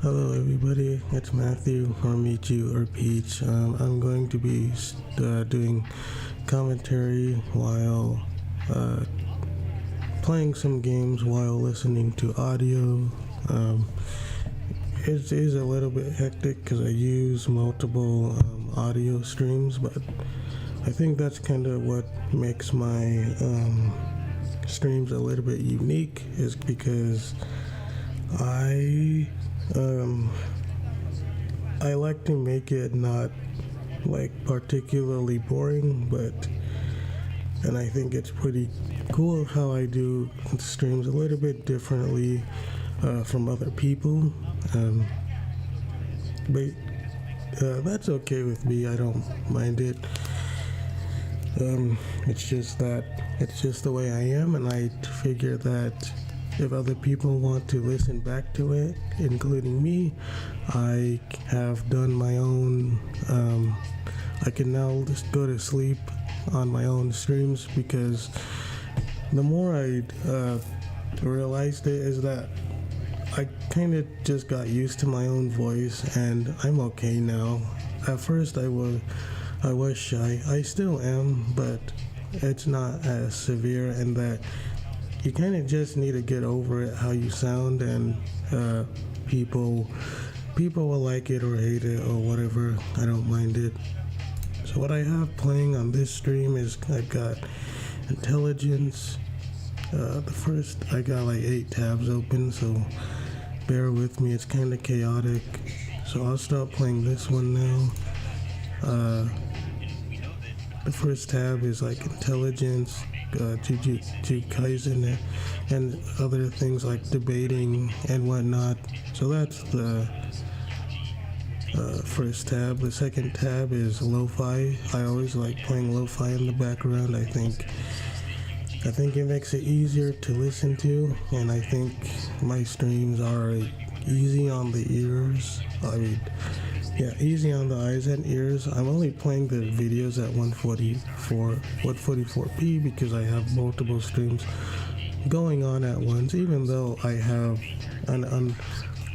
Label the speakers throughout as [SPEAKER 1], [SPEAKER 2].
[SPEAKER 1] Hello everybody, it's Matthew or meachew or Peach. I'm going to be doing commentary while playing some games while listening to audio. It is a little bit hectic because I use multiple audio streams, but I think that's kind of what makes my streams a little bit unique, is because I I like to make it not like particularly boring, and I think it's pretty cool how I do streams a little bit differently from other people. But that's okay with me. I don't mind it. It's just the way I am, and I figure that if other people want to listen back to it, including me, I have done my own. I can now just go to sleep on my own streams, because the more I realized it is that I kind of just got used to my own voice, and I'm okay now. At first, I was shy. I still am, but it's not as severe, and that you kind of just need to get over it, how you sound, and people will like it or hate it or whatever. I don't mind it. So what I have playing on this stream is I've got intelligence. I got like 8 tabs open, so bear with me. It's kind of chaotic. So I'll start playing this one now. The first tab is like intelligence, Jujutsu Kaisen, and other things like debating and whatnot. So that's the first tab. The second tab is lo-fi. I always like playing lo-fi in the background. I think it makes it easier to listen to, and I think my streams are easy on the ears. Easy on the eyes and ears. I'm only playing the videos at 144p because I have multiple streams going on at once, even though I have an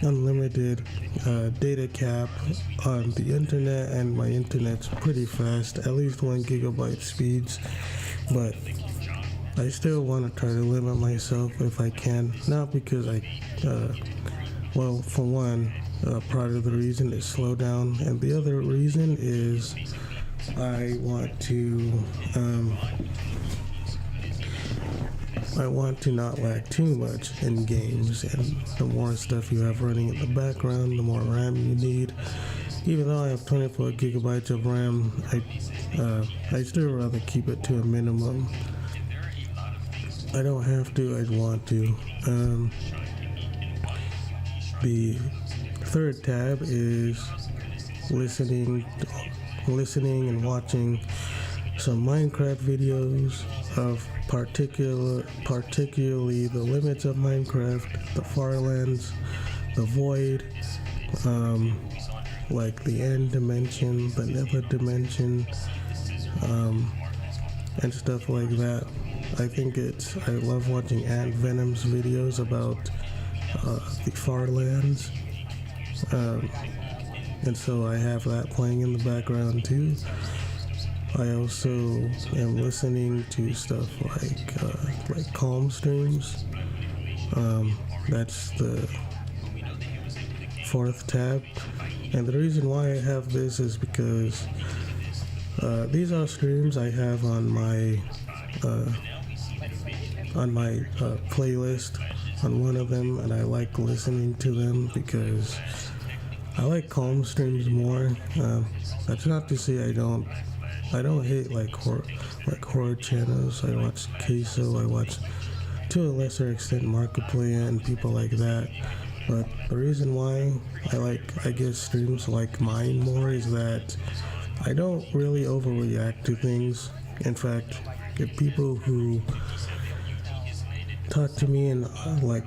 [SPEAKER 1] unlimited data cap on the internet, and my internet's pretty fast, at least 1 gigabyte speeds, but I still want to try to limit myself if I can. Not because for one, part of the reason is slow down, and the other reason is I want to not lag too much in games, and the more stuff you have running in the background, the more RAM you need. Even though I have 24 gigabytes of RAM, I still rather keep it to a minimum. I don't have to, I'd want to. The third tab is listening and watching some Minecraft videos of particularly the limits of Minecraft, the Farlands, the Void, like the End Dimension, the Nether Dimension, and stuff like that. I love watching Ant Venom's videos about the Farlands. And so I have that playing in the background too. I also am listening to stuff like calm streams. That's the fourth tab. And the reason why I have this is because these are streams I have on my playlist on one of them, and I like listening to them because I like calm streams more. That's not to say I don't hate horror channels. I watch Queso, I watch to a lesser extent Markiplier and people like that. But the reason why I guess streams like mine more is that I don't really overreact to things. In fact, if people who talk to me in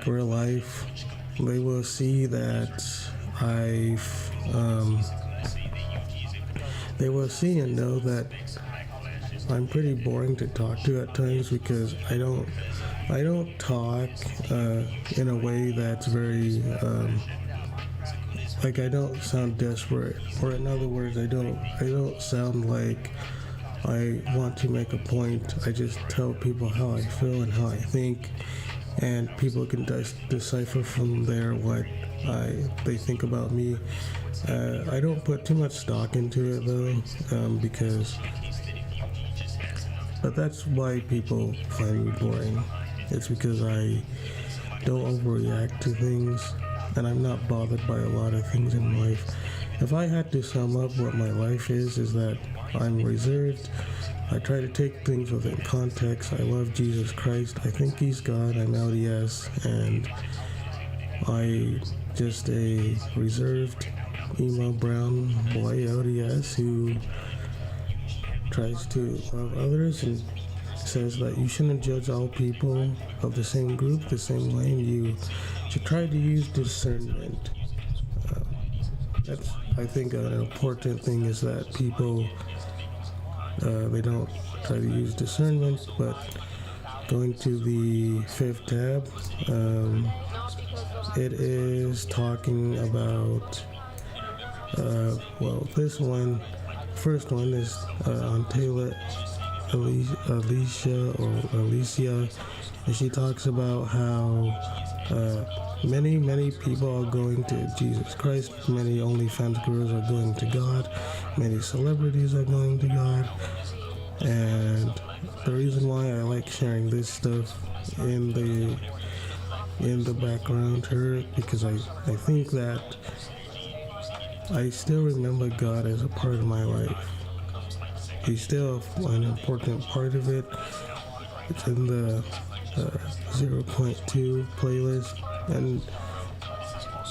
[SPEAKER 1] real life, they will see that they will see and know that I'm pretty boring to talk to at times, because I don't talk in a way that's very like I don't sound desperate, or in other words, I don't sound like I want to make a point. I just tell people how I feel and how I think, and people can decipher from there what they think about me. I don't put too much stock into it though, but that's why people find me boring. It's because I don't overreact to things, and I'm not bothered by a lot of things in life. If I had to sum up what my life is that I'm reserved. I try to take things within context. I love Jesus Christ. I think He's God. I'm LDS, and I just a reserved emo brown boy LDS who tries to love others and says that you shouldn't judge all people of the same group the same way, and you should try to use discernment. That's, I think, an important thing is that people they don't try to use discernment. But going to the fifth tab, it is talking about first one is on Taylor Alicia, and she talks about how many people are going to Jesus Christ, many OnlyFans girls are going to God, many celebrities are going to God, and the reason why I like sharing this stuff in the background here, because I think that I still remember God as a part of my life. He's still an important part of it. It's in the 0.2 playlist, and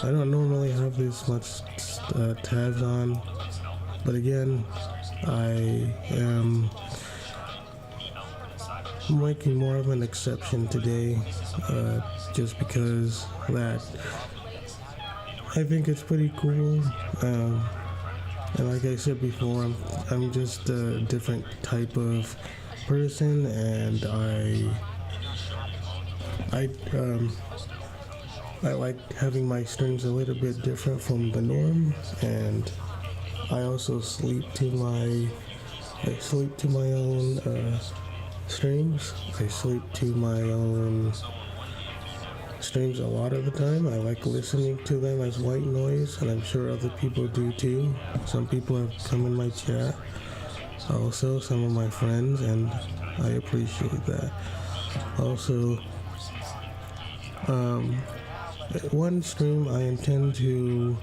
[SPEAKER 1] I don't normally have this much tabs on, but again, I am making more of an exception today, just because that I think it's pretty cool. And like I said before, I'm just a different type of person, and I like having my strings a little bit different from the norm, and I also sleep to my own strings. I sleep to my own streams a lot of the time. I like listening to them as white noise, and I'm sure other people do too. Some people have come in my chat, also some of my friends, and I appreciate that. Also, one stream I intend to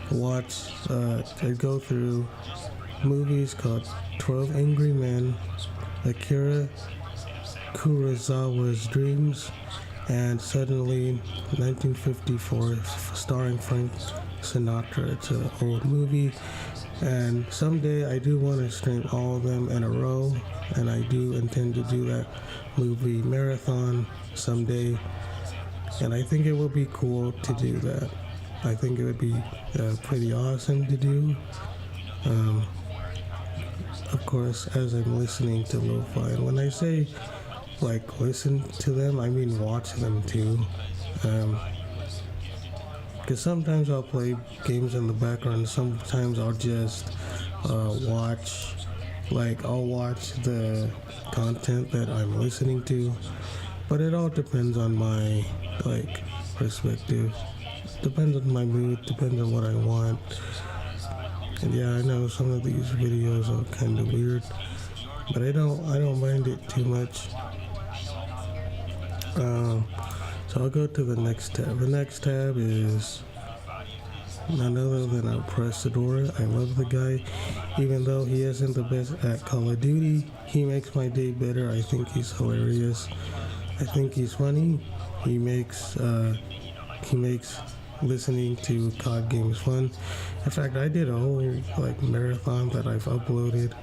[SPEAKER 1] watch, I go through movies called 12 Angry Men, Akira Kurosawa's Dreams, and Suddenly 1954, starring Frank Sinatra. It's an old movie, and someday I do want to stream all of them in a row, and I do intend to do that movie marathon someday, and I think it would be cool to do that. I think it would be pretty awesome to do. Of course, as I'm listening to lo-fi, and when I say like listen to them, I mean watch them too, because sometimes I'll play games in the background, sometimes I'll just watch the content that I'm listening to, but it all depends on my perspective, depends on my mood, depends on what I want. And yeah, I know some of these videos are kind of weird, but I don't mind it too much. So I'll go to the next tab. The next tab is none other than Oppressador. I love the guy. Even though he isn't the best at Call of Duty, he makes my day better. I think he's hilarious. I think he's funny. He makes listening to COD games fun. In fact, I did a whole marathon that I've uploaded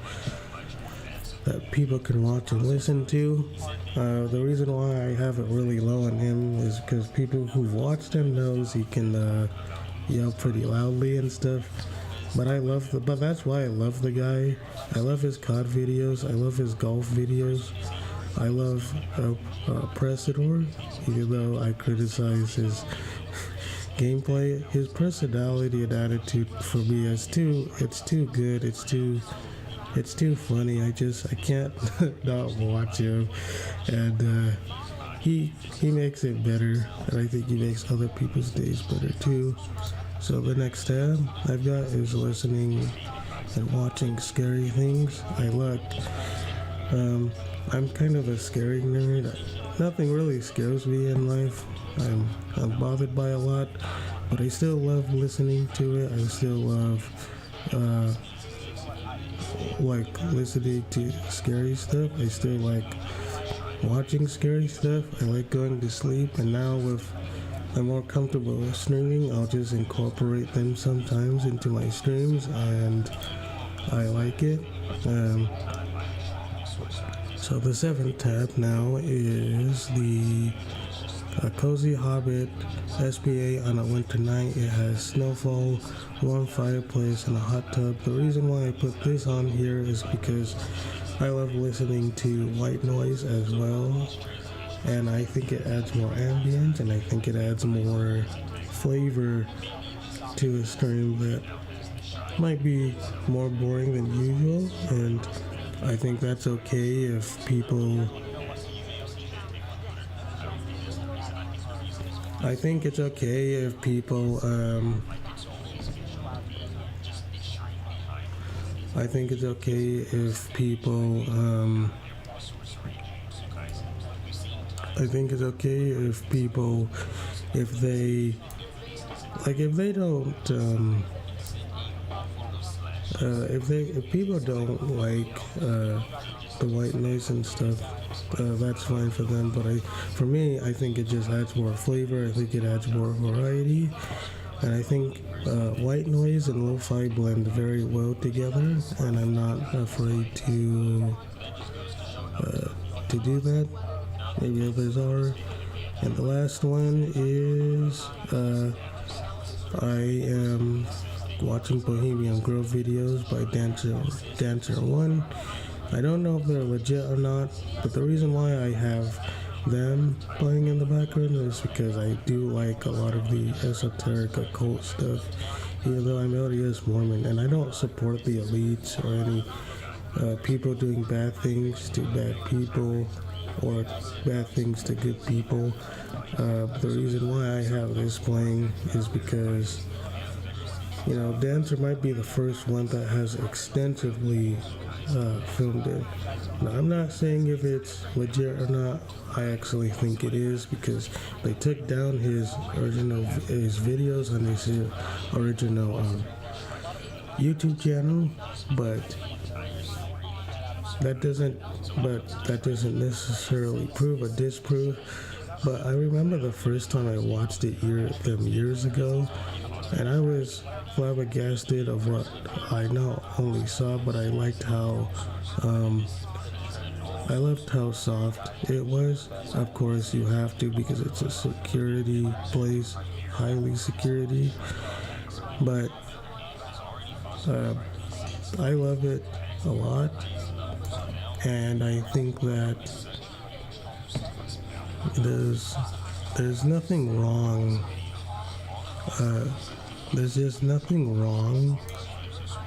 [SPEAKER 1] that people can watch and listen to. The reason why I have it really low on him is because people who've watched him knows he can yell pretty loudly and stuff. But that's why I love the guy. I love his COD videos. I love his golf videos. I love Oppressador, even though I criticize his gameplay. His personality and attitude for me is it's too good. It's too funny. I can't not watch him, and he makes it better, and I think he makes other people's days better too. So the next tab I've got is listening and watching scary things. I'm kind of a scary nerd. Nothing really scares me in life. I'm bothered by a lot, but I still love listening to it. I still love like listening to scary stuff. I still like watching scary stuff. I like going to sleep, and now with I'm more comfortable with streaming, I'll just incorporate them sometimes into my streams, and I like it. So the 7th tab now is the Cozy Hobbit SPA on a winter night. It has snowfall, warm fireplace, and a hot tub. The reason why I put this on here is because I love listening to white noise as well, and I think it adds more ambience, and I think it adds more flavor to a stream that might be more boring than usual, and I think that's okay if people I think it's okay if people I think it's okay if people I think it's okay if people if they don't if people don't like the white noise and stuff, that's fine for them. But for me, I think it just adds more flavor. I think it adds more variety, and I think white noise and lo-fi blend very well together. And I'm not afraid to do that. Maybe others are. And the last one is I am watching Bohemian Grove videos by Dancer1. I don't know if they're legit or not, but the reason why I have them playing in the background is because I do like a lot of the esoteric occult stuff, even though I'm LDS Mormon, and I don't support the elites or any people doing bad things to bad people or bad things to good people. The reason why I have this playing is because Dancer might be the first one that has extensively filmed it. Now, I'm not saying if it's legit or not. I actually think it is, because they took down his videos on his original YouTube channel, but that doesn't necessarily prove or disprove. But I remember the first time I watched it years ago, and I was flabbergasted of what I not only saw, but I liked how I loved how soft it was. Of course, you have to, because it's a security place, highly security. But I love it a lot, and I think that there's nothing wrong. There's just nothing wrong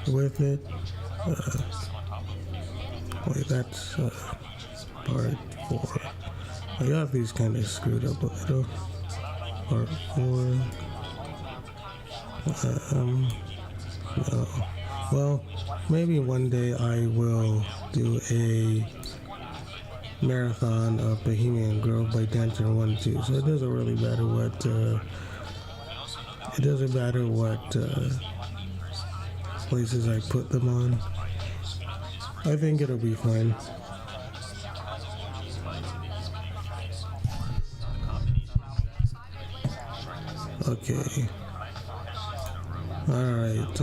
[SPEAKER 1] with it. Wait, that's part 4. I got these kind of screwed up a little. Part 4. No. Well, maybe one day I will do a marathon of Bohemian Grove by Dancer1 too. So it doesn't really matter what places I put them on. I think it'll be fine. Okay. Alright,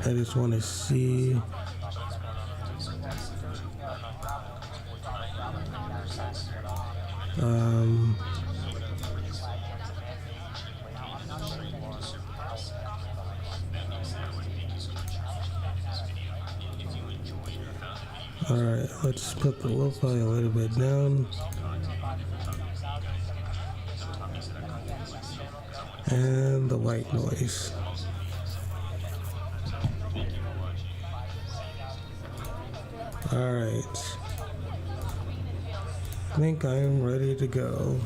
[SPEAKER 1] I just want to see. Alright, let's put the lo-fi a little bit down. And the white noise. Alright. I think I am ready to go.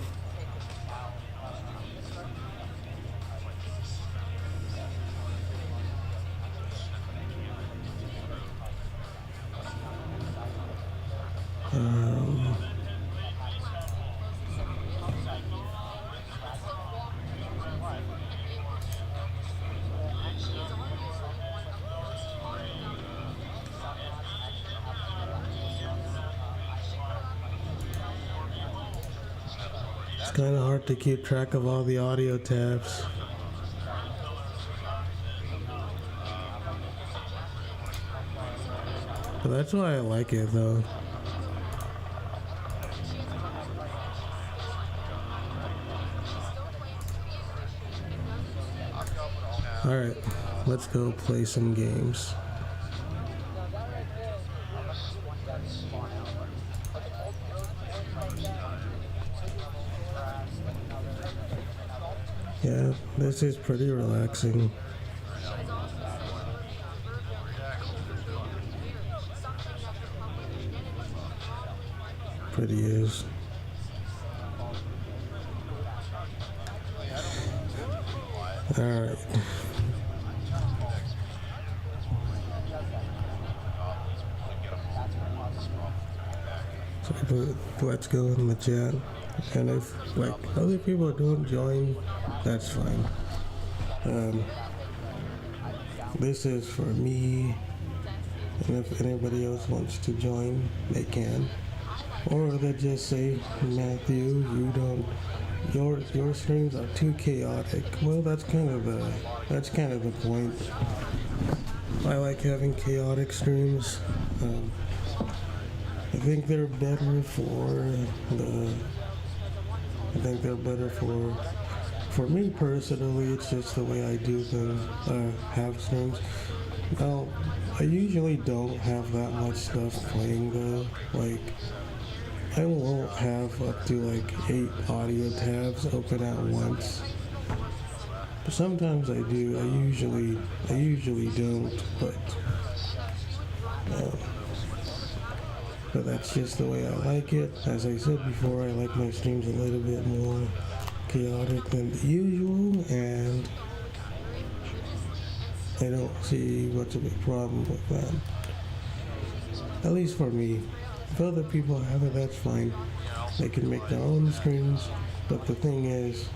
[SPEAKER 1] It's kind of hard to keep track of all the audio tabs. But that's why I like it though. Alright, let's go play some games. Yeah, this is pretty relaxing. Pretty is. Alright. So let's go in the chat. And if like other people don't join, that's fine. This is for me, and if anybody else wants to join, they can. Or they just say, Matthew, you don't. Your streams are too chaotic. Well, that's kind of the point. I like having chaotic streams. I think they're better for me personally. It's just the way I do things. Have streams. Now, I usually don't have that much stuff playing though. Like, I won't have up to like 8 audio tabs open at once. But sometimes I do. I usually don't. But that's just the way I like it. As I said before, I like my streams a little bit more chaotic than the usual, and I don't see what's a big problem with that. At least for me. If other people have it, that's fine. They can make their own streams, but the thing is,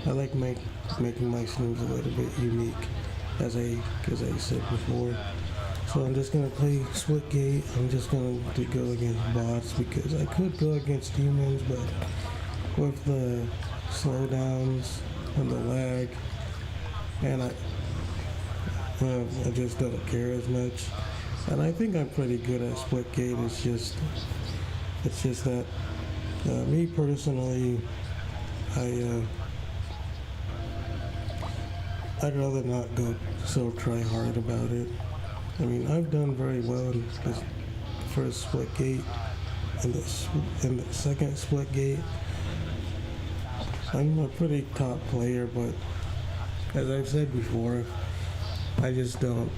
[SPEAKER 1] I like making my streams a little bit unique, as I said before. So I'm just gonna play Splitgate. I'm just going to go against bots because I could go against humans, but with the slowdowns and the lag, and I just don't care as much. And I think I'm pretty good at Splitgate. It's just that me personally, I'd rather not go so try hard about it. I mean, I've done very well in this first Splitgate and the second Splitgate. I'm a pretty top player, but as I've said before, I don't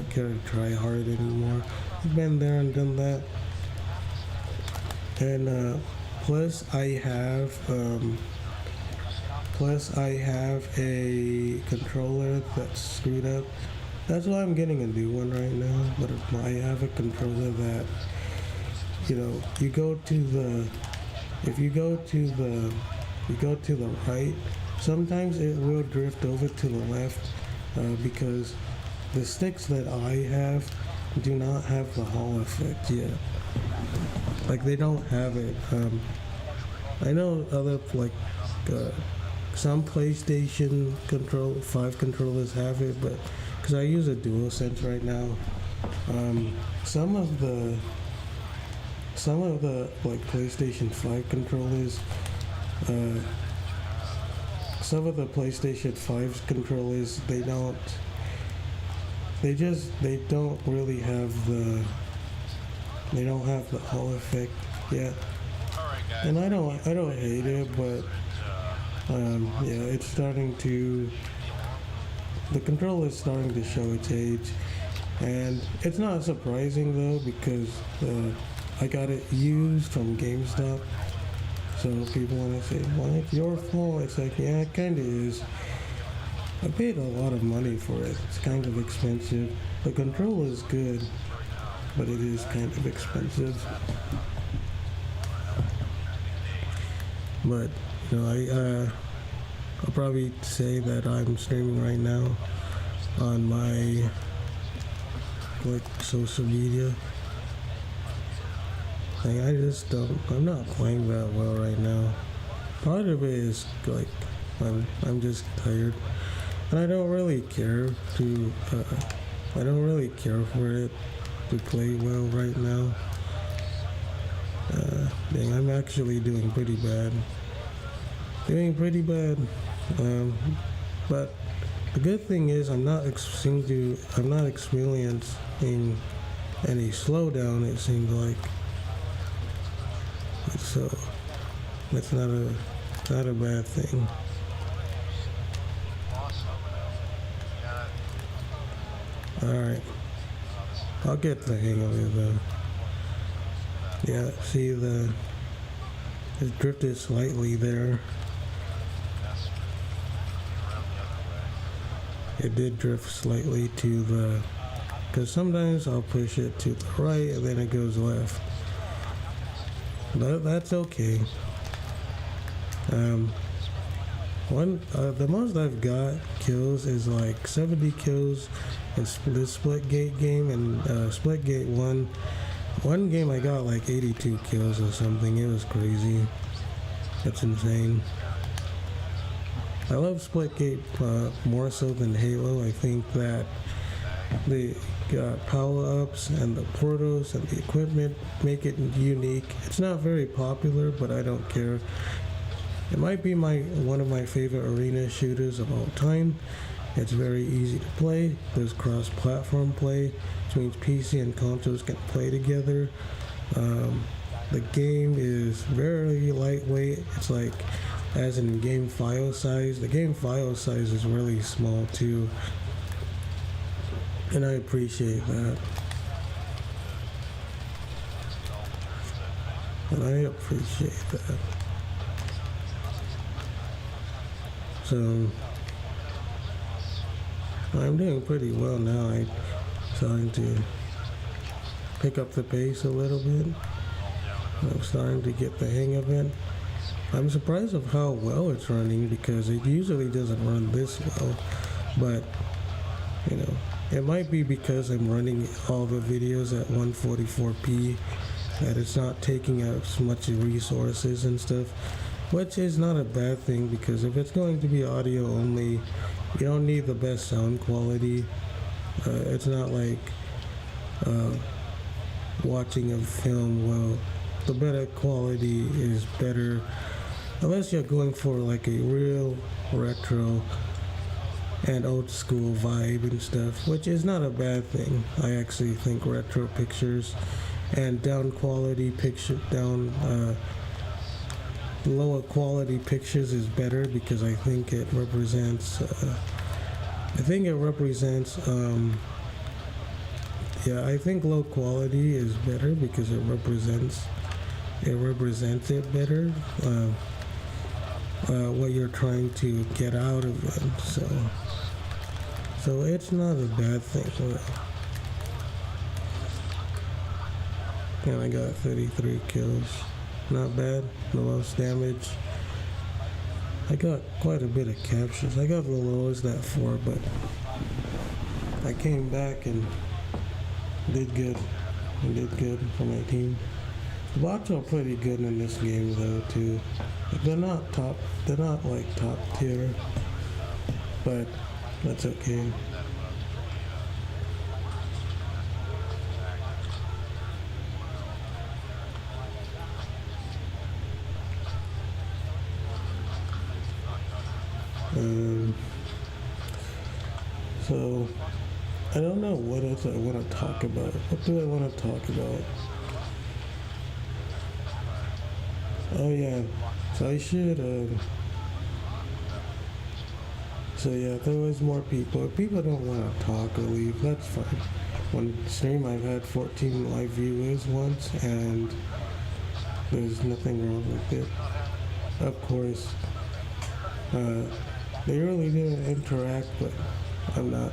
[SPEAKER 1] care to try hard anymore. I've been there and done that. And plus I have a controller that's screwed up. That's why I'm getting a new one right now. But I have a controller that, if you go to the right, sometimes it will drift over to the left because the sticks that I have do not have the Hall effect yet. Like, they don't have it. I know other some PlayStation 5 controllers have it, but because I use a DualSense right now, some of the like PlayStation 5 controllers, some of the PlayStation 5's controllers, they don't really have They don't have the Hall effect yet, and I don't hate it, but yeah, it's starting to. The controller is starting to show its age, and it's not surprising though because I got it used from GameStop. So people want to say, well, it's your fault. It's like, yeah, it kind of is. I paid a lot of money for it. It's kind of expensive. The controller is good, but it is kind of expensive. But I'll probably say that I'm streaming right now on my social media. I just don't. I'm not playing that well right now. Part of it is I'm just tired, and I don't really care to. I don't really care for it to play well right now. I'm actually doing pretty bad. But the good thing is I'm not experiencing any slowdown. It seems like. So that's not a bad thing. Alright. I'll get the hang of it though. Yeah, see it drifted slightly there. It did drift slightly to because sometimes I'll push it to the right and then it goes left. But that's okay. The most I've got kills is like 70 kills in this Splitgate game, and Splitgate 1 game I got like 82 kills or something. It was crazy. That's insane. I love Splitgate more so than Halo. I think that the power-ups and the portals and the equipment make it unique. It's not very popular, but I don't care. It might be one of my favorite arena shooters of all time. It's very easy to play. There's cross-platform play, which means PC and consoles can play together. The game is very lightweight. It's like, as in game file size. The game file size is really small too. And I appreciate that. So I'm doing pretty well now. I'm starting to pick up the pace a little bit. I'm starting to get the hang of it. I'm surprised of how well it's running because it usually doesn't run this well. But it might be because I'm running all the videos at 144p, that it's not taking out so much resources and stuff, which is not a bad thing because if it's going to be audio only, you don't need the best sound quality. It's not like watching a film. Well, the better quality is better, unless you're going for like a real retro and old school vibe and stuff, which is not a bad thing. I actually think retro pictures and lower quality pictures is better because I think it represents I think low quality is better because it represents it better, what you're trying to get out of it. So it's not a bad thing. And I got 33 kills. Not bad. The most damage. I got quite a bit of captures. I got the lowest at 4, but I came back and did good. I did good for my team. The bots are pretty good in this game though too. They're not like top tier, but that's okay. So I don't know what else I want to talk about. What do I want to talk about? Oh yeah. So I should. So yeah, there was more people. If people don't want to talk or leave, that's fine. One stream I've had 14 live viewers once, and there's nothing wrong with it. Of course, uh, they really didn't interact, but I'm not.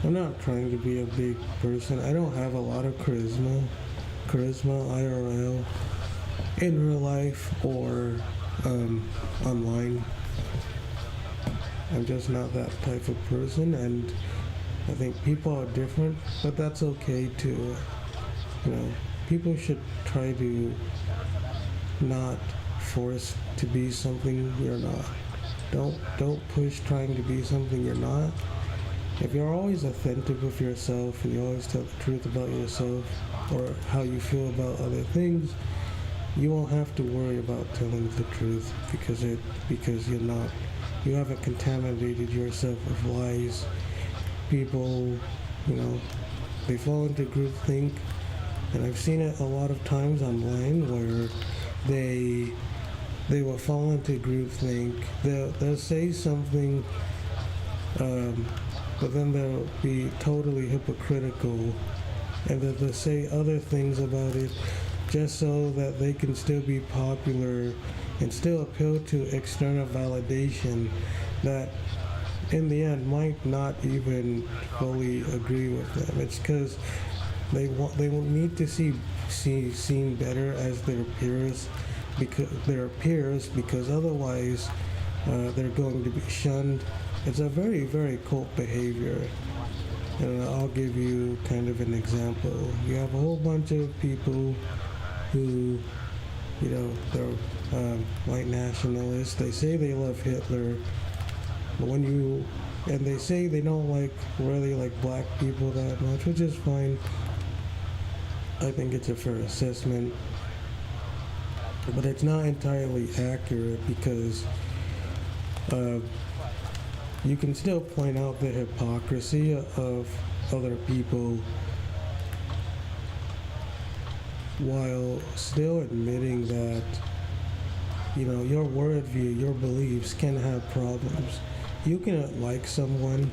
[SPEAKER 1] I'm not trying to be a big person. I don't have a lot of charisma IRL, in real life or online. I'm just not that type of person, and I think people are different, but that's okay too. You know, people should try to not force to be something you're not. Don't push trying to be something you're not. If you're always authentic with yourself and you always tell the truth about yourself or how you feel about other things, you won't have to worry about telling the truth because you're not. You haven't contaminated yourself with lies. People, you know, they fall into groupthink, and I've seen it a lot of times online where they will fall into groupthink. They'll say something, but then they'll be totally hypocritical, and then they'll say other things about it just so that they can still be popular and still appeal to external validation that in the end might not even fully agree with them. It's because they need to see seen better as their peers because otherwise they're going to be shunned. It's a very, very cult behavior. And I'll give you kind of an example. You have a whole bunch of people who, you know, they're white nationalists. They say they love Hitler, but and they say they don't really like black people that much, which is fine. I think it's a fair assessment, but it's not entirely accurate because you can still point out the hypocrisy of other people while still admitting that, you know, your worldview, your beliefs can have problems. You can like someone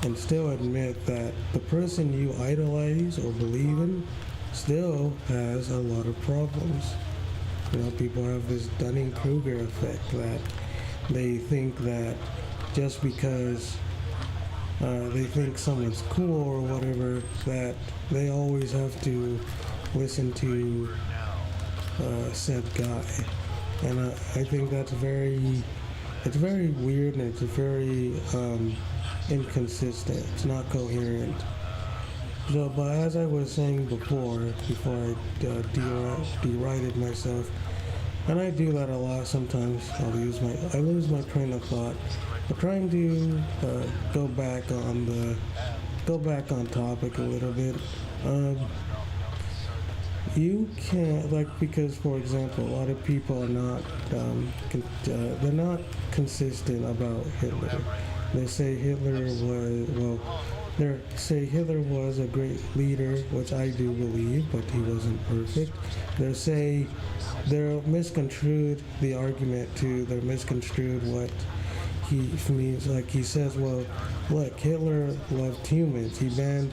[SPEAKER 1] and still admit that the person you idolize or believe in still has a lot of problems. You know, people have this Dunning-Kruger effect that they think that just because they think someone's cool or whatever, that they always have to listen to said guy. And I think that's it's very weird, and it's very inconsistent. It's not coherent. So, but as I was saying before I derided myself, and I do that a lot sometimes. I lose my train of thought. I'm trying to go back on topic a little bit. You can't, because for example, a lot of people are not they're not consistent about Hitler. They say Hitler was a great leader, which I do believe, but he wasn't perfect. They're misconstrued the argument too. They're misconstrued what he means. Like he says, well, look, Hitler loved humans. He banned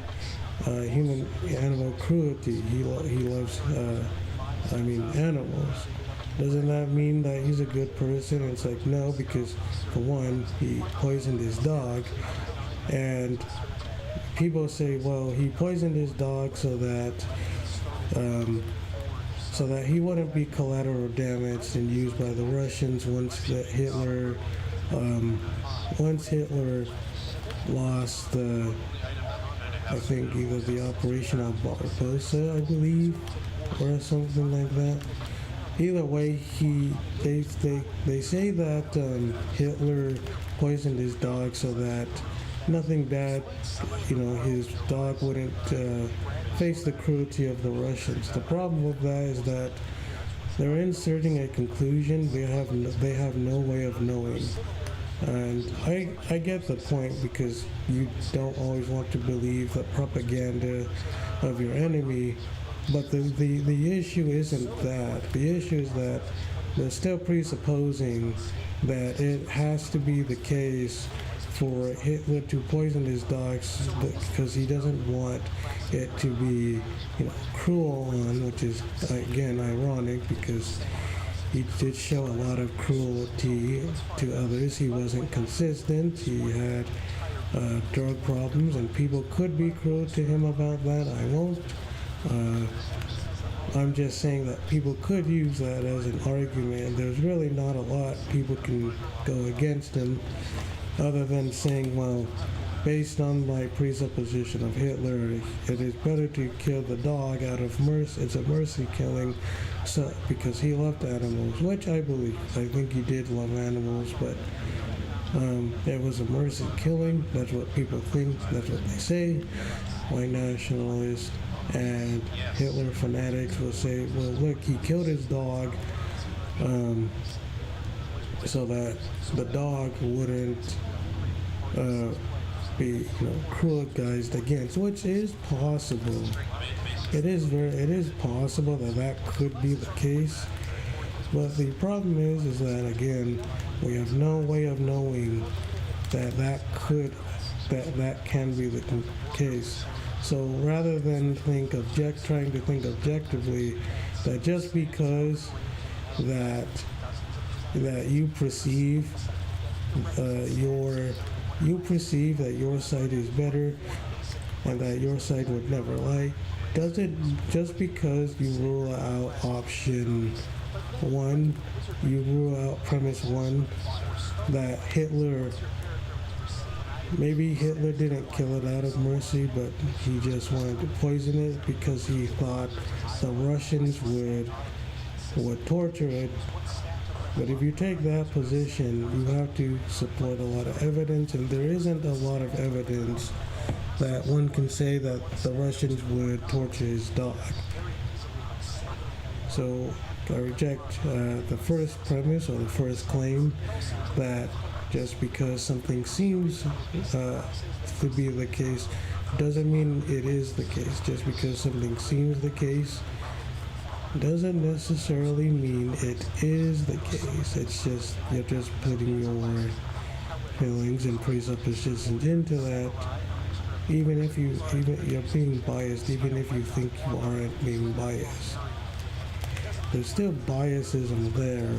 [SPEAKER 1] human animal cruelty. He loves animals. Doesn't that mean that he's a good person? And it's like, no, because for one, he poisoned his dog, and people say, well, he poisoned his dog so that he wouldn't be collateral damaged and used by the Russians once Hitler lost the, I think either the Operation Barbarossa, I believe, or something like that. Either way, they say that Hitler poisoned his dog so that nothing bad, his dog wouldn't face the cruelty of the Russians. The problem with that is that they're inserting a conclusion they have no way of knowing. And I get the point, because you don't always want to believe the propaganda of your enemy, But the issue isn't that. The issue is that they're still presupposing that it has to be the case for Hitler to poison his dogs because he doesn't want it to be, cruel on, which is again ironic because he did show a lot of cruelty to others. He wasn't consistent. He had drug problems, and people could be cruel to him about that. I won't. I'm just saying that people could use that as an argument. There's really not a lot people can go against him other than saying, well, based on my presupposition of Hitler, it is better to kill the dog out of mercy. It's a mercy killing, so because he loved animals, which I believe. I think he did love animals, but it was a mercy killing. That's what people think. That's what they say. White nationalists and Hitler fanatics will say, well, look, he killed his dog so that the dog wouldn't be cruelized against, which is possible. It is possible that could be the case, but the problem is that again we have no way of knowing that can be the case. So rather than trying to think objectively, that just because that you perceive that your side is better and that your side would never lie, just because you rule out option one, you rule out premise one, that maybe Hitler didn't kill it out of mercy, but he just wanted to poison it because he thought the Russians would torture it. But if you take that position, you have to support a lot of evidence, and there isn't a lot of evidence that one can say that the Russians would torture his dog. So I reject the first premise or the first claim that just because something seems to be the case doesn't mean it is the case. Just because something seems the case doesn't necessarily mean it is the case. It's just you're just putting your feelings and presuppositions into that. Even if you're being biased, even if you think you aren't being biased, there's still biasism there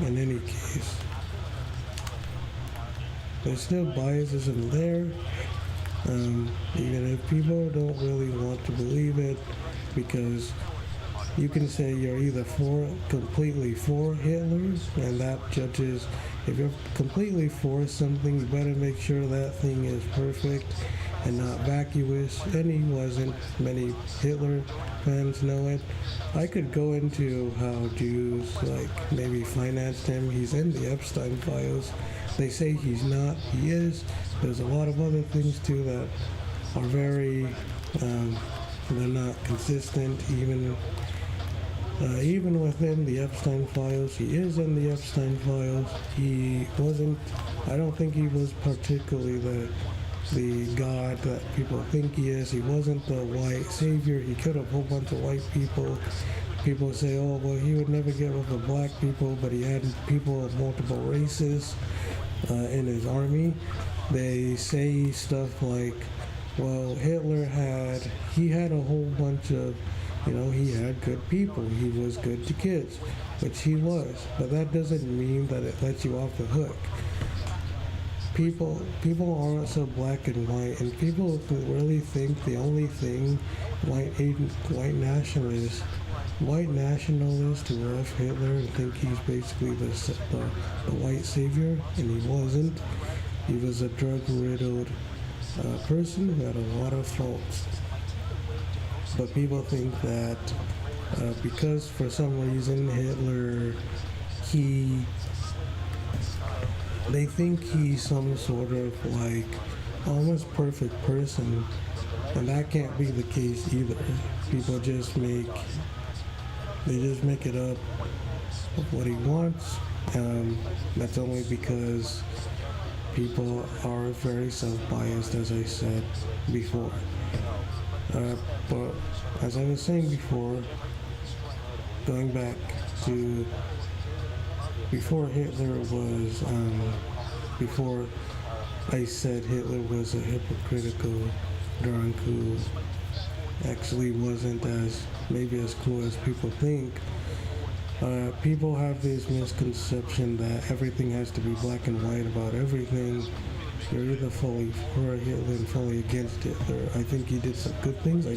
[SPEAKER 1] in any case. There's still biasism there, even if people don't really want to believe it, because you can say you're either completely for Hitler, and that judges, if you're completely for something, you better make sure that thing is perfect and not vacuous, and he wasn't. Many Hitler fans know it. I could go into how Jews maybe financed him. He's in the Epstein files. They say he's not. He is. There's a lot of other things too that are very, they're not consistent. Even within the Epstein files, he is in the Epstein files. He wasn't. I don't think he was particularly the God that people think he is. He wasn't the white savior. He killed a whole bunch of white people. People say, oh, well, he would never get rid of black people, but he had people of multiple races in his army. They say stuff like, well, Hitler had a whole bunch of, he had good people. He was good to kids, which he was. But that doesn't mean that it lets you off the hook. People aren't so black and white, and people really think the only thing white nationalists who love Hitler and think he's basically the white savior, and he wasn't. He was a drug-riddled person who had a lot of faults. But people think that because for some reason Hitler, they think he's some sort of almost perfect person, and that can't be the case either. People just make it up of what he wants. That's only because people are very self-biased, as I said before. But as I was saying before, going back to before Hitler was, before I said Hitler was a hypocritical drunk who actually wasn't as maybe as cool as people think. People have this misconception that everything has to be black and white about everything. You're either fully for Hitler and fully against Hitler. I think he did some good things. I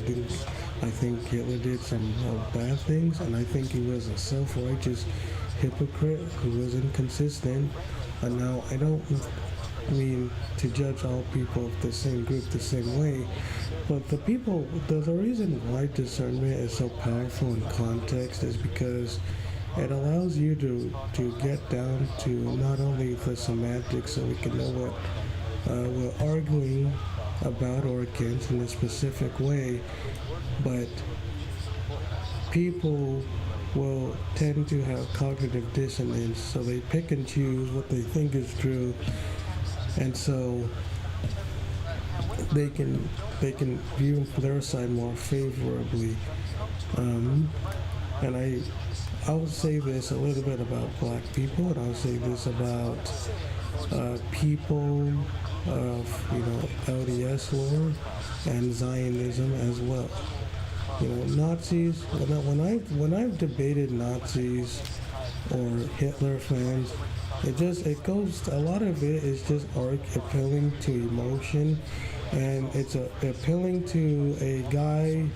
[SPEAKER 1] think Hitler did some bad things, and I think he was a self-righteous hypocrite who was inconsistent. And now I don't mean to judge all people of the same group the same way, but the reason why discernment is so powerful in context is because it allows you to get down to not only the semantics so we can know what we're arguing about or against in a specific way, but people will tend to have cognitive dissonance, so they pick and choose what they think is true, and so they can view their side more favorably. And I'll say this a little bit about black people, and I'll say this about people of LDS lore and Zionism as well. Nazis. When I've debated Nazis or Hitler fans, it goes. A lot of it is just appealing to emotion, and it's appealing to a guy,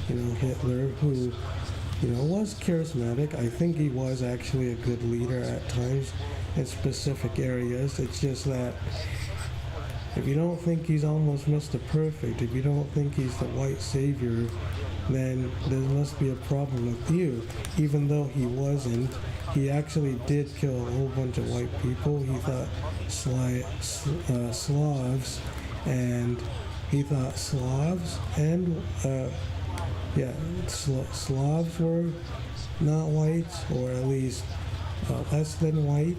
[SPEAKER 1] Hitler, who was charismatic. I think he was actually a good leader at times in specific areas. It's just that if you don't think he's almost Mr. Perfect, if you don't think he's the white savior, then there must be a problem with you. Even though he wasn't, he actually did kill a whole bunch of white people. He thought Slavs, and he thought Slavs and Slavs were not white, or at least less than white.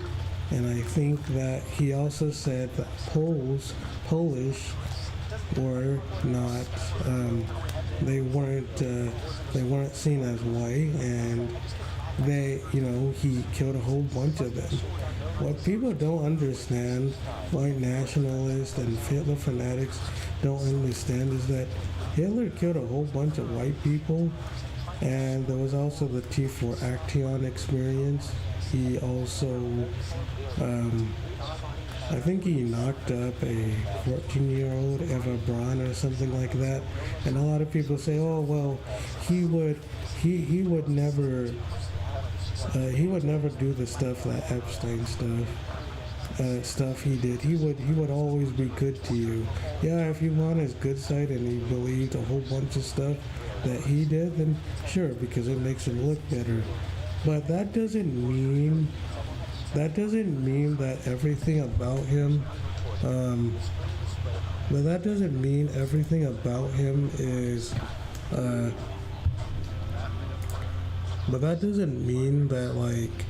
[SPEAKER 1] And I think that he also said that Polish were not, they weren't seen as white, and he killed a whole bunch of them. What people don't understand, white nationalists and Hitler fanatics don't understand, is that Hitler killed a whole bunch of white people, and there was also the T4 Action experience. He also, I think he knocked up a 14-year-old Eva Braun or something like that. And a lot of people say, oh well, he would never do the stuff that Epstein stuff he did. He would always be good to you. Yeah, if you want his good side and he believed a whole bunch of stuff that he did, then sure, because it makes him look better. But that doesn't mean that everything about him is but that doesn't mean that like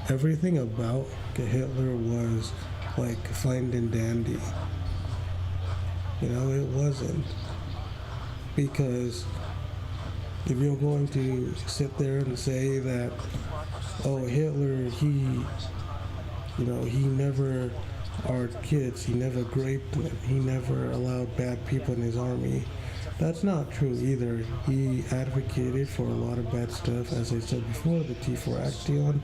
[SPEAKER 1] everything about Hitler was like fine and dandy. It wasn't. Because if you're going to sit there and say that, oh, Hitler, he never harmed kids, he never raped them, he never allowed bad people in his army, that's not true either. He advocated for a lot of bad stuff, as I said before, the T4 Action.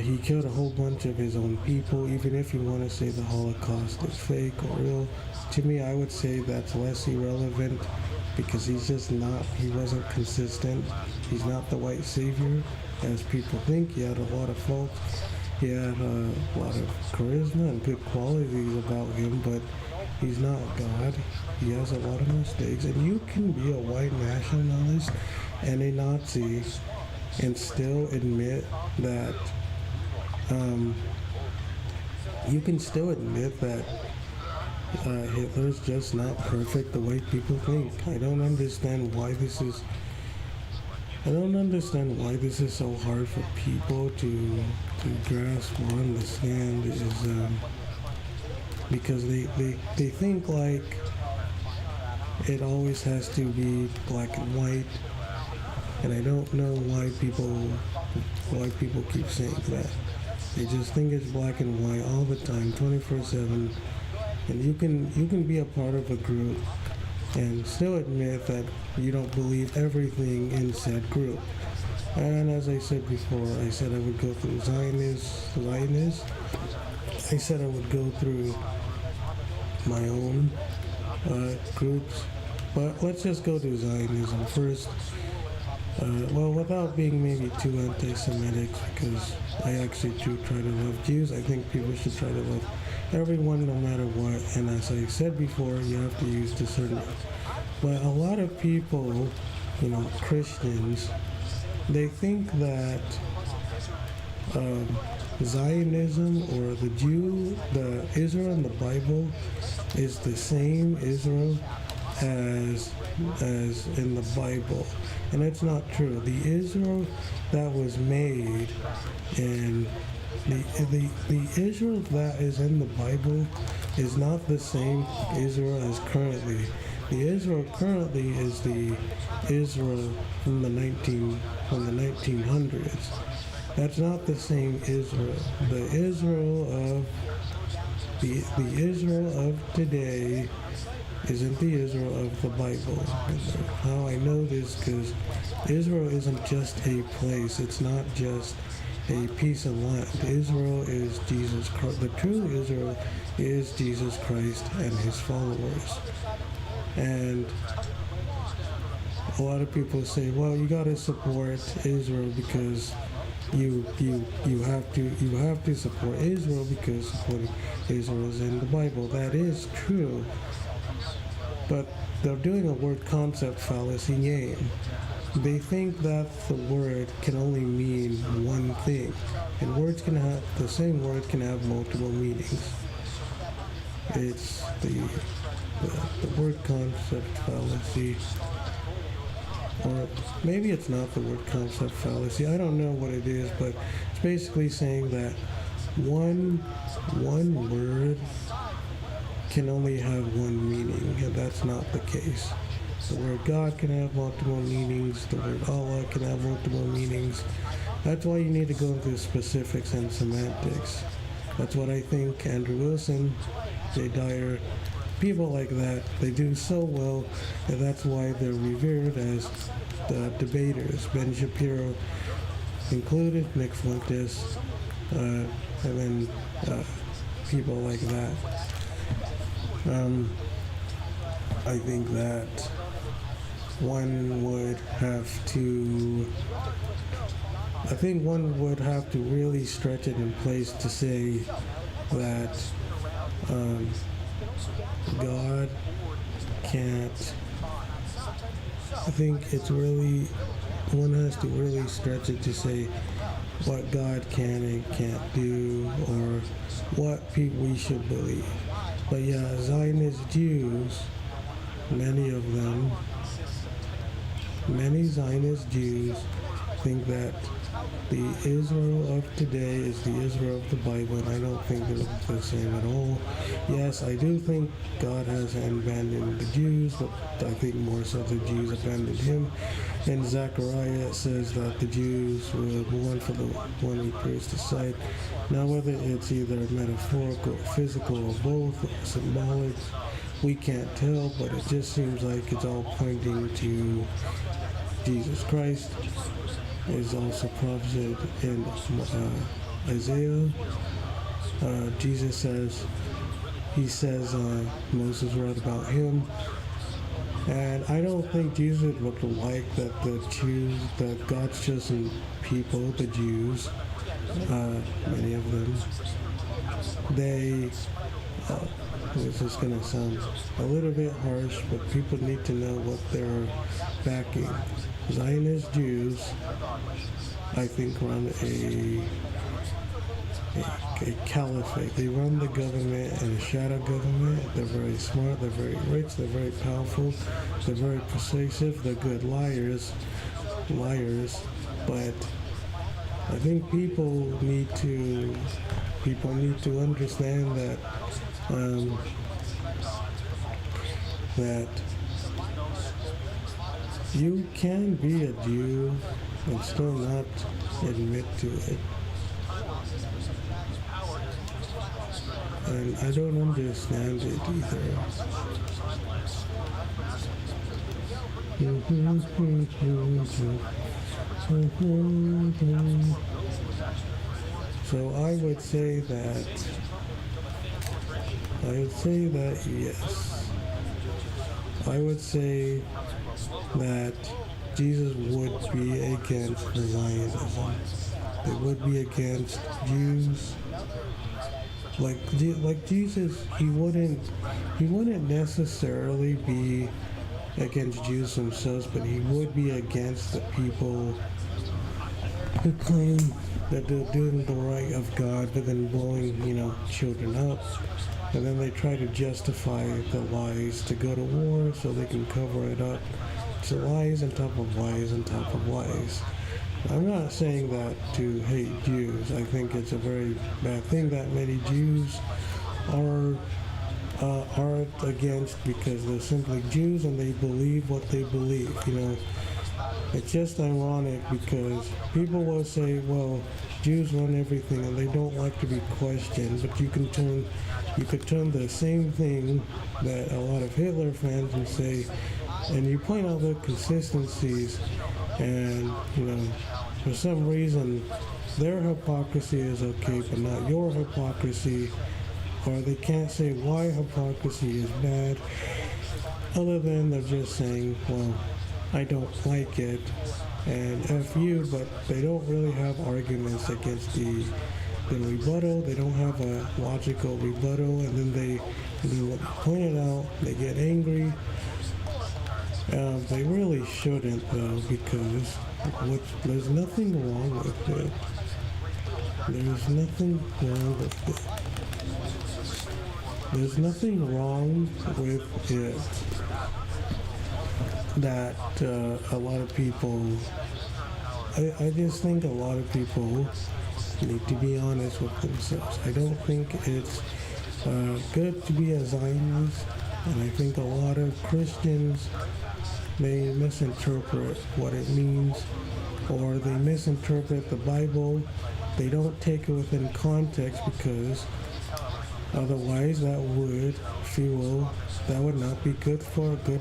[SPEAKER 1] He killed a whole bunch of his own people. Even if you want to say the Holocaust is fake or real, to me I would say that's less irrelevant, because he wasn't consistent. He's not the white savior, as people think. He had a lot of faults. He had a lot of charisma and good qualities about him, but he's not God. He has a lot of mistakes. And you can be a white nationalist and a Nazi and still admit that Hitler's just not perfect the way people think. I don't understand why this is so hard for people to grasp or understand, is because they think like it always has to be black and white, and I don't know why people keep saying that. They just think it's black and white all the time, 24/7, and you can be a part of a group and still admit that you don't believe everything in said group. And as I said before, I said I would go through Zionists. I said I would go through my own groups. But let's just go to Zionism first. Well, without being maybe too anti-Semitic, because I actually do try to love Jews. I think people should try to love everyone no matter what. And as I said before, you have to use discernment. But a lot of people, Christians, they think that Zionism or the Israel in the Bible is the same Israel as in the Bible, and that's not true. The Israel that was made in the Israel that is in the Bible is not the same Israel as currently. The Israel currently is the Israel from the 1900s. That's not the same Israel. The Israel of today isn't the Israel of the Bible. How I know this, because Israel isn't just a place. It's not just a piece of land. Israel is Jesus Christ. The true Israel is Jesus Christ and his followers. And a lot of people say, well, you got to support Israel because you have to support Israel because supporting Israel is in the Bible. That is true. But they're doing a word concept fallacy game. They think that the word can only mean one thing, and the same word can have multiple meanings. It's the word concept fallacy, or maybe it's not the word concept fallacy. I don't know what it is, but it's basically saying that one word can only have one meaning, and that's not the case. The word God can have multiple meanings. The word Allah can have multiple meanings. That's why you need to go into specifics and semantics. That's what I think Andrew Wilson, Jay Dyer, people like that, they do so well, and that's why they're revered as the debaters. Ben Shapiro included, Nick Fuentes, and then people like that. I think that one would have to really stretch it in place to say that God can't. I think one has to really stretch it to say what God can and can't do, or what we should believe. But yeah, Zionist Jews, many Zionist Jews think that the Israel of today is the Israel of the Bible, and I don't think they're the same at all. Yes, I do think God has abandoned the Jews, but I think more so the Jews abandoned him. In Zechariah, it says that the Jews will mourn for the one he pierced aside. Now, whether it's either metaphorical, physical, or both, or symbolic, we can't tell, but it just seems like it's all pointing to Jesus Christ. Is also prophesied in Isaiah. Jesus says, Moses wrote about him. And I don't think Jesus would like that that God's chosen people, the Jews, many of them, this is going to sound a little bit harsh, but people need to know what they're backing. Zionist Jews, I think, run a caliphate. They run the government and a shadow government. They're very smart, they're very rich, they're very powerful, they're very persuasive, they're good liars, but I think people need to understand that You can be a Jew and still not admit to it. And I don't understand it either. So I would say that yes. I would say that Jesus would be against Zionism. They would be against Jews. Like Jesus, he wouldn't necessarily be against Jews themselves, but he would be against the people who claim that they're doing the right of God, but then blowing, children up. And then they try to justify the lies to go to war so they can cover it up. It's lies on top of lies on top of lies. I'm not saying that to hate Jews. I think it's a very bad thing that many Jews are against because they're simply Jews and they believe what they believe. It's just ironic because people will say, well, Jews run everything and they don't like to be questioned, but you could turn the same thing that a lot of Hitler fans would say, and you point out the consistencies, and for some reason their hypocrisy is okay, but not your hypocrisy, or they can't say why hypocrisy is bad, other than they're just saying, well, I don't like it, and F you, but they don't really have arguments against the rebuttal. They don't have a logical rebuttal, and then they point it out, they get angry. They really shouldn't, though, because there's nothing wrong with it. There's nothing wrong with it. There's nothing wrong with it that a lot of people, I just think a lot of people need to be honest with themselves. I don't think it's good to be a Zionist, and I think a lot of Christians, they misinterpret what it means, or they misinterpret the Bible. They don't take it within context because otherwise that would not be good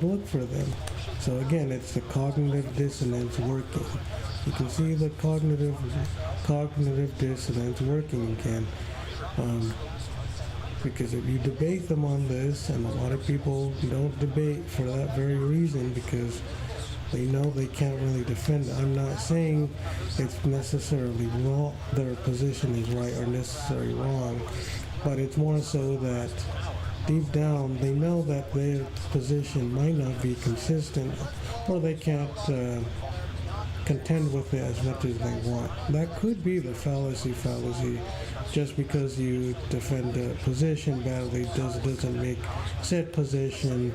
[SPEAKER 1] look for them. So again, it's the cognitive dissonance working. You can see the cognitive dissonance working again. Because if you debate them on this, and a lot of people don't debate for that very reason because they know they can't really defend it. I'm not saying it's necessarily wrong, their position is right or necessarily wrong, but it's more so that deep down they know that their position might not be consistent, or they can't contend with it as much as they want. That could be the fallacy. Just because you defend a position badly doesn't make said position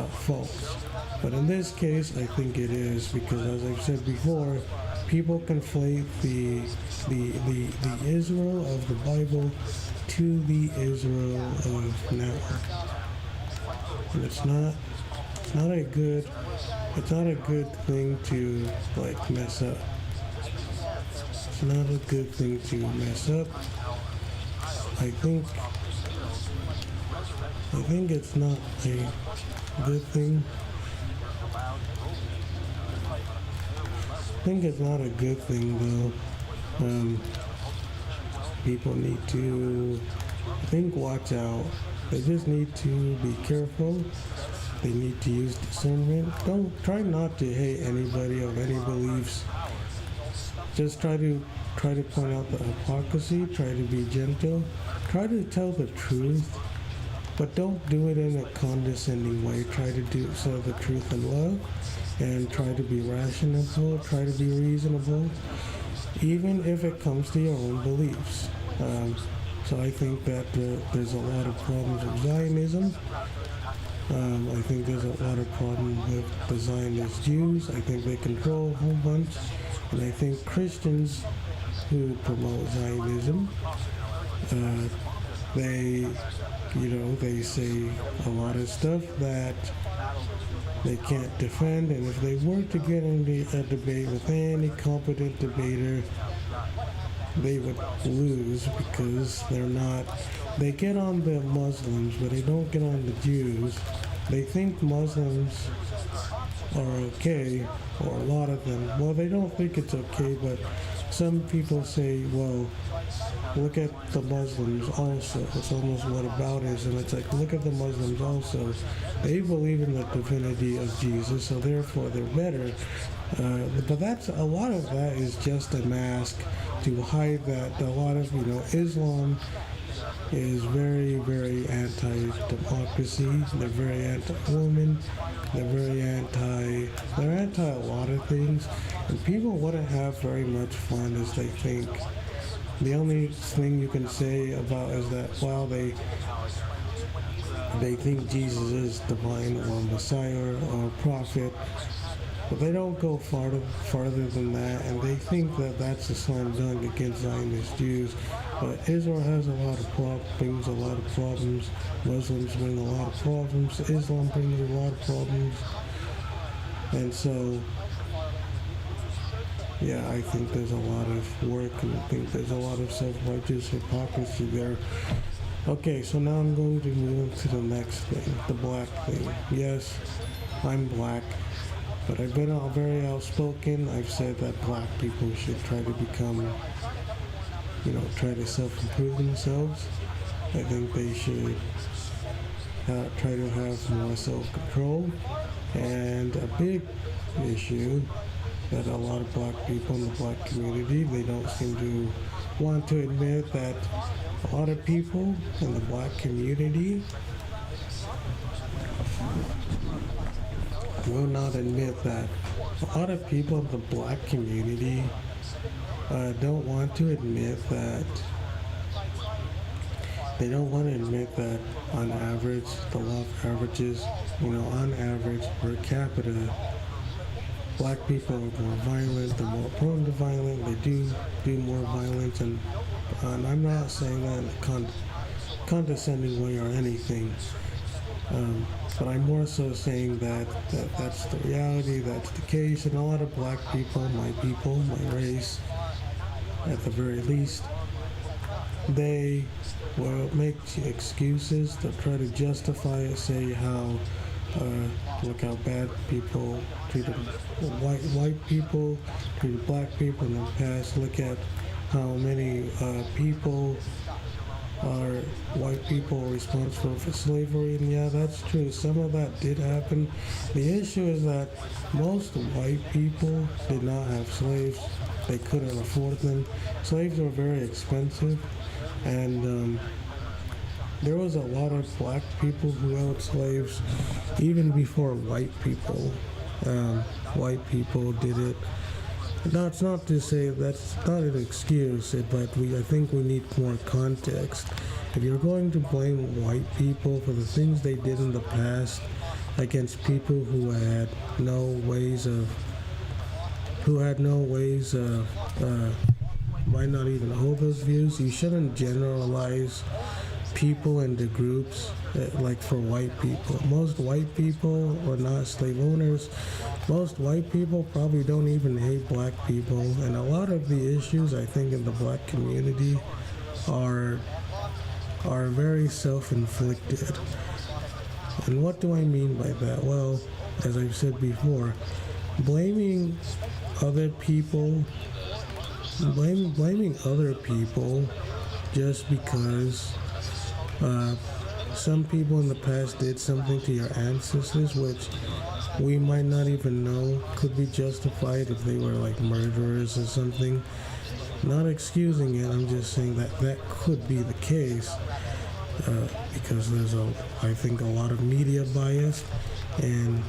[SPEAKER 1] false. But in this case, I think it is, because as I've said before, people conflate the Israel of the Bible to the Israel of now. And it's not a good thing to mess up. It's not a good thing to mess up. I think it's not a good thing. I think it's not a good thing though. People need to, watch out. They just need to be careful. They need to use discernment. Don't try not to hate anybody of any beliefs. Just try to point out the hypocrisy. Try to be gentle. Try to tell the truth, but don't do it in a condescending way. Try to tell the truth in love, and try to be rational. Try to be reasonable, even if it comes to your own beliefs. So I think that there's a lot of problems with Zionism. I think there's a lot of problems with the Zionist Jews. I think they control a whole bunch. And I think Christians who promote Zionism, they say a lot of stuff that they can't defend, and if they were to get into a debate with any competent debater, they would lose because they get on the Muslims, but they don't get on the Jews. They think Muslims are okay, or a lot of them. Well, they don't think it's okay, but some people say, well, look at the Muslims also. It's almost what about is, and it's like, look at the Muslims also. They believe in the divinity of Jesus, so therefore they're better. But a lot of that is just a mask to hide that a lot of, Islam is very, very anti-democracy. They're very anti-woman. They're anti a lot of things. And people wouldn't have very much fun as they think. The only thing you can say about is that, well, they think Jesus is divine or Messiah or prophet, but they don't go farther than that, and they think that that's a slam dunk against Zionist Jews. But Israel has a lot of problems. Muslims bring a lot of problems. Islam brings a lot of problems. And so, yeah, I think there's a lot of work, and I think there's a lot of self-righteous hypocrisy there. Okay, so now I'm going to move to the next thing, the black thing. Yes, I'm black, but I've been very outspoken. I've said that black people should try to become, try to self-improve themselves. I think they should try to have more self-control. And a big issue that a lot of black people in the black community, they don't seem to want to admit that a lot of people in the black community will not admit that. A lot of people in the black community don't want to admit that. They don't want to admit that on average, the law of averages, on average per capita, black people are more violent, they're more prone to violence, they do more violence, and I'm not saying that in a condescending way or anything, but I'm more so saying that that's the reality, that's the case, and a lot of black people, my race, at the very least, they will make excuses to try to justify it, say how, look how bad people treated white people, treated black people in the past, look at how many white people are responsible for slavery, and yeah, that's true, some of that did happen. The issue is that most white people did not have slaves, they couldn't afford them. Slaves were very expensive, and there was a lot of black people who held slaves even before white people. White people did it. Now, it's not to say that's not an excuse, but I think we need more context. If you're going to blame white people for the things they did in the past against people who had no ways might not even hold those views, you shouldn't generalize people into groups like for white people. Most white people are not slave owners. Most white people probably don't even hate black people, and a lot of the issues I think in the black community are very self-inflicted. And what do I mean by that? Well, as I've said before, blaming other people just because some people in the past did something to your ancestors, which we might not even know could be justified if they were like murderers or something. Not excusing it, I'm just saying that could be the case, because there's I think a lot of media bias, and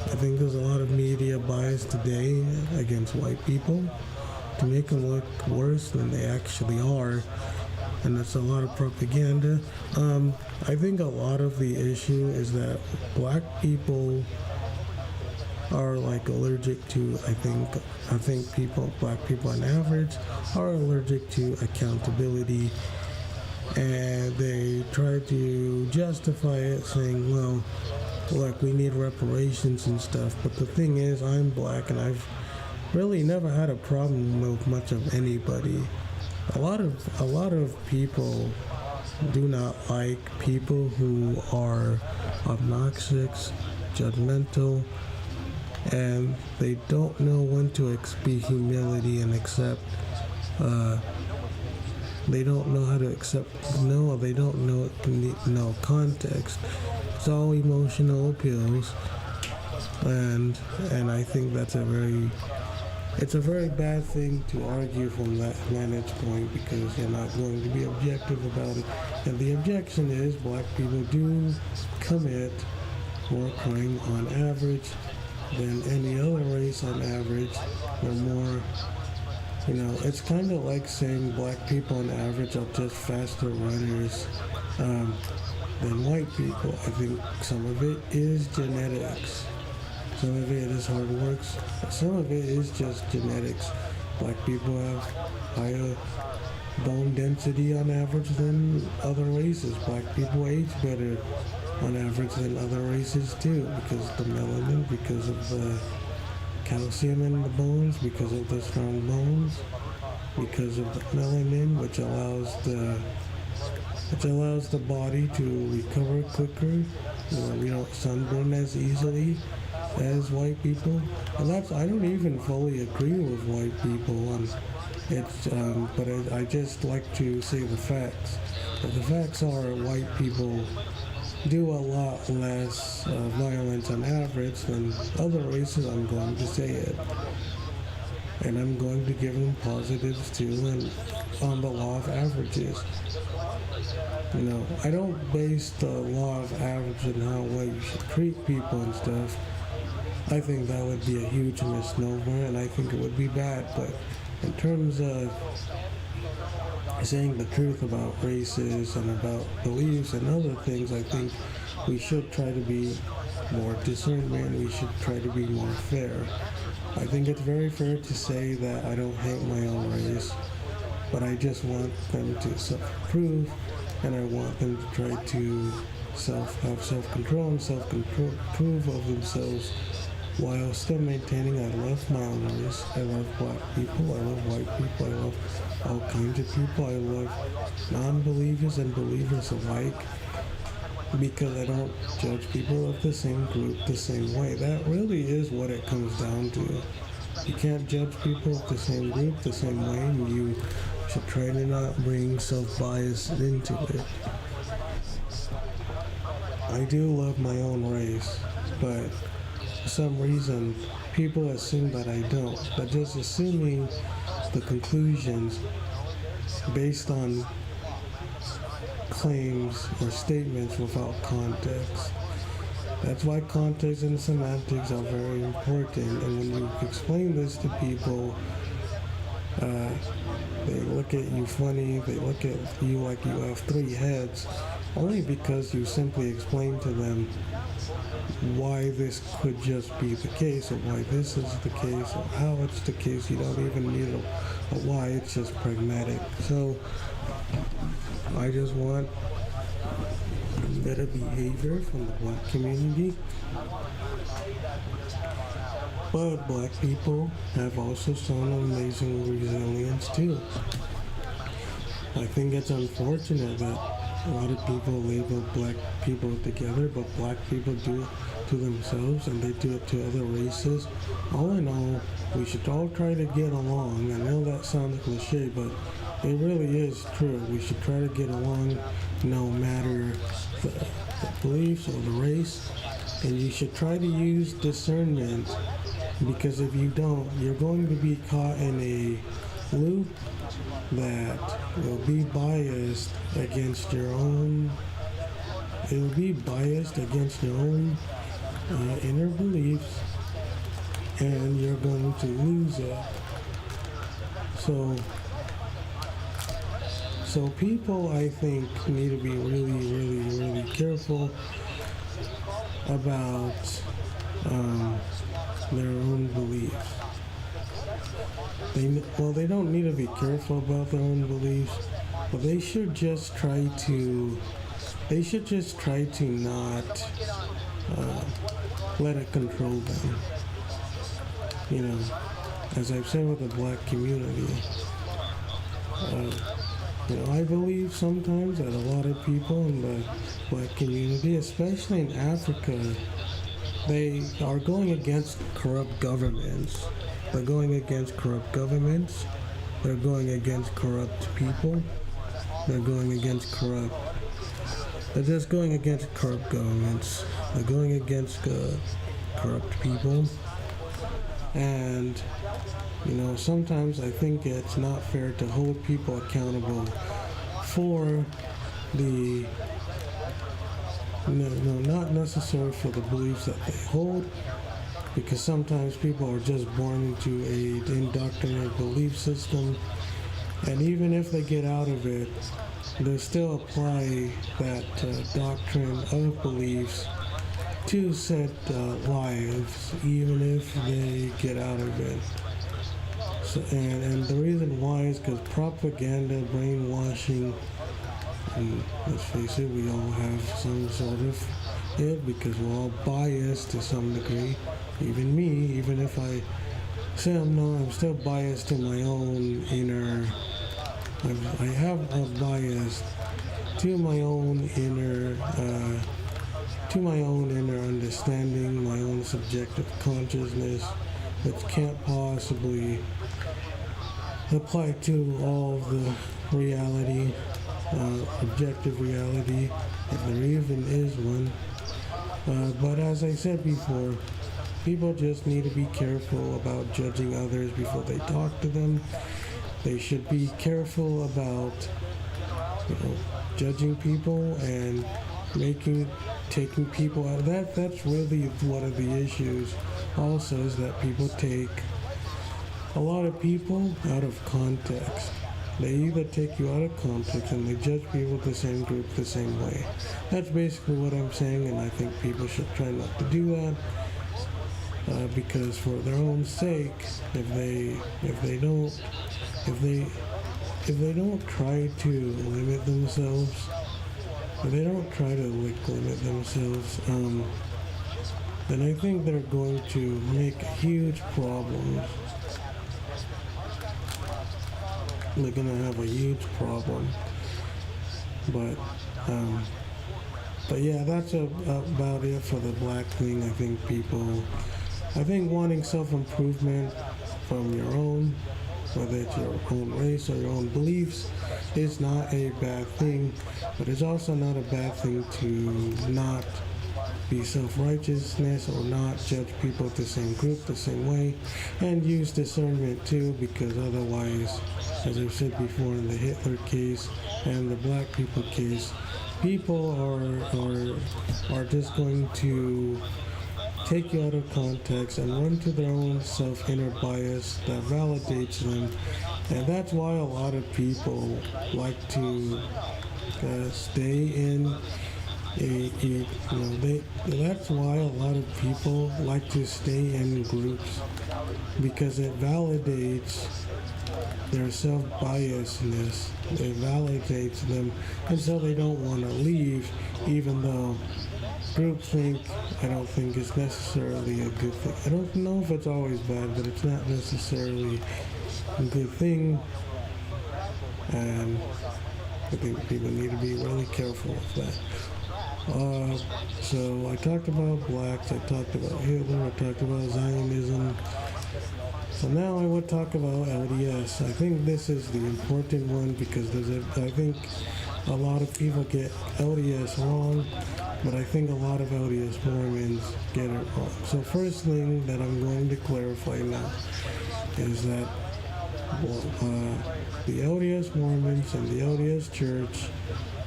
[SPEAKER 1] I think there's a lot of media bias today against white people to make them look worse than they actually are, and that's a lot of propaganda. I think a lot of the issue is that black people are like allergic to, I think black people on average are allergic to accountability, and they try to justify it saying, well, like we need reparations and stuff. But the thing is, I'm black and I've really never had a problem with much of anybody. A lot of people do not like people who are obnoxious, judgmental, and they don't know when to be humility and accept. They don't know how to accept no. They don't know context. It's all emotional appeals, and I think it's a very bad thing to argue from that vantage point because you're not going to be objective about it. And the objection is black people do commit more crime on average than any other race on average. They're more, it's kind of like saying black people on average are just faster runners than white people. I think some of it is genetics. Some of it is hard work. Some of it is just genetics. Black people have higher bone density on average than other races. Black people age better on average than other races too, because of the melanin, because of the calcium in the bones, because of the strong bones, because of the melanin, which allows the body to recover quicker. We don't sunburn as easily as white people, and I don't even fully agree with white people. But I just like to say the facts. But the facts are white people do a lot less violence on average than other races. I'm going to say it, and I'm going to give them positives too, and on the law of averages. I don't base the law of average on how well you should treat people and stuff. I think that would be a huge misnomer, and I think it would be bad. But in terms of saying the truth about races and about beliefs and other things, I think we should try to be more discernment. We should try to be more fair. I think it's very fair to say that I don't hate my own race, but I just want them to self-improve, and I want them to try to have self-control and self-improve of themselves, while still maintaining I love my own race. I love black people, I love white people, I love all kinds of people. I love non-believers and believers alike, because I don't judge people of the same group the same way. That really is what it comes down to. You can't judge people of the same group the same way, and you should try to not bring self-bias into it. I do love my own race, but for some reason, people assume that I don't. They're just assuming the conclusions based on claims or statements without context. That's why context and semantics are very important. And when you explain this to people, they look at you funny, they look at you like you have three heads, only because you simply explain to them why this could just be the case, or why this is the case, or how it's the case. You don't even need a why, it's just pragmatic. So I just want better behavior from the black community. But black people have also shown amazing resilience too. I think it's unfortunate that a lot of people label black people together, but black people do it to themselves, and they do it to other races. All in all, we should all try to get along. I know that sounds cliche, but it really is true. We should try to get along no matter the beliefs or the race, and you should try to use discernment, because if you don't, you're going to be caught in a loop that will be biased against your own. It will be biased against your own inner beliefs, and you're going to lose it. So people, I think, need to be really careful about their own beliefs. They don't need to be careful about their own beliefs, but they should just try to not uh, let it control them. You know, as I've said with the black community, uh, I believe sometimes that a lot of people in the black community, especially in Africa, they are going against corrupt governments. They're going against corrupt governments. They're going against corrupt people. They're going against corrupt. They're just going against corrupt governments. They're going against corrupt people. And, sometimes I think it's not fair to hold people accountable for the, not necessarily for the beliefs that they hold, because sometimes people are just born into a indoctrinated belief system, and even if they get out of it, they still apply that doctrine of beliefs to set lives, even if they get out of it. So, and the reason why is because propaganda, brainwashing, and let's face it, we all have some sort of it, because we're all biased to some degree. Even me, even if I say I'm still biased to my own inner. I have a bias to my own inner, understanding, my own subjective consciousness, which can't possibly apply to all of the reality, objective reality, if there even is one. But as I said before, people just need to be careful about judging others before they talk to them. They should be careful about, judging people and taking people out of that. That's really one of the issues also, is that people take a lot of people out of context. They either take you out of context and they judge people the same group the same way. That's basically what I'm saying, and I think people should try not to do that. Because for their own sake, if they don't try to limit themselves, then I think they're going to make huge problems. They're gonna have a huge problem. But yeah, that's about it for the black thing. I think wanting self-improvement from your own, whether it's your own race or your own beliefs, is not a bad thing, but it's also not a bad thing to not be self-righteousness or not judge people the same group the same way, and use discernment too, because otherwise, as I've said before in the Hitler case and the black people case, people are just going to take you out of context and run to their own inner bias that validates them. And that's why a lot of people like to stay in that's why a lot of people like to stay in groups, because it validates their self-biasness. It validates them, and so they don't want to leave, even though groupthink, I don't think is necessarily a good thing. I don't know if it's always bad, but it's not necessarily a good thing. And I think people need to be really careful with that. So I talked about blacks, I talked about Hitler, I talked about Zionism. So now I would talk about LDS. I think this is the important one, because I think a lot of people get LDS wrong, but I think a lot of LDS Mormons get it wrong. So first thing that I'm going to clarify now is that the LDS Mormons and the LDS Church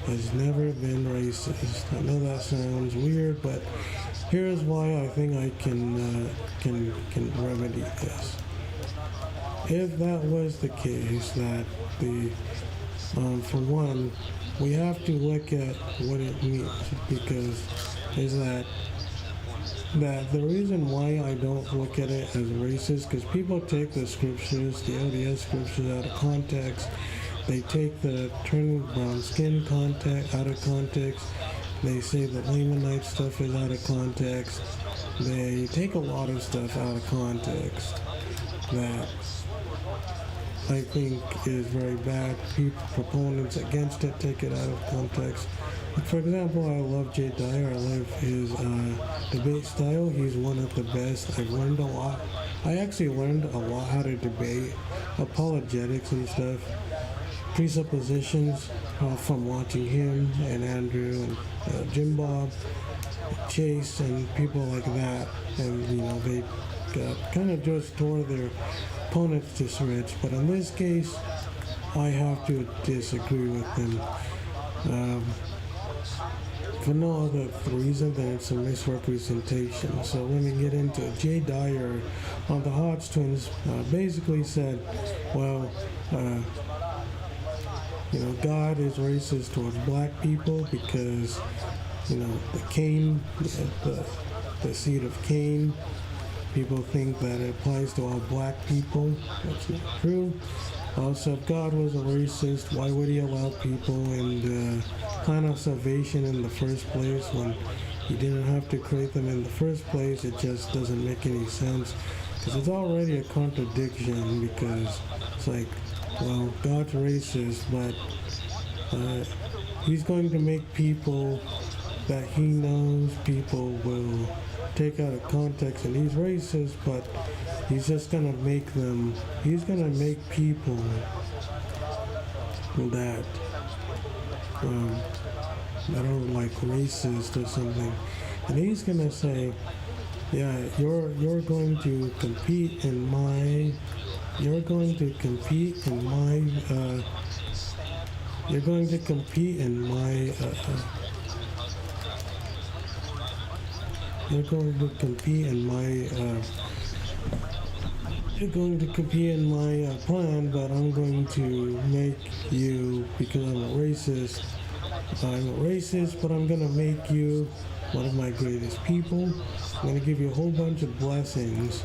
[SPEAKER 1] has never been racist. I know that sounds weird, but here's why I think I can remedy this. If that was the case, that for one, we have to look at what it means, because is that the reason why I don't look at it as racist, because people take the scriptures, the LDS scriptures, out of context. They take the turning brown skin out of context. They say the Lamanite stuff is out of context. They take a lot of stuff out of context that I think is very bad. People, proponents against it, take it out of context. For example, I love Jay Dyer. I love his debate style. He's one of the best. I've learned a lot. I actually learned a lot how to debate, apologetics and stuff, presuppositions from watching him and Andrew and Jim Bob, Chase, and people like that. And, they kind of just tore their opponents to shreds. But in this case, I have to disagree with them. For no other reason than it's a misrepresentation. So let me get into it. Jay Dyer on the Hodge twins basically said, well, God is racist towards black people because, the Cain, the seed of Cain, people think that it applies to all black people. That's not true. Also, if God was a racist, why would he allow people in the plan of salvation in the first place when he didn't have to create them in the first place? It just doesn't make any sense. Because it's already a contradiction, because it's like, well, God's racist, but he's going to make people that he knows people will take out of context, and he's racist, but he's just gonna make people that are like racist or something, and he's gonna say, yeah, you're going to compete in my you're going to compete in my you're going to compete in my you're going to compete in my plan, but I'm going to make you, because I'm a racist, but I'm going to make you one of my greatest people. I'm going to give you a whole bunch of blessings,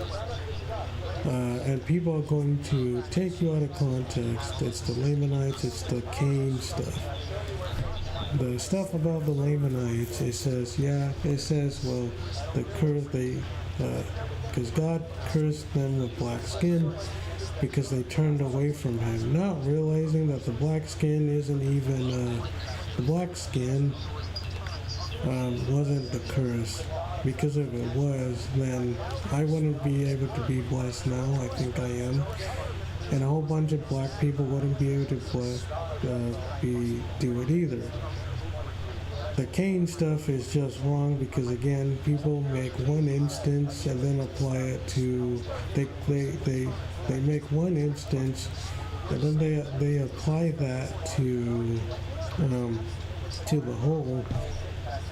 [SPEAKER 1] and people are going to take you out of context. It's the Lamanites, it's the Cain stuff. The stuff about the Lamanites, it says, well, the curse, because God cursed them with black skin because they turned away from him, not realizing that the black skin isn't even, the black skin wasn't the curse. Because if it was, then I wouldn't be able to be blessed now. I think I am. And a whole bunch of black people wouldn't be able to do it either. The Cain stuff is just wrong because, again, people make one instance and then apply it to, they make one instance and then they apply that to the whole,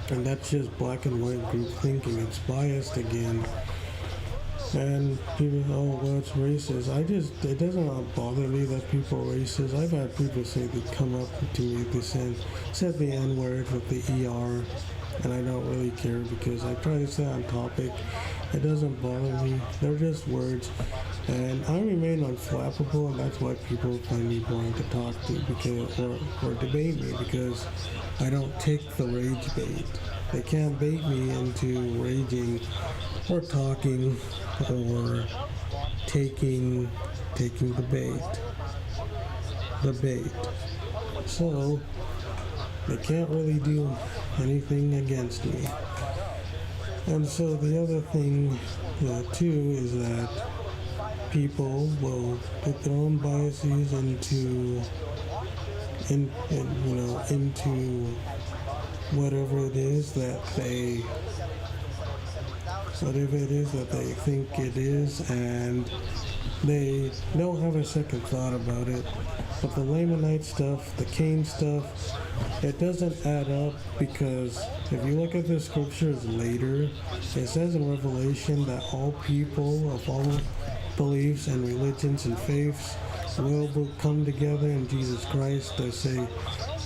[SPEAKER 1] and that's just black and white group thinking. It's biased again. And people, oh, well, it's racist. It doesn't bother me that people are racist. I've had people say they come up to me, they said the N-word with the ER, and I don't really care because I try to stay on topic. It doesn't bother me. They're just words. And I remain unflappable, and that's why people find me boring to talk to because or debate me, because I don't take the rage bait. They can't bait me into raging or talking or taking the bait. So they can't really do anything against me. And so the other thing too is that people will put their own biases into whatever it is that they think it is, and they don't have a second thought about it. But the Lamanite stuff, the Cain stuff, it doesn't add up, because if you look at the scriptures later, it says in Revelation that all people of all beliefs and religions and faiths will come together in Jesus Christ. They say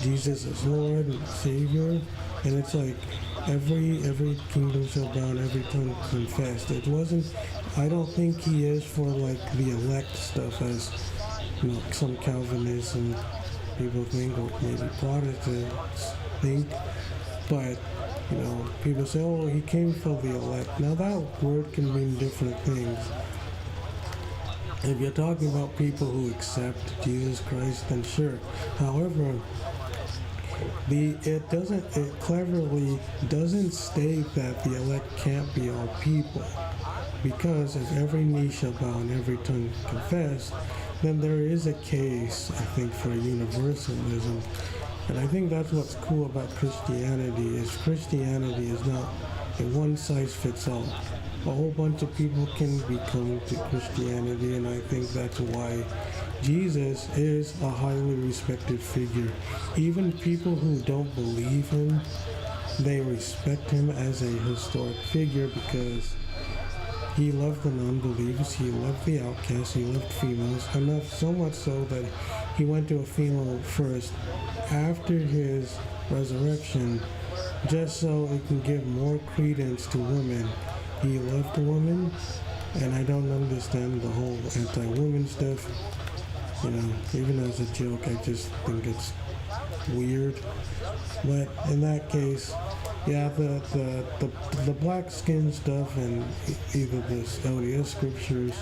[SPEAKER 1] Jesus is Lord and Savior, and it's like every kingdom shall bow and every tongue confess. It wasn't. I don't think he is for like the elect stuff, as some Calvinists and people think, or maybe Protestants think. But, people say, oh, he came for the elect. Now that word can mean different things. If you're talking about people who accept Jesus Christ, then sure. However, it cleverly doesn't state that the elect can't be all people, because if every knee shall bow and every tongue confess, then there is a case, I think, for universalism. And I think that's what's cool about Christianity is not a one-size-fits-all. A whole bunch of people can become to Christianity, and I think that's why Jesus is a highly respected figure. Even people who don't believe him, they respect him as a historic figure because he loved the non-believers, he loved the outcasts, he loved females, enough so much so that he went to a female first after his resurrection, just so it can give more credence to women. He loved women, and I don't understand the whole anti-women stuff. Even as a joke, I just think it's weird. But in that case, yeah, the black skin stuff and either the LDS scriptures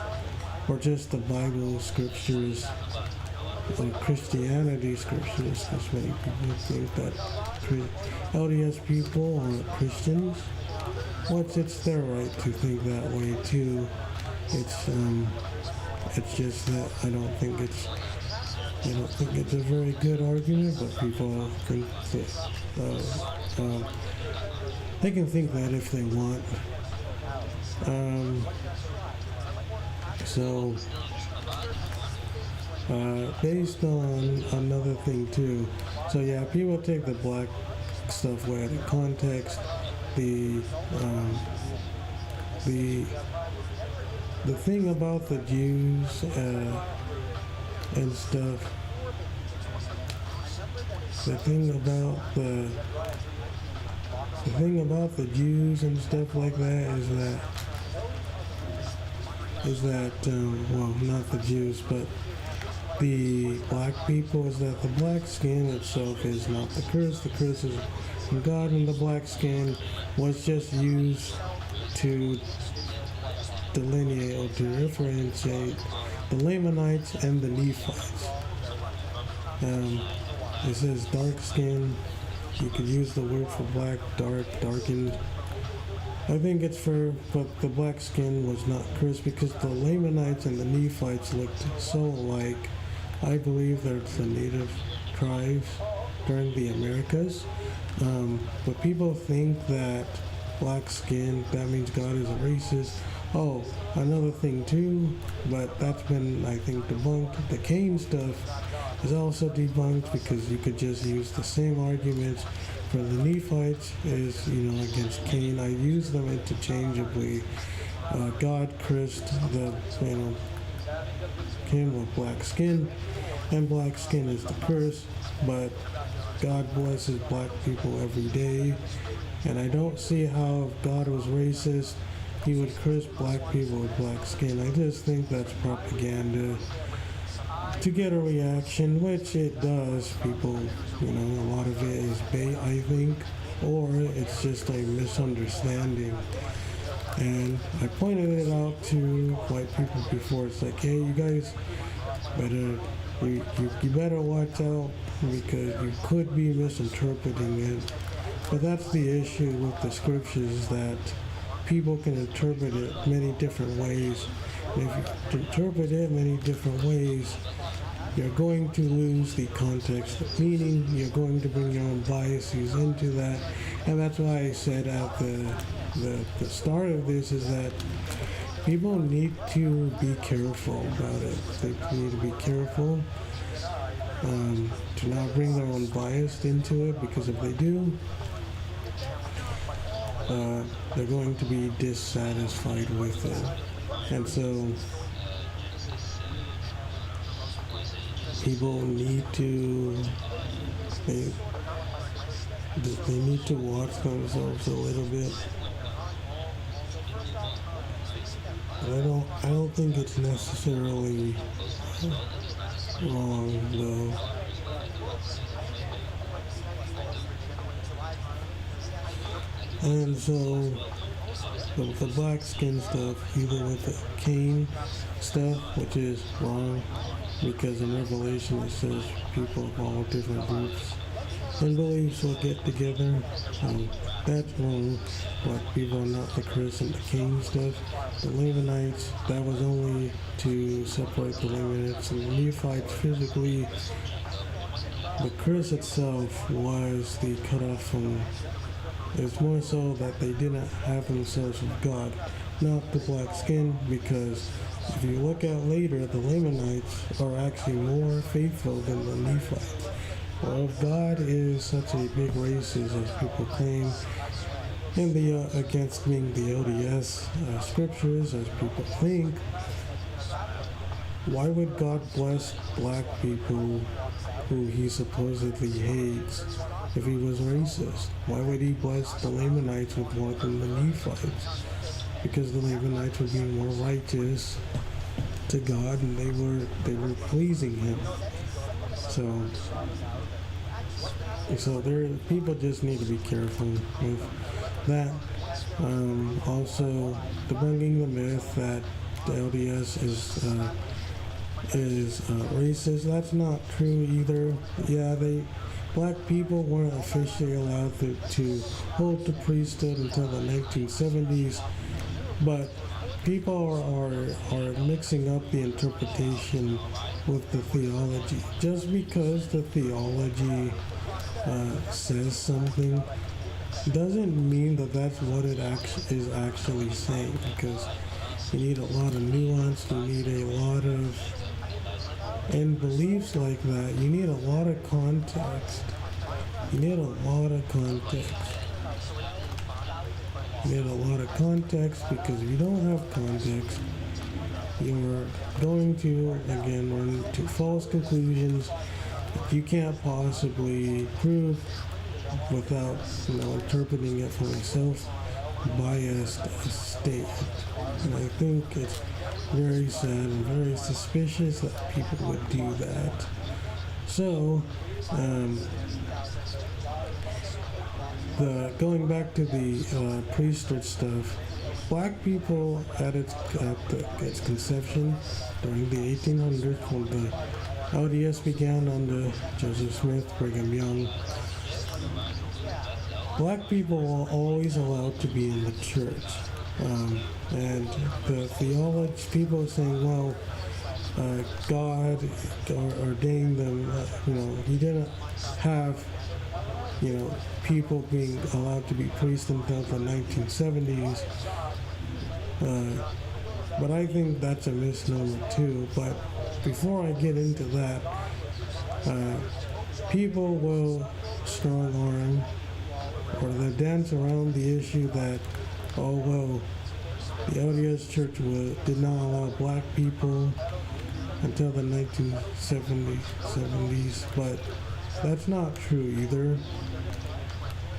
[SPEAKER 1] or just the Bible scriptures or Christianity scriptures, because many people think that LDS people are Christians. It's their right to think that way too. It's just that I don't think it's a very good argument, but people think that they can think that if they want. Based on another thing too. So yeah, people take the black stuff way out of context. The thing about the Jews and stuff. The thing about the Jews and stuff like that is that well, not the Jews, but the black people, is that the black skin itself is not the curse. The curse is from God, and the black skin was just used to delineate or to differentiate the Lamanites and the Nephites. It says dark skin. You could use the word for black, dark, darkened. I think it's but the black skin was not cursed because the Lamanites and the Nephites looked so alike. I believe they're the native tribes during the Americas. But people think that black skin, that means God is a racist. Oh, another thing too, but that's been, I think, debunked. The Cain stuff is also debunked because you could just use the same arguments for the Nephites is, against Cain. I use them interchangeably. God cursed him with black skin, and black skin is the curse, but God blesses black people every day, and I don't see how if God was racist, he would curse black people with black skin. I just think that's propaganda to get a reaction, which it does. People, a lot of it is bait, I think, or it's just a misunderstanding. And I pointed it out to white people before. It's like, hey, you guys better, you better watch out because you could be misinterpreting it. But that's the issue with the scriptures, that people can interpret it many different ways. And if you interpret it many different ways, you're going to lose the context, meaning you're going to bring your own biases into that. And that's why I said at the start of this is that people need to be careful about it. They need to be careful to not bring their own bias into it, because if they do, they're going to be dissatisfied with it. And so people need to they need to watch themselves a little bit. But I don't think it's necessarily wrong though. And so the black skin stuff, either with the Cain stuff, which is wrong, because in Revelation it says people of all different groups and beliefs will get together. That's wrong. Black people are not the Chris and the Cain stuff. The Lamanites, that was only to separate the Lamanites and the Nephites physically. The Chris itself was the cutoff from. It's more so that they didn't have themselves with God, not the black skin, because if you look at later, the Lamanites are actually more faithful than the Nephites. Well, if God is such a big racist as people claim, and the against being the LDS scriptures as people think, why would God bless black people who he supposedly hates if he was racist? Why would he bless the Lamanites with more than the Nephites? Because the Lamanites were being more righteous to God, and they were pleasing him. So there, people just need to be careful with that. Also, debunking the myth that the LDS is racist. That's not true either. Yeah, black people weren't officially allowed to hold the priesthood until the 1970s, but people are mixing up the interpretation with the theology. Just because the theology says something doesn't mean that that's what it is actually saying, because you need a lot of nuance, you need a lot of, and beliefs like that, you need a lot of context. You need a lot of context. You need a lot of context, because if you don't have context, you're going to, again, run to false conclusions you can't possibly prove without, interpreting it from a self-biased state. And I think it's very sad and very suspicious that people would do that. So, going back to the priesthood stuff, black people at its conception during the 1800s, when the LDS began under Joseph Smith, Brigham Young, black people were always allowed to be in the church. And the theology, people saying, well, God ordained them, he didn't have, people being allowed to be priests until the 1970s. But I think that's a misnomer too. But before I get into that, people will strong arm or they dance around the issue that, oh well, the LDS Church did not allow black people until the 1970s, but that's not true either.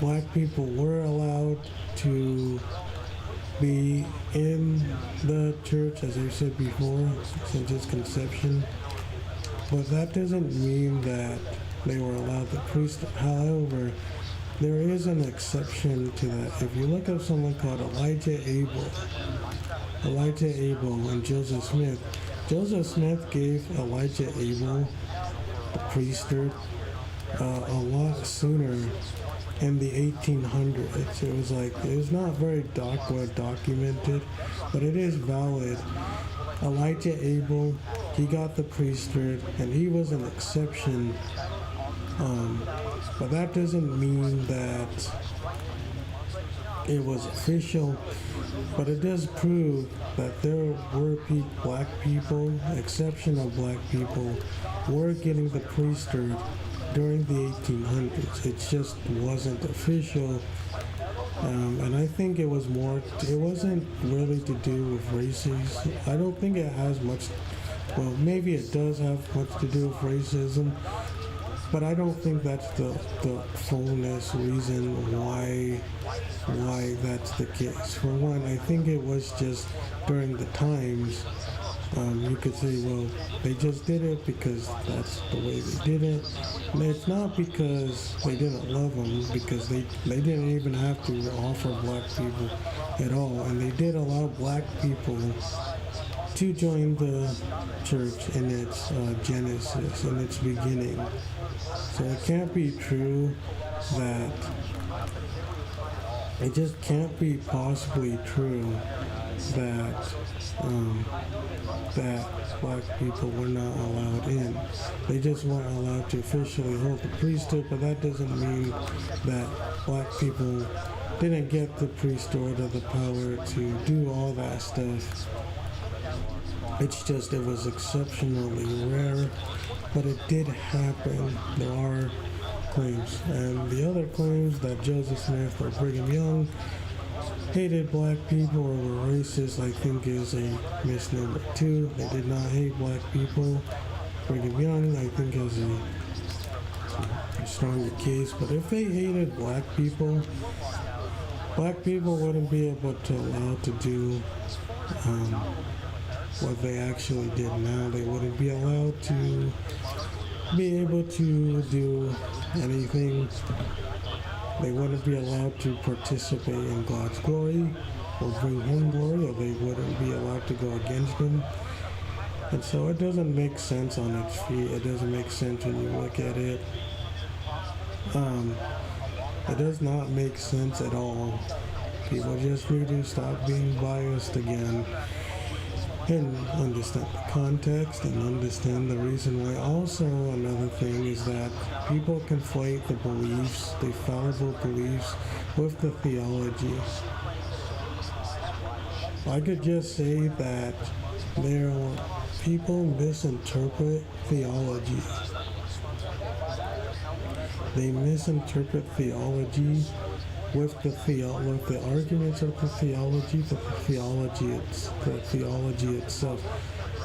[SPEAKER 1] Black people were allowed to be in the church, as I said before, since its conception, but that doesn't mean that they were allowed the priesthood. However, there is an exception to that. If you look up someone called Elijah Abel and Joseph Smith gave Elijah Abel the priesthood a lot sooner in the 1800s. It was not very well documented, but it is valid. Elijah Abel, he got the priesthood, and he was an exception. But that doesn't mean that it was official, but it does prove that there were black people, exceptional black people, were getting the priesthood during the 1800s. It just wasn't official, and I think it wasn't really to do with races. I don't think it has much, well, maybe it does have much to do with racism, but I don't think that's the fullness reason why that's the case. For one, I think it was just during the times You could say, well, they just did it because that's the way they did it. And it's not because they didn't love them, because they didn't even have to offer black people at all. And they did allow black people to join the church in its genesis, in its beginning. So it can't be true that, it just can't be possibly true that that black people were not allowed in. They just weren't allowed to officially hold the priesthood, but that doesn't mean that black people didn't get the priesthood or the power to do all that stuff. It's just it was exceptionally rare, but it did happen. There are claims. And the other claims that Joseph Smith or Brigham Young hated black people or were racist, I think is a misnomer too. They did not hate black people. Brigham Young, I think, is a stronger case. But if they hated black people wouldn't be able to allow to do what they actually did now. They wouldn't be allowed to be able to do anything. They wouldn't be allowed to participate in God's glory or bring Him glory, or they wouldn't be allowed to go against Him. And so it doesn't make sense on its feet. It doesn't make sense when you look at it. It does not make sense at all. People just need to stop being biased again and understand the context and understand the reason why. Also, another thing is that people conflate the beliefs, the fallible beliefs, with the theology. I could just say that people misinterpret theology. They misinterpret theology with the arguments of the theology, but the theology itself.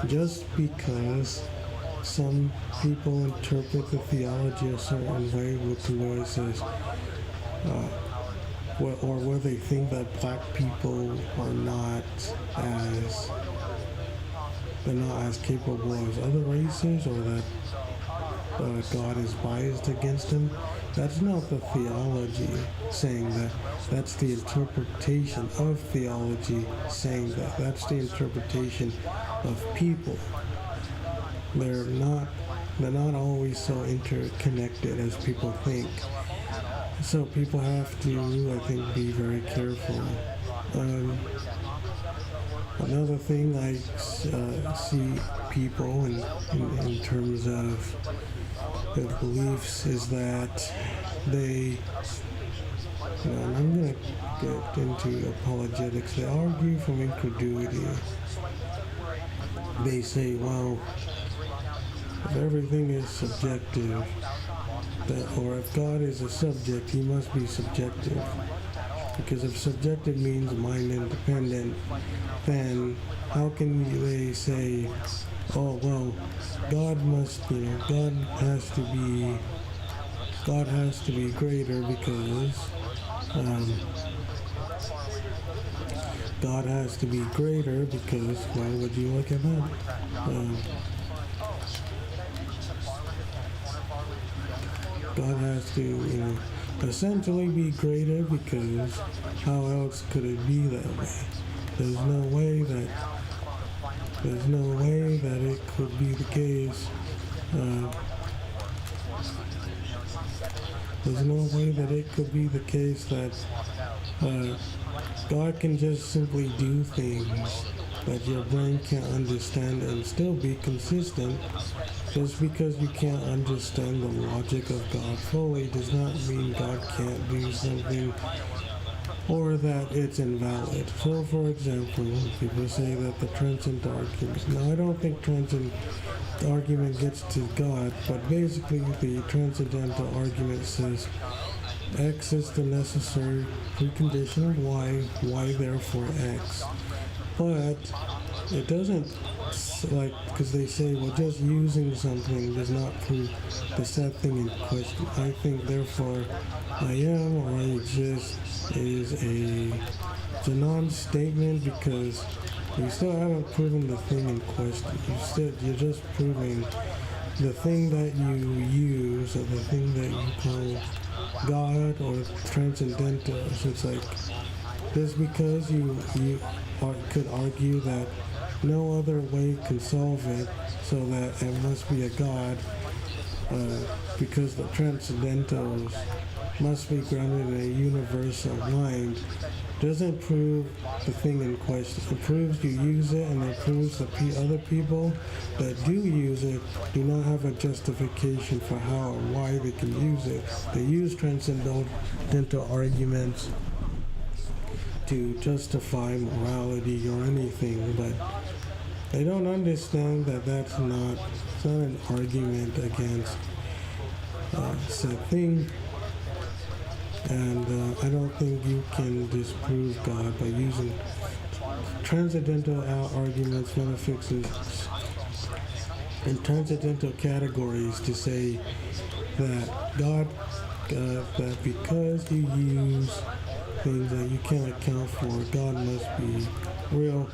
[SPEAKER 1] Just because some people interpret the theology a certain way, where it says, or where they think that black people are not as capable as other races, or that God is biased against them. That's not the theology saying that. That's the interpretation of theology saying that. That's the interpretation of people. They're not always so interconnected as people think. So people have to, I think, be very careful. Another thing I see people in terms of their beliefs is that they, and I'm going to get into apologetics, they argue from incredulity. They say, well, if everything is subjective, or if God is a subject, He must be subjective. Because if subjective means mind independent, then how can they say, oh, well, God has to be greater because God has to be greater because, why would you look at that? God has to, essentially be greater because how else could it be that way? There's no way that it could be the case. There's no way that it could be the case that God can just simply do things that your brain can't understand and still be consistent. Just because you can't understand the logic of God fully does not mean God can't do something or that it's invalid. So, for example, people say that the transcendent argument. Now, I don't think transcendent argument gets to God, but basically the transcendental argument says X is the necessary precondition of Y therefore X. But it doesn't, because they say, well, just using something does not prove the set thing in question. I think, therefore, I am or I exist is a non-statement, because You still haven't proven the thing in question. You're just proving the thing that you use or the thing that you call God or transcendental. So it's like just because you could argue that no other way can solve it, so that it must be a God, because the transcendentals must be grounded in a universal mind, doesn't prove the thing in question. It proves you use it, and it proves that other people that do use it do not have a justification for how or why they can use it. They use transcendental arguments to justify morality or anything, but they don't understand that it's not an argument against said thing. And I don't think you can disprove God by using transcendental arguments, metaphysics, and transcendental categories to say that that because you use things that you can't account for, God must be real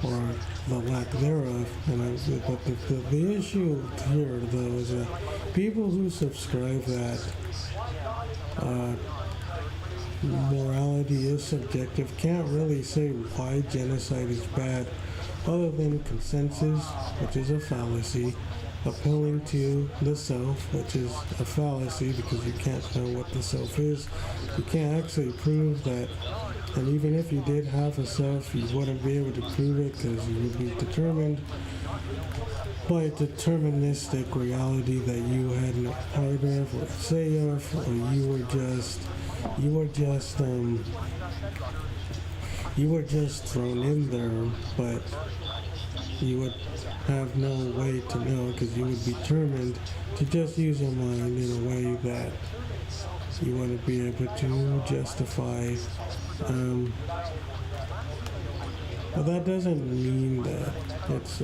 [SPEAKER 1] or the lack thereof. But the issue here, though, is that people who subscribe that morality is subjective can't really say why genocide is bad, other than consensus, which is a fallacy, appealing to the self, which is a fallacy because you can't know what the self is. You can't actually prove that, and even if you did have a self, you wouldn't be able to prove it because you would be determined by a deterministic reality that you had no part of or say of, or you were just thrown in there, but you would have no way to know because you would be determined to just use your mind in a way that you wouldn't be able to justify. But that doesn't mean that it's,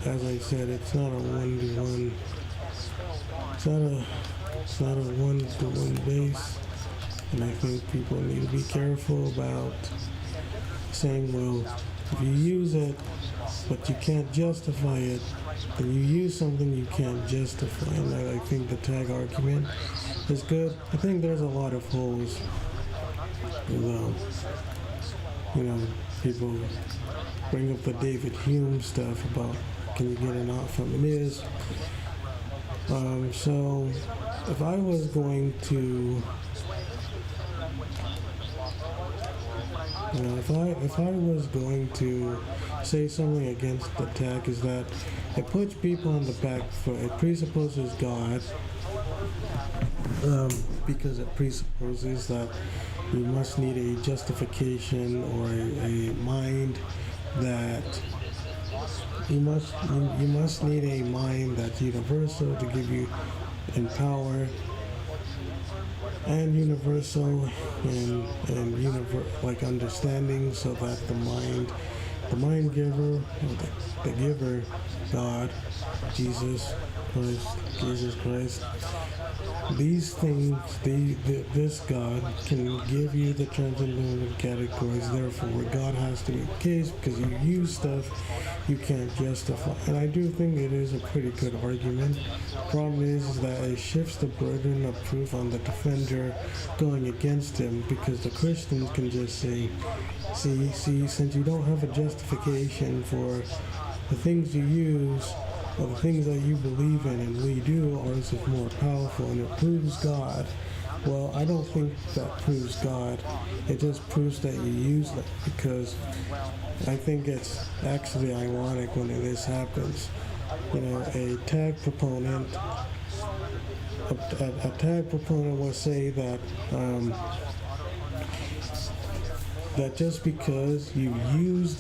[SPEAKER 1] as I said, it's not a one-to-one. It's not a one-to-one base. And I think people need to be careful about saying, well, if you use it, but you can't justify it, then you use something you can't justify. And I think the tag argument is good. I think there's a lot of holes. People bring up the David Hume stuff about can you get an out from it is. So if I was going to if I was going to say something against the tag, is that it puts people on the back foot. It presupposes God, because it presupposes that you must need a justification or a mind that you must need a mind that's universal to give you in power and universal and like understanding, so that the mind giver, the giver, God, Jesus Christ, these things, this God can give you the transcendental categories. Therefore, God has to be the case because you use stuff you can't justify. And I do think it is a pretty good argument. Problem is that it shifts the burden of proof on the defender going against him, because the Christians can just say, see, since you don't have a justification for the things you use, or the things that you believe in and we do, ours is more powerful and it proves God. Well, I don't think that proves God. It just proves that you use it, because I think it's actually ironic when this happens. A tag proponent will say that that just because you use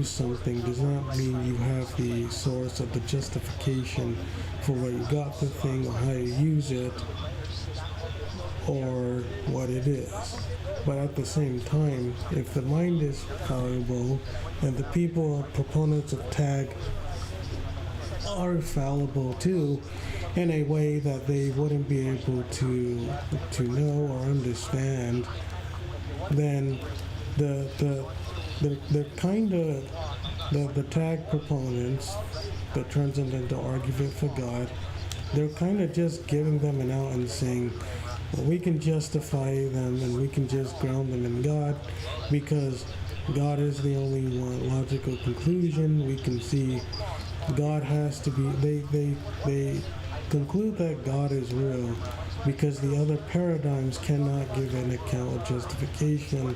[SPEAKER 1] something does not mean you have the source of the justification for where you got the thing or how you use it or what it is. But at the same time, if the mind is fallible and the people, proponents of tag, are fallible too, in a way that they wouldn't be able to know or understand, then the they're kind of the tag proponents, the transcendental argument for God. They're kind of just giving them an out and saying, well, we can justify them and we can just ground them in God because God is the only one logical conclusion. We can see God has to be. They conclude that God is real because the other paradigms cannot give an account of justification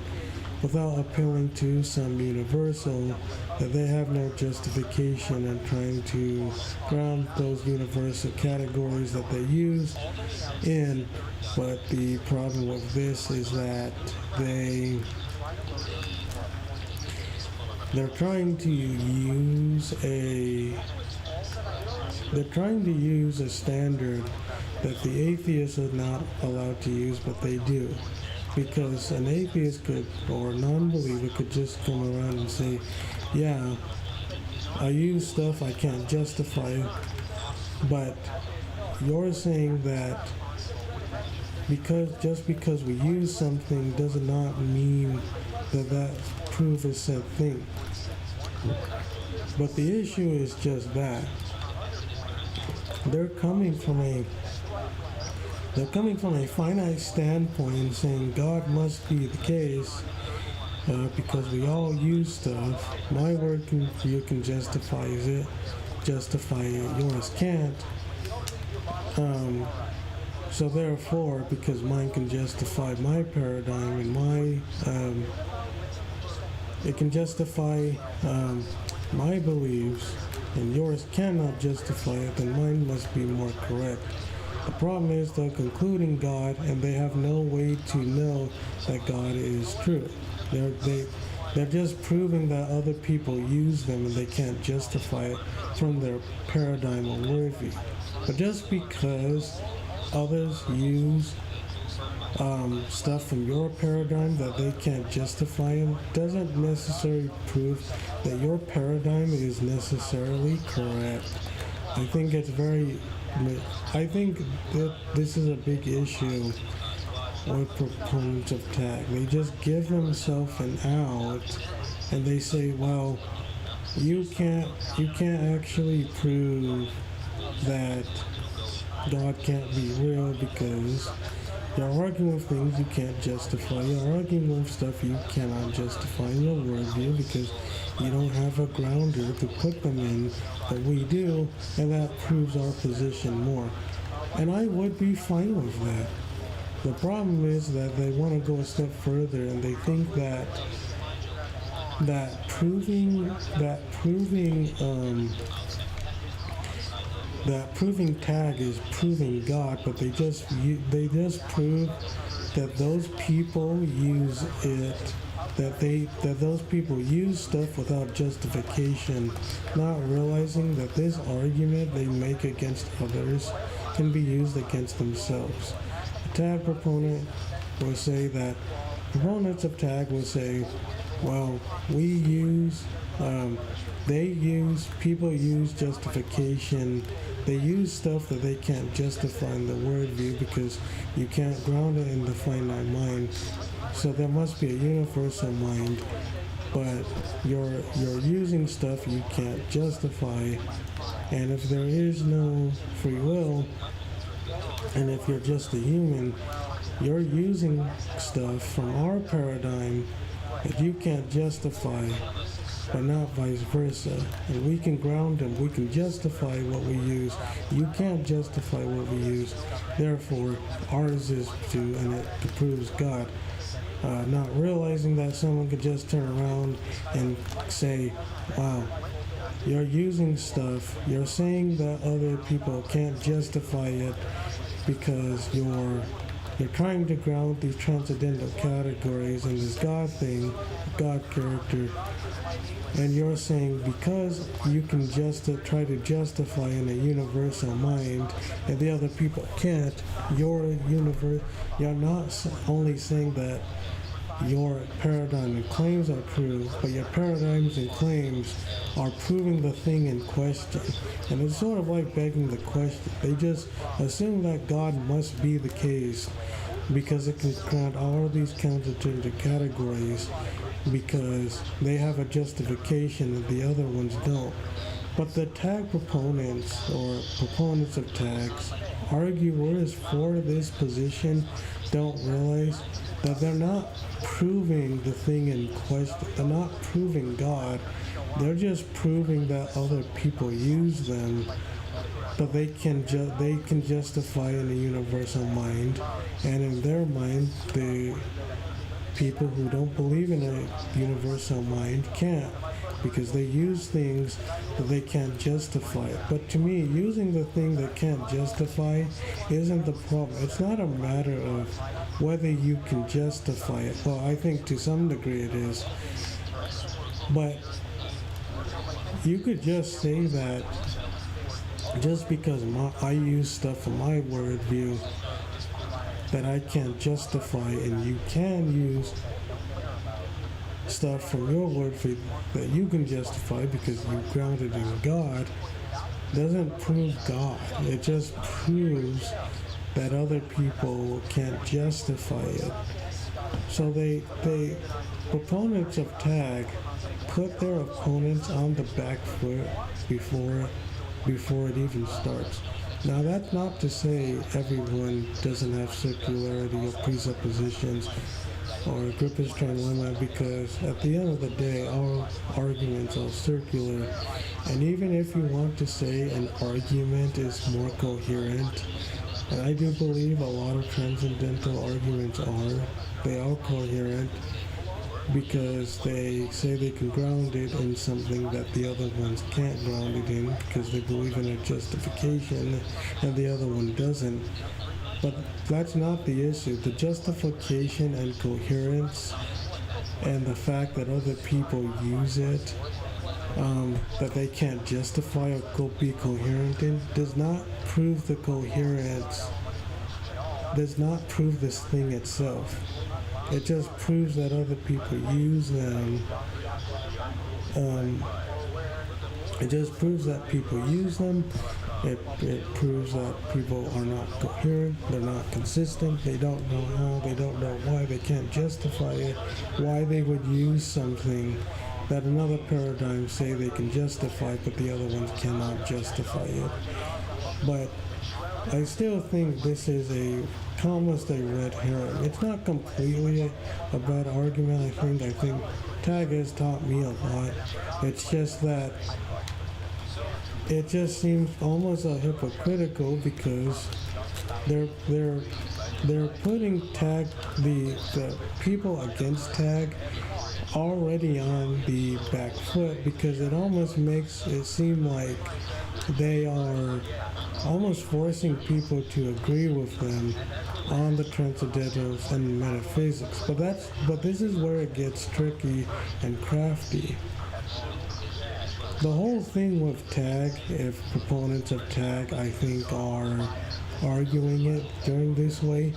[SPEAKER 1] without appealing to some universal, that they have no justification and trying to ground those universal categories that they use in. But the problem with this is that they're trying to use a standard that the atheists are not allowed to use, but they do. Because an atheist could, or a non-believer could just come around and say, yeah, I use stuff I can't justify, but you're saying that just because we use something does not mean that proves a said thing. But the issue is just that they're coming from a finite standpoint and saying God must be the case because we all use stuff. My word you can justify it, yours can't. So therefore, because mine can justify my paradigm and it can justify my beliefs, and yours cannot justify it, then mine must be more correct. The problem is they're concluding God, and they have no way to know that God is true. They're just proving that other people use them, and they can't justify it from their paradigm or worldview. But just because others use stuff from your paradigm that they can't justify them doesn't necessarily prove that your paradigm is necessarily correct. I think that this is a big issue with proponents of tag. They just give themselves an out and they say, well, you can't actually prove that God can't be real because you're arguing with things you can't justify. You're arguing with stuff you cannot justify in your worldview because you don't have a grounder to put them in, but we do, and that proves our position more. And I would be fine with that. The problem is that they want to go a step further and they think that proving tag is proving God, but they just prove that those people use it, that those people use stuff without justification, not realizing that this argument they make against others can be used against themselves. A tag proponent will say that proponents of tag will say, well, people use justification. They use stuff that they can't justify in the worldview because you can't ground it in the finite mind. So there must be a universal mind, but you're using stuff you can't justify. And if there is no free will, and if you're just a human, you're using stuff from our paradigm that you can't justify, but not vice versa. And we can ground them, we can justify what we use. You can't justify what we use. Therefore, ours is and it proves God. Not realizing that someone could just turn around and say, wow, you're using stuff, you're saying that other people can't justify it because you're trying to ground these transcendental categories and this God thing, God character, and you're saying because you can just try to justify in a universal mind and the other people can't, you're not only saying that your paradigm and claims are true, but your paradigms and claims are proving the thing in question. And it's sort of like begging the question. They just assume that God must be the case because it can grant all of these countertendent categories. because they have a justification and the other ones don't. But the tag proponents or proponents of tags, arguers for this position, don't realize that they're not proving the thing in question. They're not proving God. They're just proving that other people use them, but they can justify in the universal mind, and in their mind, the people who don't believe in a universal mind can't, because they use things that they can't justify. But to me, using the thing that can't justify isn't the problem. It's not a matter of whether you can justify it. Well, I think to some degree it is. But you could just say that just because I use stuff from my worldview that I can't justify, and you can use stuff from your worldview that you can justify because you grounded in God, doesn't prove God. It just proves that other people can't justify it. So they proponents of tag put their opponents on the back foot before it even starts. Now, that's not to say everyone doesn't have circularity of presuppositions or Gripper's trilemma, because at the end of the day, our arguments are circular. And even if you want to say an argument is more coherent, and I do believe a lot of transcendental arguments they are coherent, because they say they can ground it in something that the other ones can't ground it in, because they believe in a justification and the other one doesn't. But that's not the issue. The justification and coherence and the fact that other people use it, that they can't justify or be coherent in, does not prove the coherence, does not prove this thing itself. It just proves that other people use them. It just proves that people use them. It proves that people are not coherent, they're not consistent, they don't know how, they don't know why, they can't justify it, why they would use something that another paradigm say they can justify, but the other ones cannot justify it. But I still think this is almost a red herring. It's not completely a bad argument. I think tag has taught me a lot. It's just that it just seems almost hypocritical, because they're putting tag, the people against tag, already on the back foot, because it almost makes it seem like they are almost forcing people to agree with them on the transcendentals and metaphysics. But this is where it gets tricky and crafty. The whole thing with tag, if proponents of tag, I think, are arguing it during this way,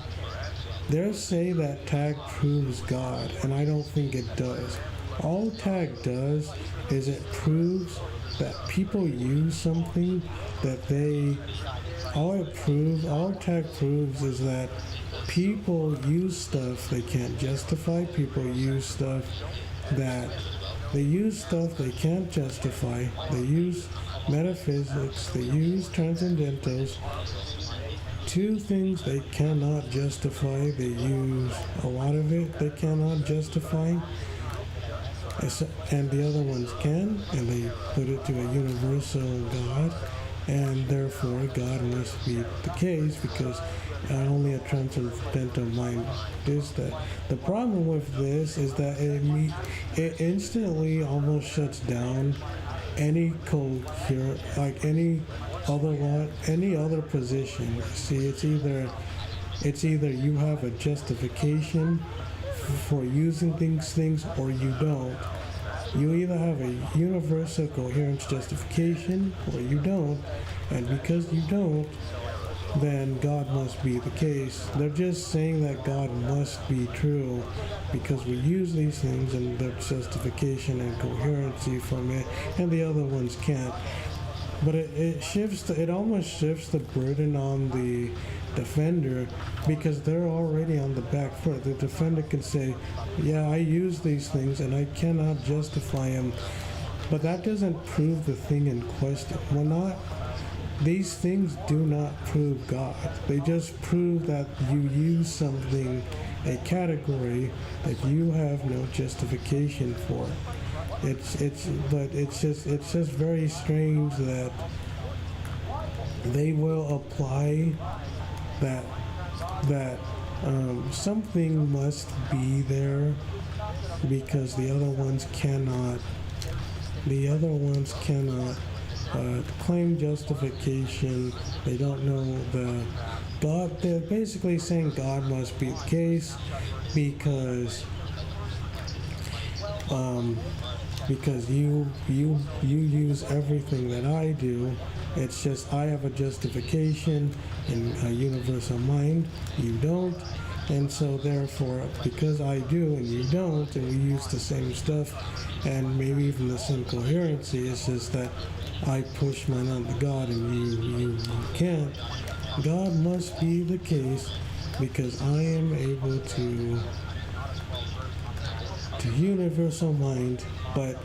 [SPEAKER 1] they say that tag proves God, and I don't think it does. All tag does is it proves that people use something that all tag proves is that people use stuff they can't justify, people use stuff they can't justify, they use metaphysics, they use transcendentals, two things they cannot justify, they use a lot of it they cannot justify, and the other ones can, and they put it to a universal God, and therefore God must be the case, because only a transcendental mind is that. The problem with this is that it instantly almost shuts down any coherent, like any other position. See, it's either you have a justification for using things or you don't. You either have a universal coherence justification or you don't, and because you don't, then God must be the case. They're just saying that God must be true because we use these things and there's justification and coherency from it, and the other ones can't. but it almost shifts the burden on the defender, because they're already on the back foot. The defender can say, yeah, I use these things and I cannot justify them, but that doesn't prove the thing in question. These things do not prove God. They just prove that you use something, a category that you have no justification for. But it's just very strange that they will apply that something must be there because the other ones cannot claim justification. They don't know God. They're basically saying God must be the case because you use everything that I do. It's just I have a justification in a universal mind. You don't. And so therefore, because I do and you don't, and we use the same stuff and maybe even the same coherency, it's just that I push mine onto God and you can't. God must be the case because I am able to universal mind. But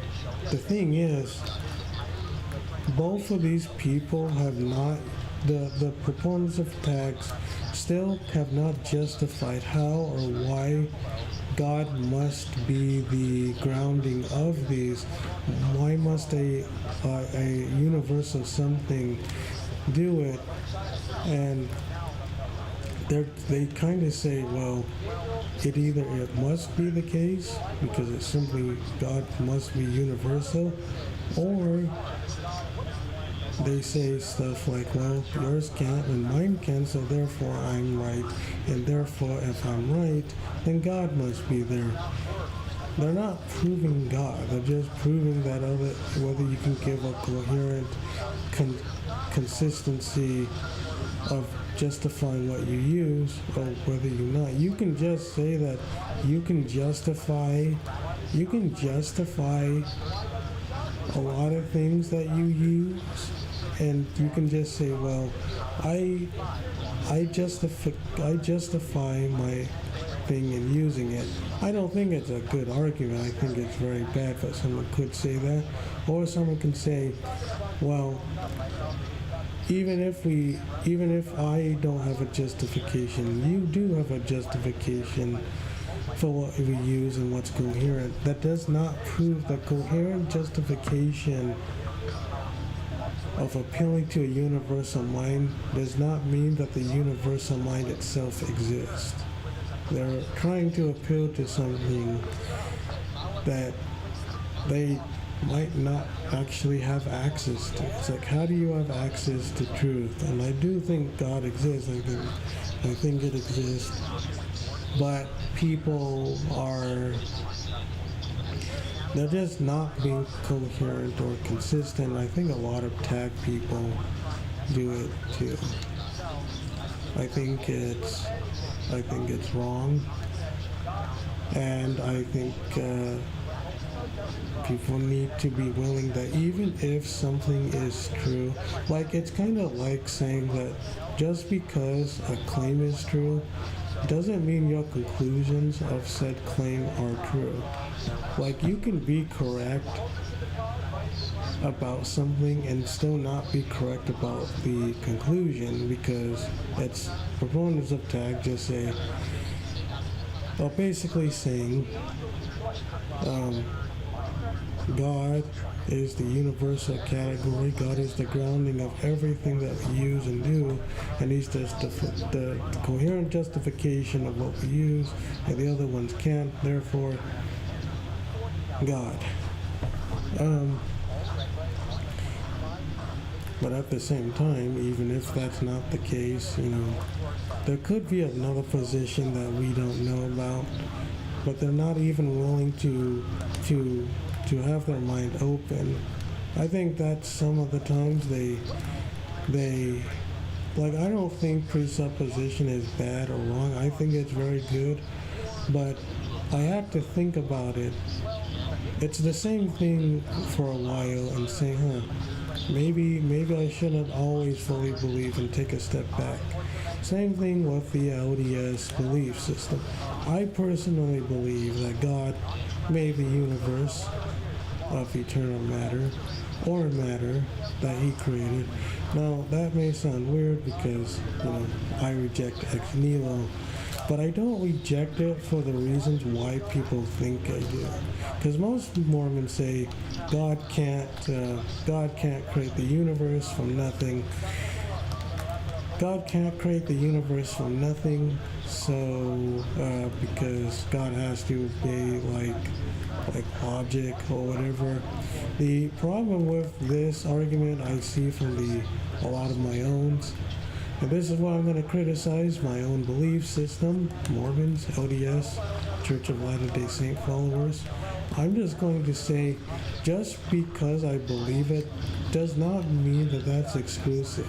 [SPEAKER 1] the thing is, both of these people have not, the proponents of tax still have not justified how or why God must be the grounding of these. Why must a universal something do it? And they kind of say, well, it must be the case because it's simply God must be universal, or they say stuff like, well, yours can't and mine can, so therefore I'm right, and therefore if I'm right, then God must be there. They're not proving God, they're just proving that whether you can give a coherent consistency of justifying what you use or whether you're not. You can just say that you can justify a lot of things that you use, and you can just say, well, I justify my thing in using it. I don't think it's a good argument. I think it's very bad that someone could say that. Or someone can say, well, even if I don't have a justification, you do have a justification for what we use and what's coherent. That does not prove the coherent justification of appealing to a universal mind does not mean that the universal mind itself exists. They're trying to appeal to something that they might not actually have access to. It's like, how do you have access to truth? And I do think God exists. I think it exists. But people they're just not being coherent or consistent. I think a lot of tag people do it too. I think it's wrong, and I think people need to be willing that even if something is true, like it's kind of like saying that just because a claim is true doesn't mean your conclusions of said claim are true. Like, you can be correct about something and still not be correct about the conclusion, because it's proponents of tag just say, well, basically saying God is the universal category. God is the grounding of everything that we use and do, and He's just the coherent justification of what we use, and the other ones can't. Therefore, God. But at the same time, even if that's not the case, there could be another position that we don't know about, but they're not even willing to have their mind open. I think that some of the times they like, I don't think presupposition is bad or wrong. I think it's very good, but I had to think about it. It's the same thing for a while and say, maybe I shouldn't always fully believe and take a step back. Same thing with the LDS belief system. I personally believe that God made the universe of eternal matter or matter that he created. Now that may sound weird because I reject ex nihilo, but I don't reject it for the reasons why people think I do. Because most Mormons say God can't create the universe from nothing. God can't create the universe from nothing, so because God has to obey like logic or whatever. The problem with this argument I see from a lot of my own, and this is what I'm going to criticize my own belief system, Mormons, LDS, Church of Latter-day Saint followers. I'm just going to say, just because I believe it does not mean that that's exclusive.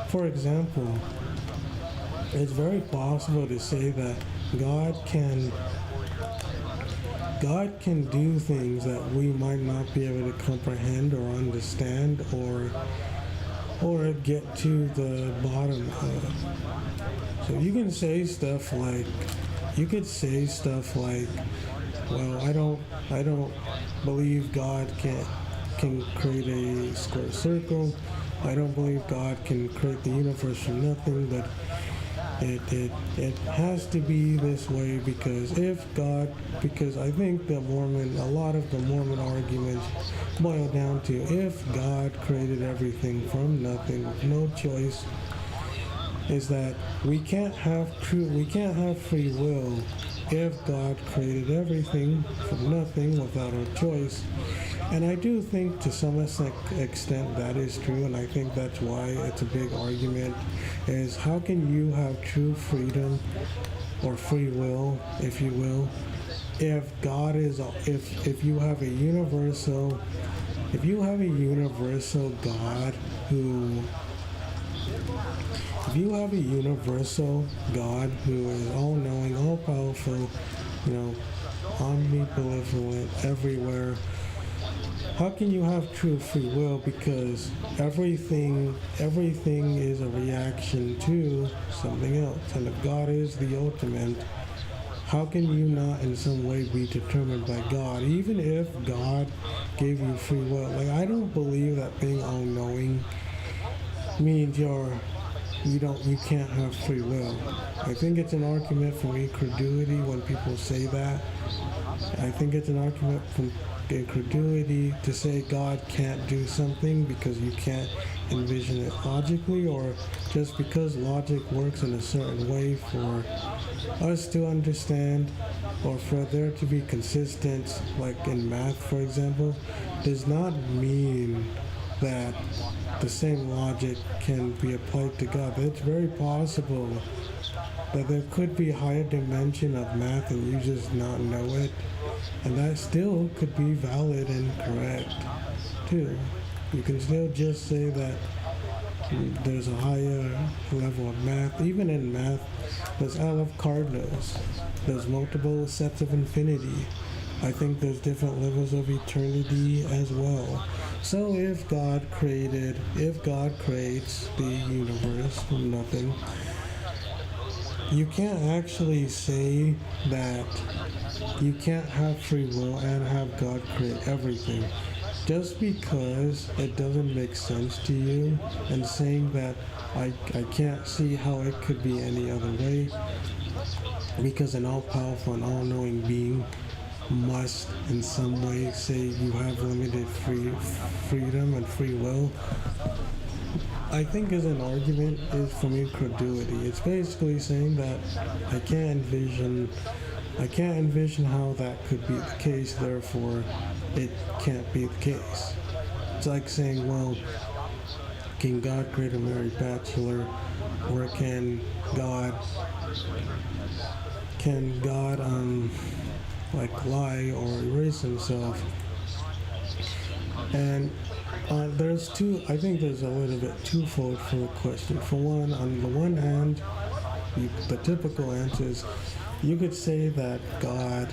[SPEAKER 1] For example, it's very possible to say that God can do things that we might not be able to comprehend or understand or get to the bottom of. So you can say stuff like, well, I don't believe God can create a square circle. I don't believe God can create the universe from nothing, but it has to be this way because I think a lot of the Mormon arguments boil down to if God created everything from nothing with no choice, is that we can't have free will if God created everything from nothing without our choice. And I do think to some extent that is true, and I think that's why it's a big argument, is how can you have true freedom or free will, if you will, if if you have a universal God who is all-knowing, all-powerful, omnibenevolent, everywhere. How can you have true free will? Because everything is a reaction to something else. And if God is the ultimate, how can you not in some way be determined by God? Even if God gave you free will. Like, I don't believe that being all-knowing means you can't have free will. I think it's an argument from incredulity when people say that. I think it's an argument from incredulity to say God can't do something because you can't envision it logically, or just because logic works in a certain way for us to understand, or for there to be consistent, like in math, for example, does not mean that the same logic can be applied to God. It's very possible that there could be a higher dimension of math and you just not know it, and that still could be valid and correct too. You can still just say that there's a higher level of math. Even in math, there's Aleph Cardinals, there's multiple sets of infinity. I think there's different levels of eternity as well. So if God creates the universe from nothing, you can't actually say that you can't have free will and have God create everything. Just because it doesn't make sense to you, and saying that I can't see how it could be any other way, because an all-powerful and all-knowing being must in some way say you have limited freedom and free will, I think is an argument is from incredulity. It's basically saying that I can't envision how that could be the case, therefore it can't be the case. It's like saying, well, can God create a married bachelor, or can God lie or erase himself? And I think there's a little bit twofold for the question. For one, on the one hand, the typical answer is you could say that God,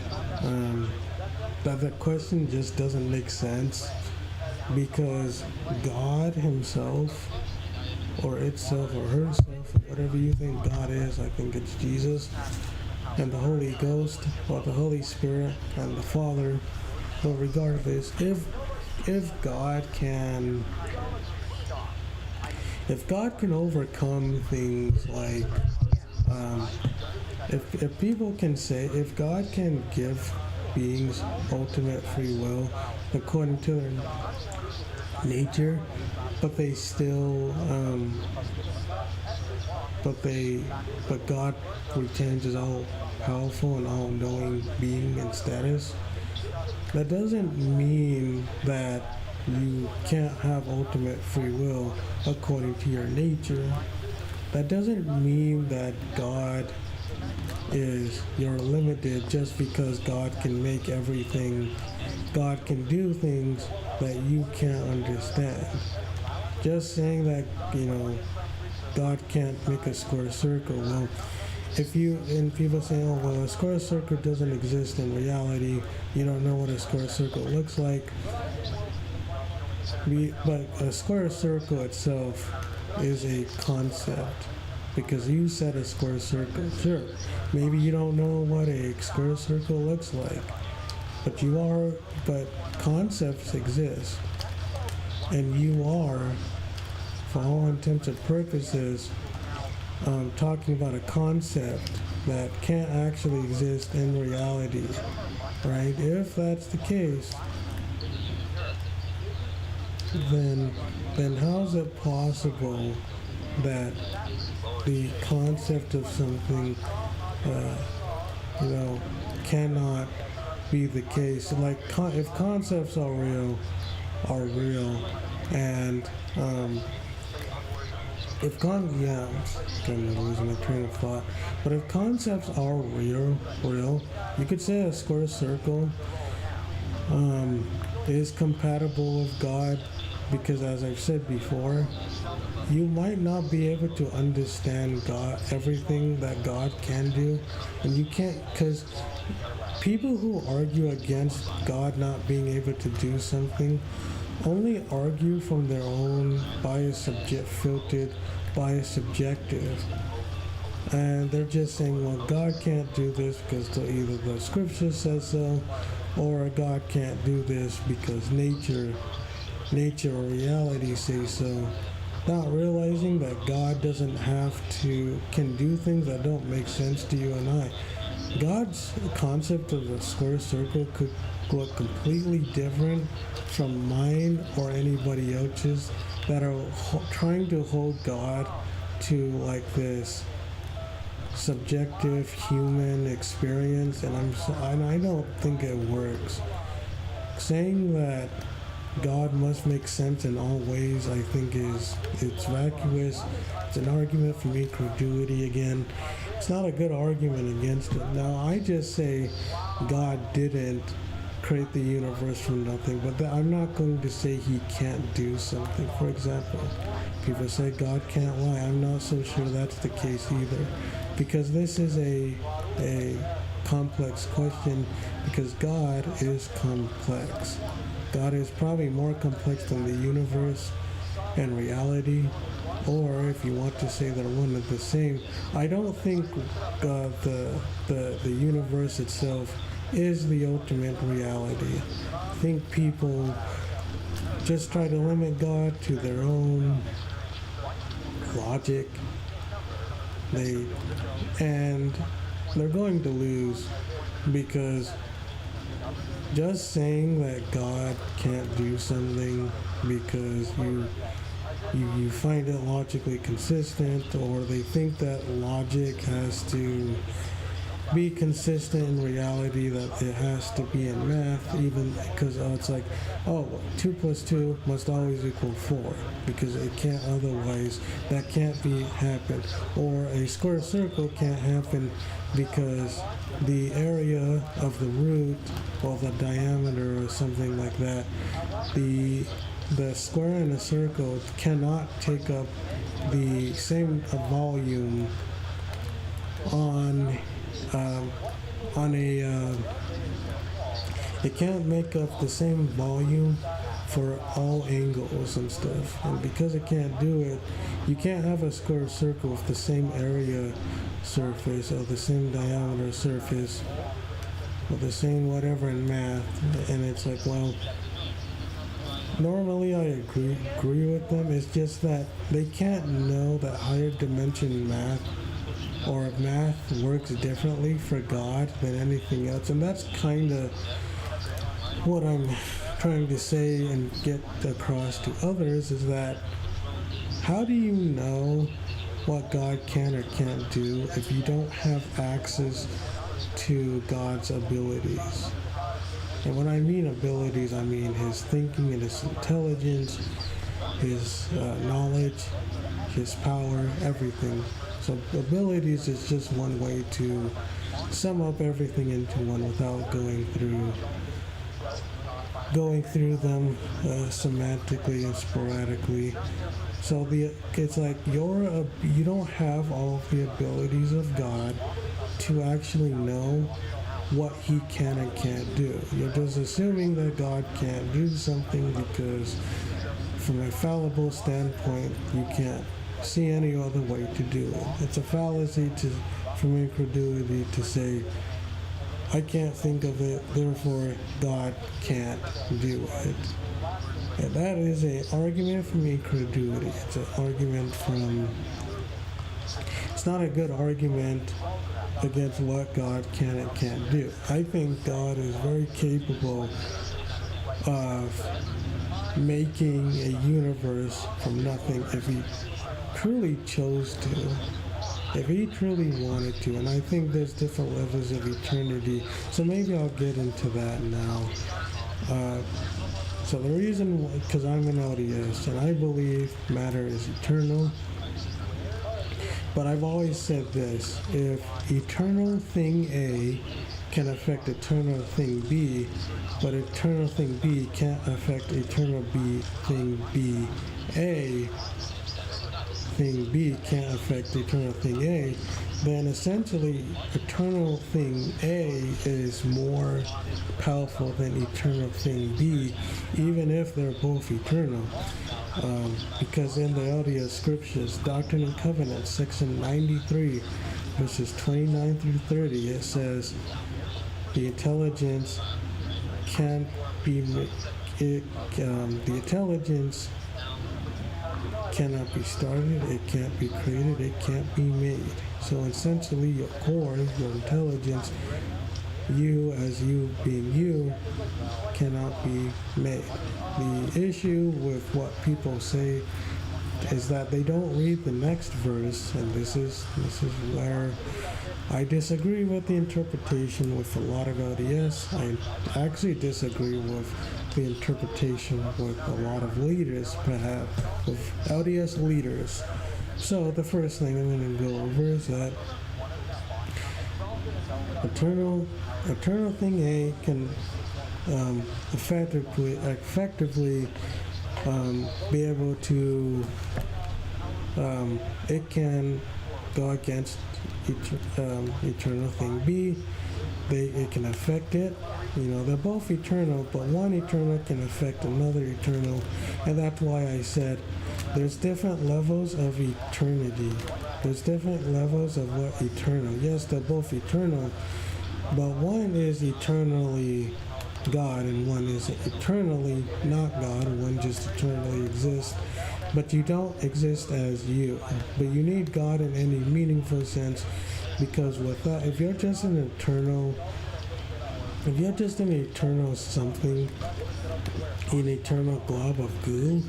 [SPEAKER 1] that the question just doesn't make sense because God himself or itself or herself, whatever you think God is, I think it's Jesus and the Holy Ghost or the Holy Spirit and the Father. But regardless, if God can overcome things like if people can say, if God can give beings ultimate free will according to their nature, but they still but God retains his all powerful and all knowing being and status, that doesn't mean that you can't have ultimate free will according to your nature. That doesn't mean that you're limited just because God can make everything. God can do things that you can't understand. Just saying that, God can't make a square circle. Well, and people say, oh, well, a square circle doesn't exist in reality. You don't know what a square circle looks like. But a square circle itself is a concept, because you said a square circle. Sure, maybe you don't know what a square circle looks like, but concepts exist, and you are, for all intents and purposes, talking about a concept that can't actually exist in reality, right? If that's the case, then how is it possible that the concept of something, cannot be the case? Like, if concepts are real, and I'm losing my train of thought. But if concepts are real, you could say a square circle is compatible with God, because as I've said before, you might not be able to understand God, everything that God can do, and you can't, because people who argue against God not being able to do something only argue from their own filtered bias subjective, and they're just saying, well, God can't do this because either the scripture says so, or God can't do this because nature or reality says so, not realizing that God can do things that don't make sense to you and I. God's concept of a square circle could look completely different from mine or anybody else's that are trying to hold God to like this subjective human experience, and I don't think it works. Saying that God must make sense in all ways, I think it's vacuous. It's an argument for incredulity again. It's not a good argument against it. Now, I just say God didn't create the universe from nothing, but I'm not going to say he can't do something. For example, people say God can't lie. I'm not so sure that's the case either, because this is a complex question, because God is complex. God is probably more complex than the universe and reality, or if you want to say they're one and the same. I don't think the universe itself is the ultimate reality. I think people just try to limit God to their own logic. They're going to lose, because just saying that God can't do something because you find it logically consistent, or they think that logic has to be consistent in reality, that it has to be in math, even because it's like, 2 plus 2 must always equal 4, because it can't otherwise, that can't happen. Or a square circle can't happen because the area of the root, or the diameter or something like that, the square in a circle cannot take up the same volume it can't make up the same volume for all angles and stuff. And because it can't do it, you can't have a square circle with the same area surface or the same diameter surface or the same whatever in math. And it's like, well, normally I agree with them. It's just that they can't know that higher dimension math or math works differently for God than anything else. And that's kind of what I'm trying to say and get across to others, is that how do you know what God can or can't do if you don't have access to God's abilities? And when I mean abilities, I mean his thinking and his intelligence, his knowledge, his power, everything. So abilities is just one way to sum up everything into one without going through them semantically and sporadically. So it's like you don't have all of the abilities of God to actually know what he can and can't do. You're just assuming that God can't do something because from a fallible standpoint, you can't see any other way to do it. It's a fallacy from incredulity to say, I can't think of it, therefore God can't do it. And that is an argument from incredulity. It's an argument from, it's not a good argument against what God can and can't do. I think God is very capable of making a universe from nothing if he truly chose to, if he truly wanted to. And I think there's different levels of eternity, so maybe I'll get into that now. So the reason, because I'm an LDS and I believe matter is eternal, but I've always said this: if eternal thing A can affect eternal thing B, but eternal thing B can't affect eternal thing B, A thing B can't affect eternal thing A, then essentially eternal thing A is more powerful than eternal thing B, even if they're both eternal. Because in the LDS scriptures, Doctrine and Covenants, section 93, verses 29 through 30, it says, the intelligence can't be, the intelligence cannot be started, it can't be created, it can't be made. So essentially your core, your intelligence, you as you being you, cannot be made. The issue with what people say is that they don't read the next verse, and this is where I disagree with the interpretation with a lot of LDS. I actually disagree with the interpretation with a lot of leaders, perhaps, with LDS leaders. So the first thing I'm going to go over is that eternal thing A can effectively be able to, it can go against eternal thing B. It can affect it. You know, they're both eternal, but one eternal can affect another eternal, and that's why I said there's different levels of eternity. There's different levels of what eternal. Yes, they're both eternal, but one is eternally God and one is eternally not God, and one just eternally exists. But you don't exist as you. But you need God in any meaningful sense, because without, if you're just an eternal something, an eternal glob of goo,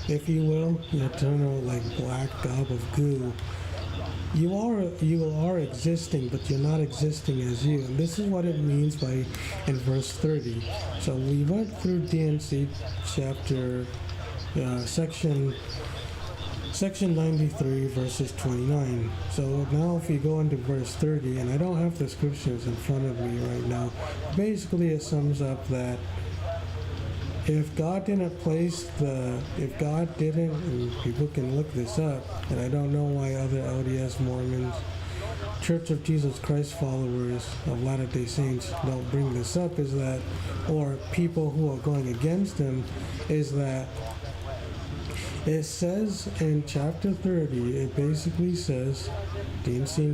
[SPEAKER 1] if you will, an eternal like black gob of goo, you are existing, but you're not existing as you. And this is what it means by in verse 30. So we went through DNC chapter section 93 verses 29. So now if you go into verse 30, and I don't have the scriptures in front of me right now, basically it sums up that if God didn't, and people can look this up, and I don't know why other LDS Mormons Church of Jesus Christ followers of Latter-day Saints don't bring this up is that, or people who are going against him, is that it says in chapter 30, it basically says, D&C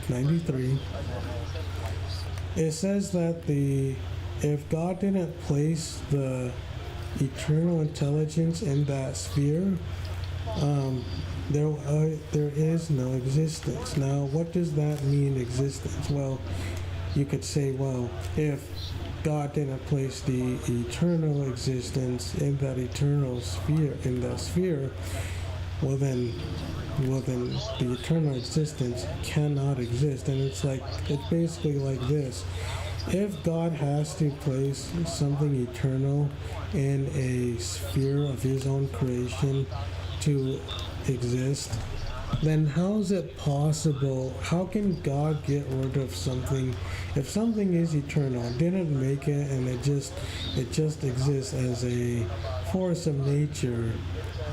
[SPEAKER 1] 93, it says that if God didn't place the eternal intelligence in that sphere, there is no existence. Now, what does that mean, existence? Well, you could say, well, if God didn't place the eternal existence in that eternal sphere, well then the eternal existence cannot exist. And it's basically like this. If God has to place something eternal in a sphere of his own creation to exist, then how is it possible? How can God get rid of something? If something is eternal, didn't make it, and it just exists as a force of nature,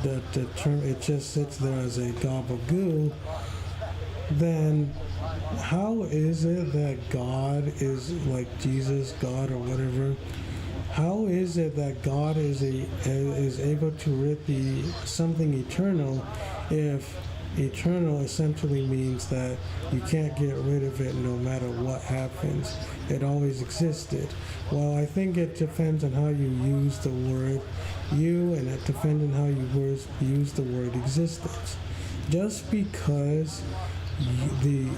[SPEAKER 1] the term, it just sits there as a gob of goo, then how is it that God is like Jesus, God, or whatever? How is it that God is able to rid something eternal if eternal essentially means that you can't get rid of it no matter what happens? It always existed. Well, I think it depends on how you use the word you, and it depends on how you use the word existence. Just because the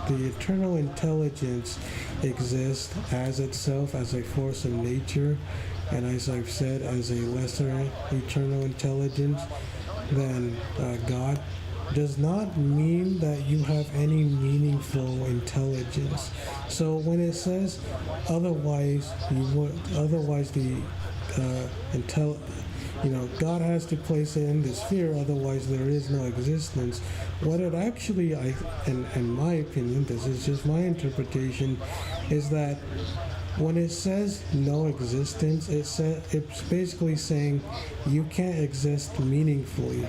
[SPEAKER 1] eternal intelligence exists as itself, as a force of nature, and as I've said, as a lesser eternal intelligence than God, does not mean that you have any meaningful intelligence. So when it says otherwise, God has to place it in the sphere, otherwise there is no existence. What it actually, in my opinion, this is just my interpretation, is that when it says no existence, it's basically saying you can't exist meaningfully.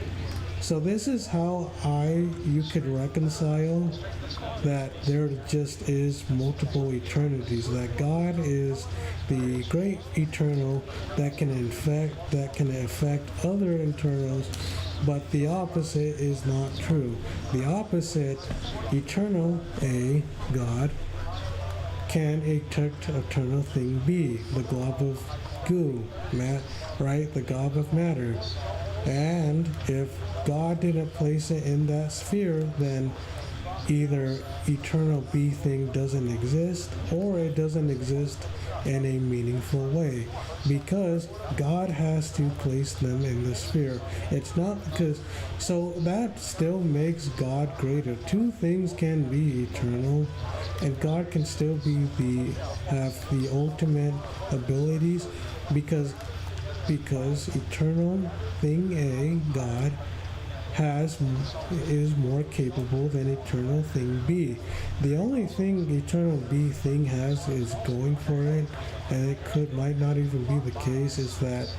[SPEAKER 1] So this is how you could reconcile that there just is multiple eternities, that God is the great eternal that can affect other eternals, but the opposite is not true. The opposite, eternal, God, can a eternal thing be? The glob of goo, right? The glob of matter. And if God didn't place it in that sphere, then either eternal B thing doesn't exist, or it doesn't exist in a meaningful way, because God has to place them in the sphere. It's not because, so that still makes God greater. Two things can be eternal, and God can still have the ultimate abilities, because eternal thing A, God, is more capable than eternal thing B. The only thing eternal B thing has is going for it, and it might not even be the case, is that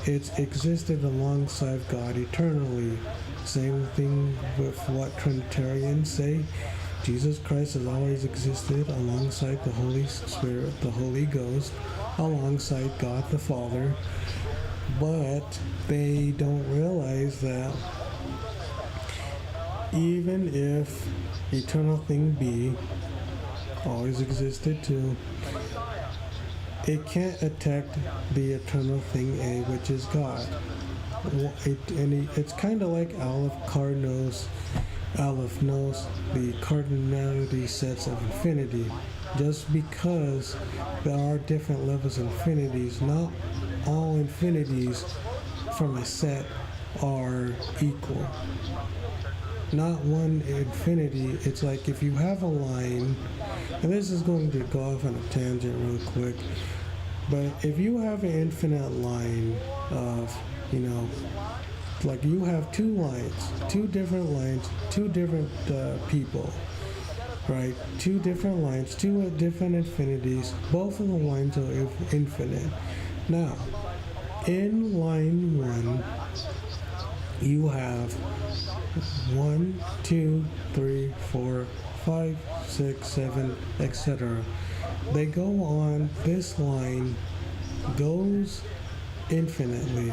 [SPEAKER 1] it's existed alongside God eternally. Same thing with what Trinitarians say. Jesus Christ has always existed alongside the Holy Spirit, the Holy Ghost, alongside God the Father, but they don't realize that even if eternal thing B always existed too, it can't attack the eternal thing A, which is God. It's kind of like Aleph knows the cardinality sets of infinity. Just because there are different levels of infinities, not all infinities from a set are equal. Not one infinity. It's like if you have a line, and this is going to go off on a tangent real quick, but if you have an infinite line of, like you have two different lines, two different people, right? Two different lines, two different infinities. Both of the lines are infinite. Now, in line one, you have 1, 2, 3, 4, 5, 6, 7, etc. They go on, this line goes infinitely.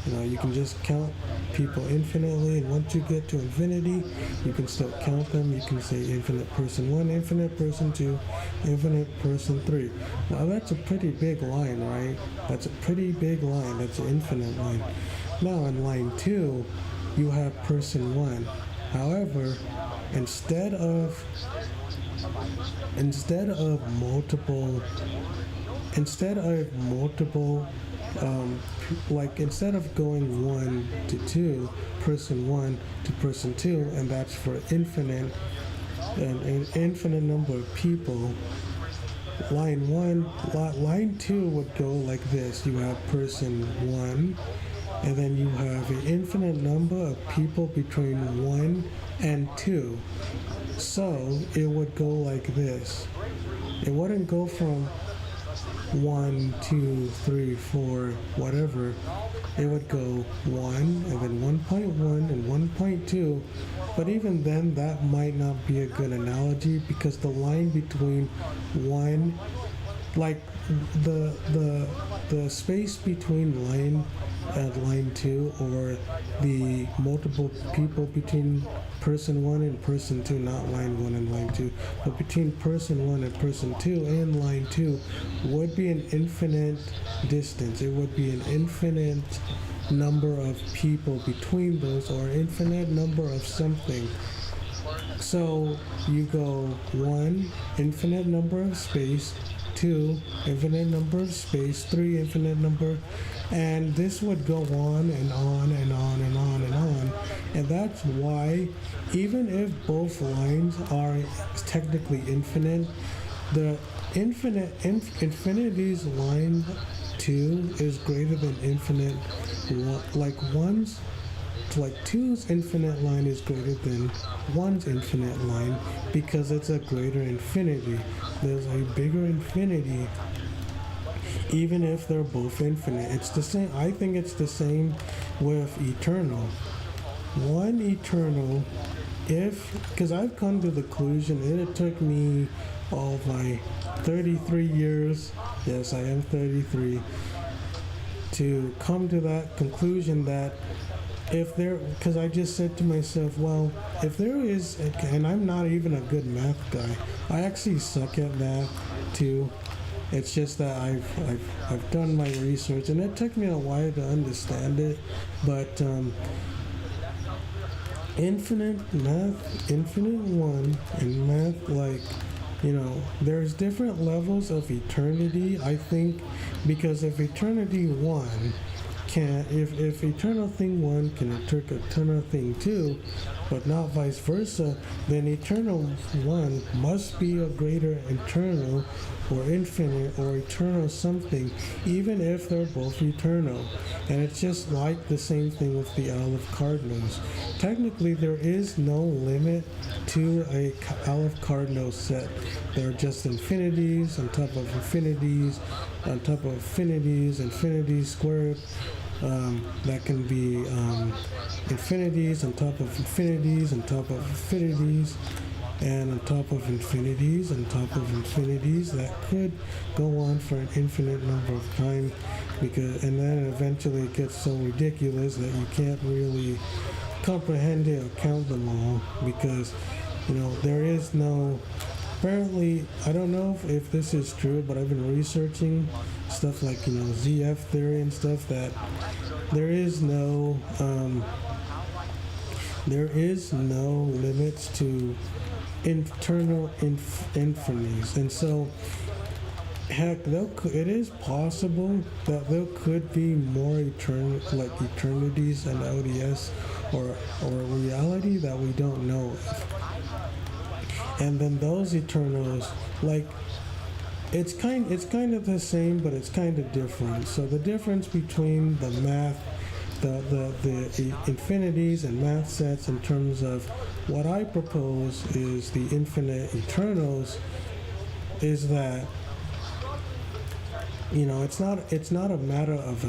[SPEAKER 1] You can just count people infinitely, and once you get to infinity, you can still count them. You can say infinite person 1, infinite person 2, infinite person 3. Now that's a pretty big line, right? That's a pretty big line. That's an infinite line. Now in line 2, you have person 1. However, instead of multiple instead of going 1 to 2, person 1 to person 2, and that's for an infinite number of people, line 2 would go like this. You have person 1, and then you have an infinite number of people between 1 and 2. So it would go like this. It wouldn't go from 1, 2, 3, 4, whatever. It would go 1 and then 1.1 and 1.2. But even then, that might not be a good analogy, because the line between 1, like the space between line and line 2, or the multiple people between person 1 and person 2, not line 1 and line 2, but between person 1 and person 2 and line 2, would be an infinite distance. It would be an infinite number of people between those, or infinite number of something. So you go 1, infinite number of space, 2, infinite number of space, 3, infinite number, and this would go on and on and on and on and on. And that's why, even if both lines are technically infinite, the infinity's line 2 is greater than infinite. Like 2's infinite line is greater than 1's infinite line, because it's a greater infinity. There's a bigger infinity, even if they're both infinite. It's the same. I think it's the same with eternal. One eternal, because I've come to the conclusion, and it took me all my 33 years, yes, I am 33, to come to that conclusion that because I just said to myself, well, if there is, and I'm not even a good math guy, I actually suck at math too. It's just that I've done my research, and it took me a while to understand it, but infinite 1, and math, there's different levels of eternity, I think, because if eternity 1 if eternal thing 1 can interpret eternal thing 2, but not vice versa, then eternal 1 must be a greater eternal, or infinite, or eternal something, even if they're both eternal. And it's just like the same thing with the Aleph cardinals. Technically, there is no limit to a Aleph cardinal set. They're just infinities on top of infinities on top of infinities, infinities squared. That can be infinities on top of infinities on top of infinities, and on top of infinities on top of infinities. That could go on for an infinite number of time, and then eventually it gets so ridiculous that you can't really comprehend it or count them all, because there is no. Apparently, I don't know if this is true, but I've been researching stuff like ZF theory and stuff, that there is no limits to internal infinities, and so heck, it is possible that there could be more eternities and ODS or reality that we don't know of. And then those eternals, it's kind of the same, but it's kind of different. So the difference between the math, the infinities and math sets, in terms of what I propose is the infinite eternals, is that it's not a matter of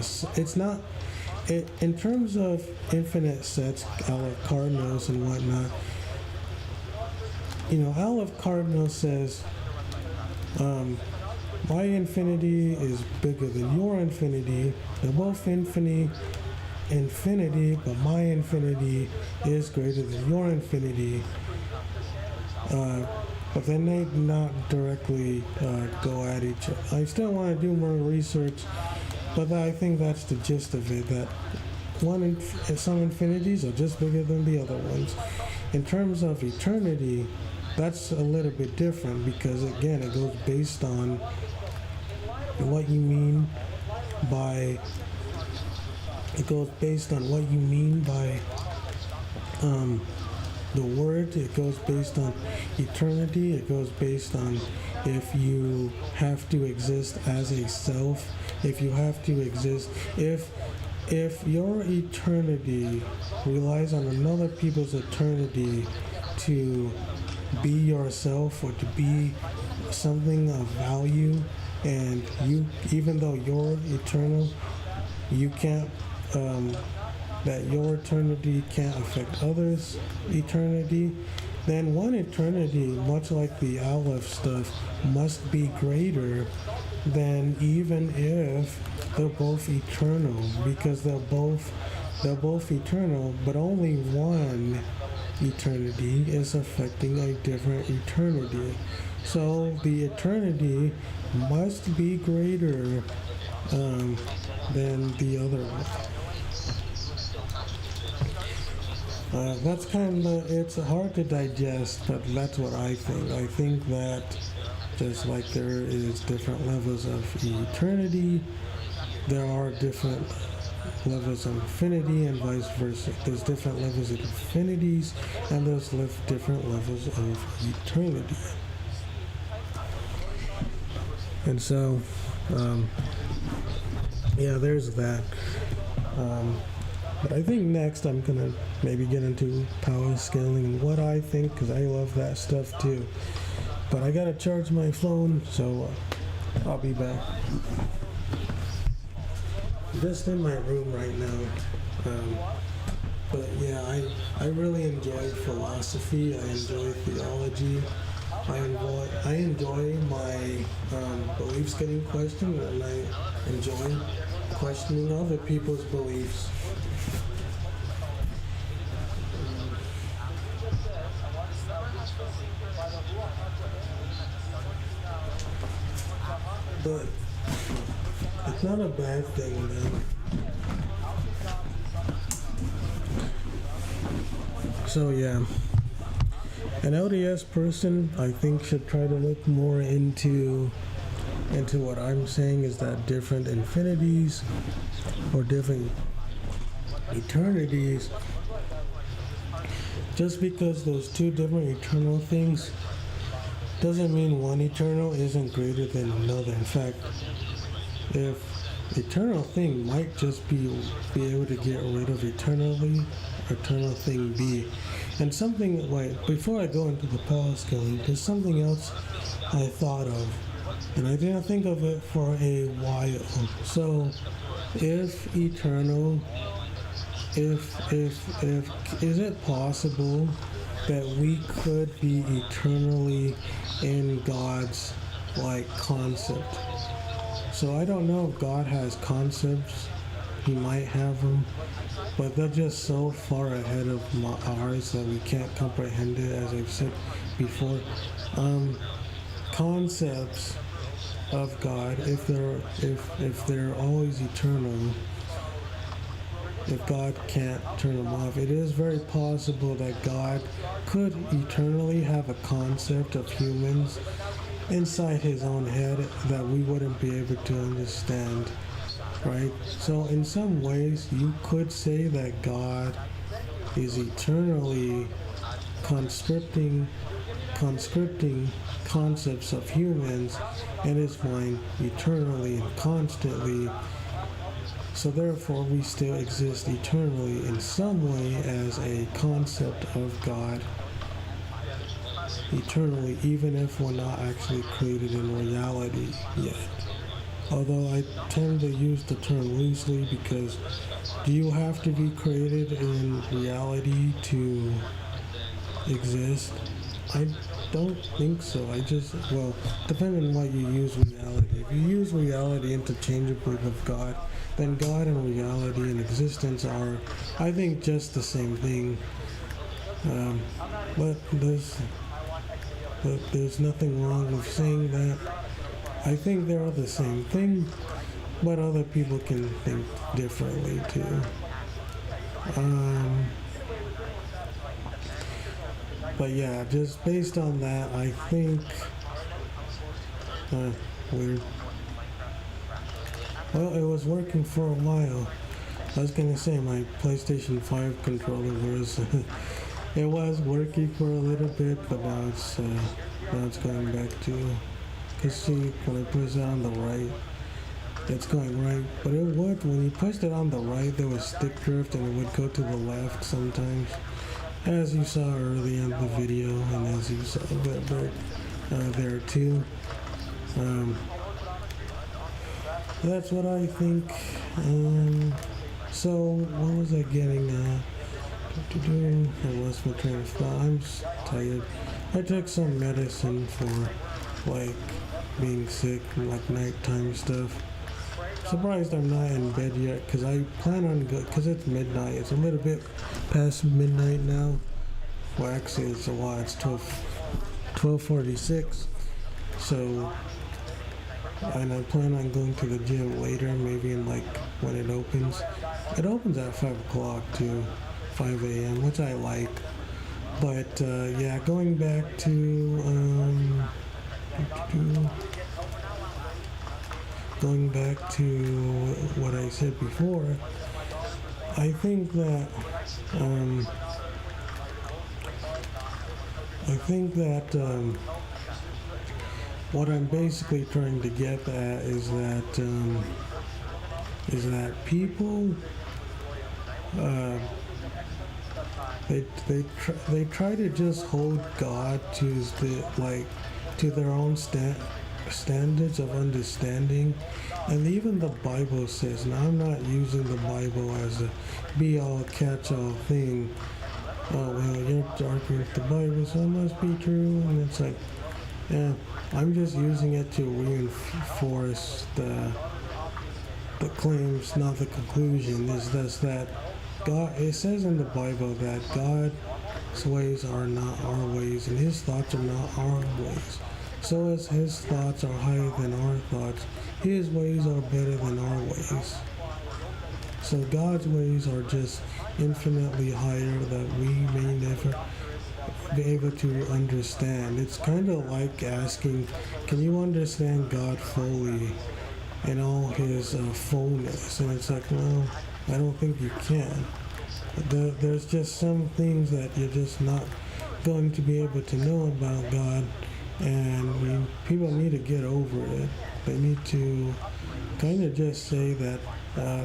[SPEAKER 1] in terms of infinite sets, Aleph Cardinals and whatnot, Aleph Cardinal says, my infinity is bigger than your infinity. They're both infinity, but my infinity is greater than your infinity. But then they not directly go at each other. I still want to do more research, but I think that's the gist of it, that some infinities are just bigger than the other ones. In terms of eternity, that's a little bit different, because again, it goes based on what you mean by the word. It goes based on eternity. It goes based on if you have to exist as a self, if you have to exist, if your eternity relies on another people's eternity to be yourself or to be something of value, and you, even though you're eternal, you can't that your eternity can't affect others' eternity, then one eternity, much like the Aleph stuff, must be greater than even if they're both eternal, because they're both eternal, but only one eternity is affecting a different eternity. So the eternity must be greater than the other one. That's kind of, it's hard to digest, but that's what I think. I think that just like there is different levels of eternity, there are different levels of infinity and vice versa. There's different levels of infinities and there's different levels of eternity. And so, yeah, there's that. But I think next I'm gonna maybe get into power scaling and what I think, because I love that stuff too. But I gotta charge my phone, so I'll be back. I'm just in my room right now. But yeah, I really enjoy philosophy. I enjoy theology. I enjoy my beliefs getting questioned, and I enjoy questioning other people's beliefs. But it's not a bad thing, man. So yeah, an LDS person, I think, should try to look more into what I'm saying, is that different infinities or different eternities, just because those two different eternal things doesn't mean one eternal isn't greater than another. In fact, if eternal thing might just be able to get rid of eternal thing B. And something like, before I go into the power scaling, there's something else I thought of, and I didn't think of it for a while. So if eternal, if is it possible that we could be eternally in God's concept? So I don't know if God has concepts. He might have them, but they're just so far ahead of ours that we can't comprehend it, as I've said before. Concepts of God, if they're always eternal, if God can't turn them off, it is very possible that God could eternally have a concept of humans inside his own head that we wouldn't be able to understand, right? So in some ways, you could say that God is eternally conscripting concepts of humans in his mind eternally and constantly. So therefore, we still exist eternally in some way as a concept of God, eternally, even if we're not actually created in reality yet. although I tend to use the term loosely because do you have to be created in reality to exist? I don't think so. Well, depending on what you use reality. If you use reality interchangeably with God, then God and reality and existence are, I think, just the same thing. Um, but there's nothing wrong with saying that. I think they're the same thing, but other people can think differently too. But yeah, just based on that, I think weird. Well, it was working for a while. I was gonna say my PlayStation 5 controller was it was working for a little bit, but now it's going back to. Cause see, when I press it on the right, it's going right. But it would when you pushed it on the right, there was stick drift, and it would go to the left sometimes. As you saw early in the video, and as you saw there too. That's what I think. So what was I getting at? I lost my train of thought. I'm just tired. I took some medicine for like being sick and like nighttime stuff. Surprised I'm not in bed yet because I plan on because it's midnight. It's a little bit past midnight now. Well, actually, it's a lot. It's 12:46. So, and I plan on going to the gym later, maybe in like when it opens. It opens at 5 o'clock to 5 a.m., which I like. But yeah, going back to what I said before, I think that what I'm basically trying to get at is that people they try to just hold God to their own standards of understanding, and even the Bible says. Now I'm not using the Bible as a be-all catch-all thing. Oh well, you're arguing with the Bible, so it must be true, and it's like, yeah, I'm just using it to reinforce the claims, not the conclusion. Is just that God. It says in the Bible that God's ways are not our ways, and His thoughts are not our ways. So as His thoughts are higher than our thoughts, His ways are better than our ways. So God's ways are just infinitely higher that we may never be able to understand. It's kind of like asking, can you understand God fully in all His fullness? And it's like, well, I don't think you can. There's just some things that you're just not going to be able to know about God, and people need to get over it. They need to kind of just say that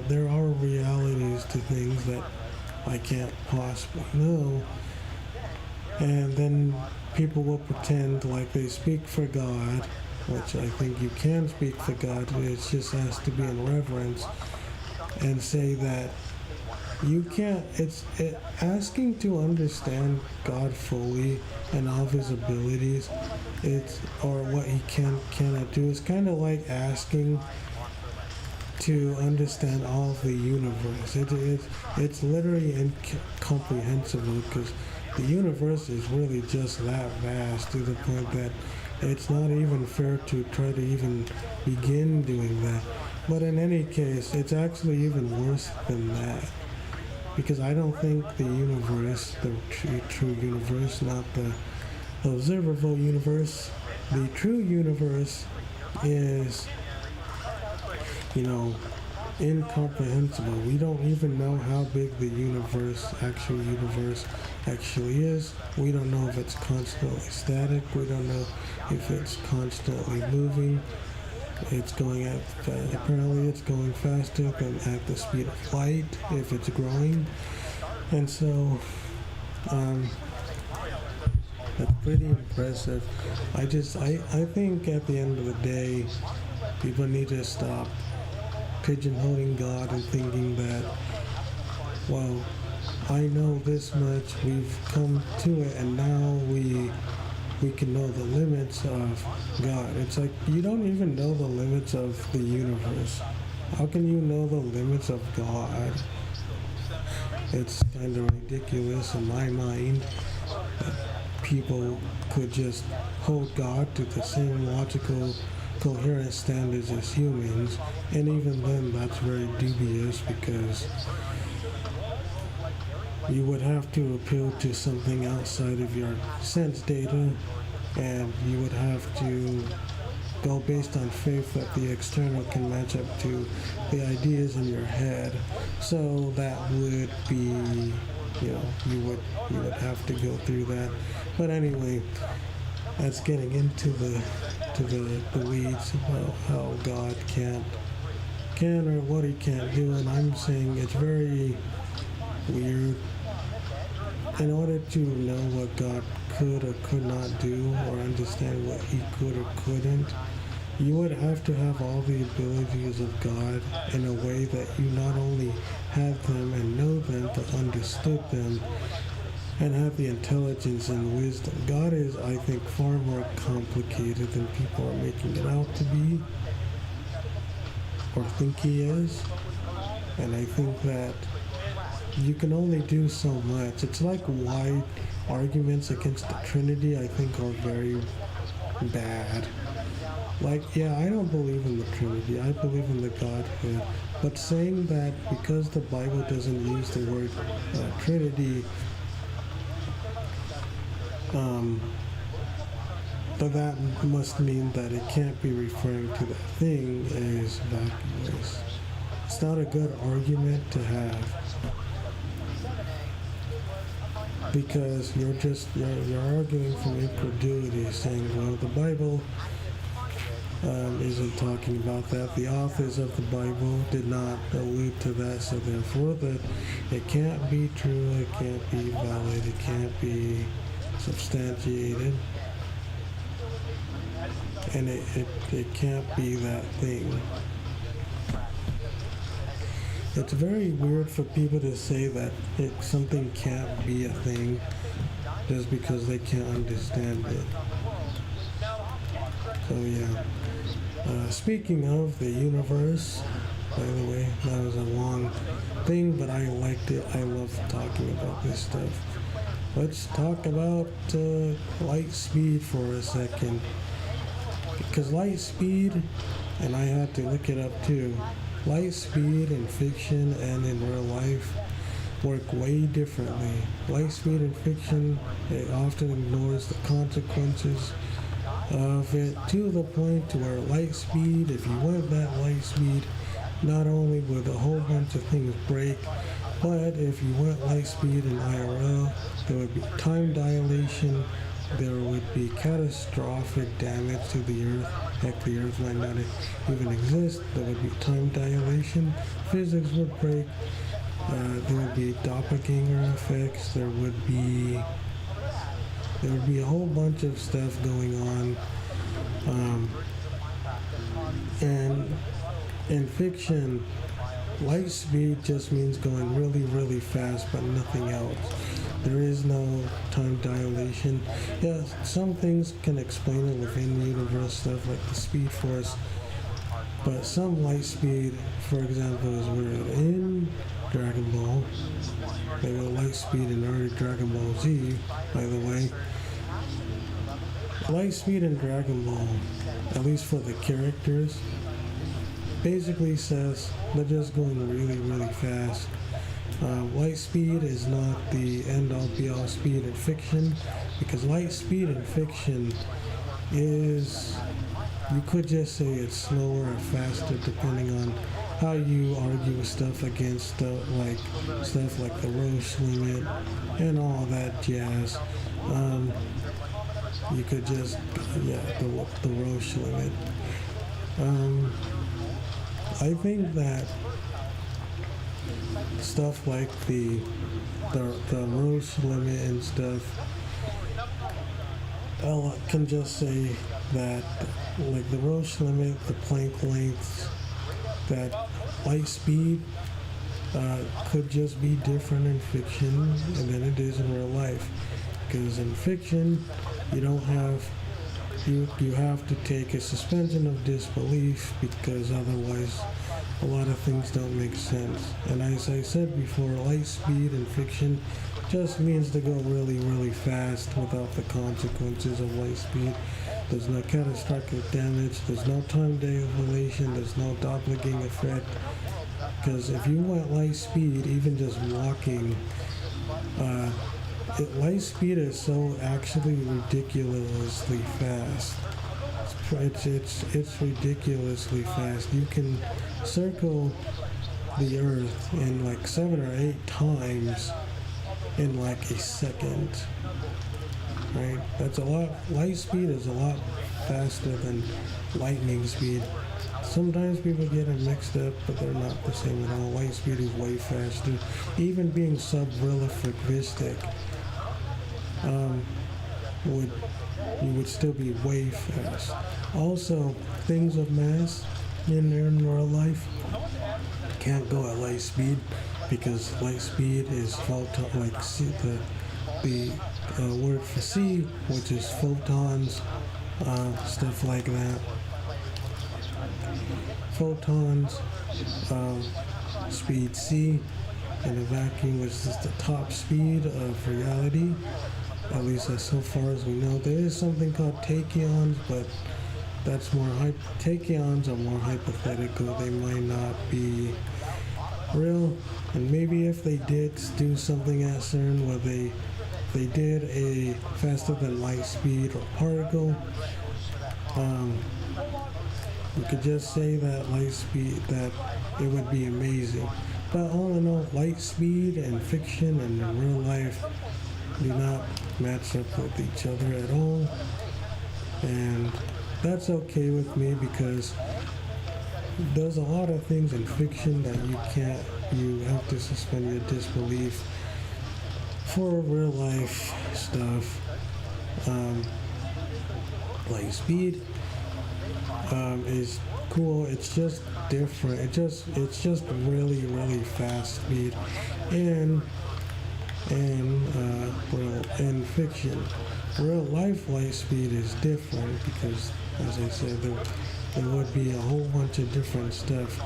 [SPEAKER 1] there are realities to things that I can't possibly know, and then people will pretend like they speak for God, which I think you can speak for God. It just has to be in reverence, and say that you can't. Asking to understand God fully and all of His abilities, or what He cannot do. It's kind of like asking to understand all of the universe. It's literally incomprehensible because the universe is really just that vast to the point that it's not even fair to try to even begin doing that. But in any case, it's actually even worse than that, because I don't think the universe, the true universe, not the observable universe, the true universe is, incomprehensible. We don't even know how big the actual universe actually is. We don't know if it's constantly static. We don't know if it's constantly moving. Apparently it's going faster than at the speed of light if it's growing. And so, that's pretty impressive. I think at the end of the day, People need to stop pigeonholing God and thinking that, well, I know this much, we've come to it, and now we can know the limits of God. It's like you don't even know the limits of the universe. How can you know the limits of God? It's kind of ridiculous in my mind that people could just hold God to the same logical, coherent standards as humans, and even then that's very dubious because you would have to appeal to something outside of your sense data, and you would have to go based on faith that the external can match up to the ideas in your head. So that would be, you would have to go through that. But anyway, that's getting into the weeds about how God can or what he can't do, and I'm saying it's very weird. In order to know what God could or could not do, or understand what he could or couldn't, you would have to have all the abilities of God in a way that you not only have them and know them, but understood them and have the intelligence and wisdom. God is, I think, far more complicated than people are making it out to be or think he is. And I think that you can only do so much. It's like why arguments against the Trinity, I think, are very bad. Like, yeah, I don't believe in the Trinity. I believe in the Godhead. But saying that because the Bible doesn't use the word Trinity, but that must mean that it can't be referring to that thing is vacuous. It's not a good argument to have. Because you're arguing from incredulity, saying, well, the Bible isn't talking about that. The authors of the Bible did not allude to that, so therefore that it can't be true, it can't be valid, it can't be substantiated, and it can't be that thing. It's very weird for people to say that something can't be a thing just because they can't understand it. So yeah. Speaking of the universe, by the way, that was a long thing, but I liked it. I love talking about this stuff. Let's talk about light speed for a second. Because light speed, and I had to look it up too, light speed in fiction and in real life work way differently. Light speed in fiction, it often ignores the consequences of it to the point to where light speed, if you went that light speed, not only would a whole bunch of things break, but if you went light speed in IRL, there would be time dilation, there would be catastrophic damage to the Earth. Heck, the Earth might not even exist. There would be time dilation. Physics would break. There would be doppelganger effects. There would be a whole bunch of stuff going on. And in fiction, light speed just means going really, really fast, but nothing else. There is no time dilation. Yeah, some things can explain it within universe stuff like the Speed Force, but some light speed, for example, is weird. In Dragon Ball, they go light speed in early Dragon Ball Z, by the way. Light speed in Dragon Ball, at least for the characters, basically says they're just going really, really fast. Light speed is not the end-all be-all speed in fiction, because light speed in fiction is, you could just say it's slower or faster depending on how you argue stuff against stuff like the Roche limit and all that jazz. You could just, the Roche limit. I think that stuff like the Roche limit and stuff I can just say that, like the Roche limit, the Planck lengths, that light speed could just be different in fiction than it is in real life. Because in fiction, you don't have you have to take a suspension of disbelief because otherwise a lot of things don't make sense. And as I said before, light speed in fiction just means to go really, really fast without the consequences of light speed. There's no catastrophic damage, there's no time dilation, there's no doppelganger effect. Because if you went light speed, even just walking, light speed is so actually ridiculously fast. It's ridiculously fast. You can circle the Earth in like 7 or 8 times in like a second. Right? That's a lot. Light speed is a lot faster than lightning speed. Sometimes people get it mixed up, but they're not the same at all. Light speed is way faster. Even being subrelativistic, you would still be way fast. Also, things of mass in real life can't go at light speed because light speed is photon, like the word for C, which is photons, stuff like that. Photons, speed c in a vacuum, which is the top speed of reality, at least as so far as we know. There is something called tachyons, but that's more tachyons are more hypothetical. They might not be real, and maybe if they did do something at CERN where they did a faster than light speed or particle, you could just say that light speed, that it would be amazing. But all in all, light speed and fiction and in real life do not match up with each other at all. And that's okay with me because there's a lot of things in fiction that you have to suspend your disbelief for real life stuff. Light speed is cool. It's just different. It's just really, really fast speed. And in fiction, real life light speed is different because, as I said, there would be a whole bunch of different stuff.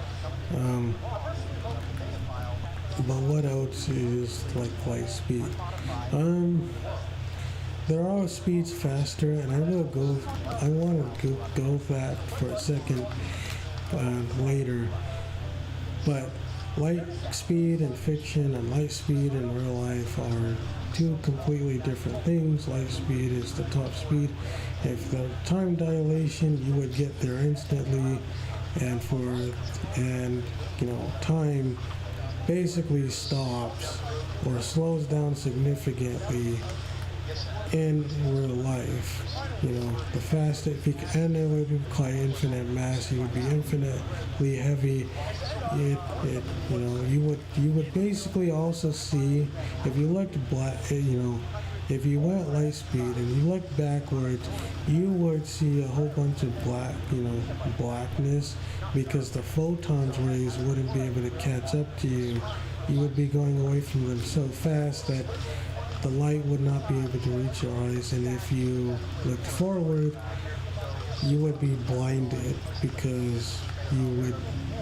[SPEAKER 1] But what else is like light speed? There are speeds faster, and I want to go that for a second later. But light speed in fiction and light speed in real life are two completely different things. Light speed is the top speed. If the time dilation, you would get there instantly, and time basically stops or slows down significantly in real life. The fastest, and it would imply infinite mass. You would be infinitely heavy. You would basically also see, if you looked if you went light speed and you looked backwards, you would see a whole bunch of blackness, because the photons rays wouldn't be able to catch up to you. You would be going away from them so fast that the light would not be able to reach your eyes, and if you looked forward, you would be blinded because you would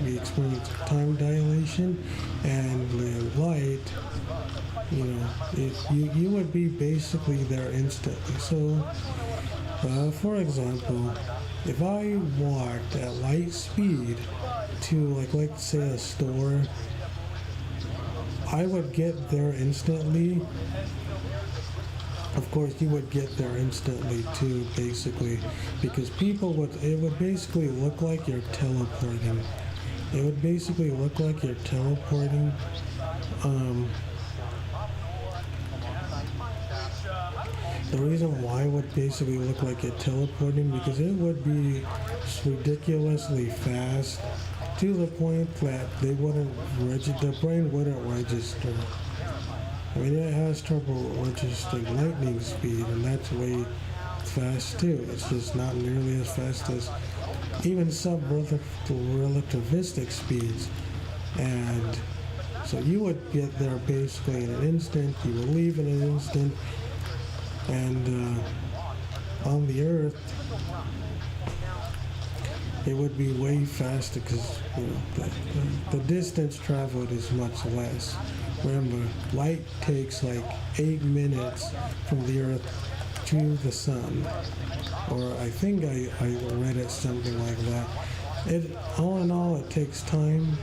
[SPEAKER 1] be experiencing time dilation, and the light, you would be basically there instantly. So, for example, if I walked at light speed to, let's say a store, I would get there instantly. Of course, you would get there instantly too, basically, because it would basically look like you're teleporting. It would basically look like you're teleporting. The reason why it would basically look like you're teleporting, because it would be ridiculously fast to the point that the brain wouldn't register. I mean, it has trouble registering lightning speed, and that's way fast too. It's just not nearly as fast as even sub-relativistic speeds. And so you would get there basically in an instant, you would leave in an instant, and on the Earth, it would be way faster because the distance traveled is much less. Remember, light takes like 8 minutes from the Earth to the sun, or I think I read it something like that. All in all, it takes time.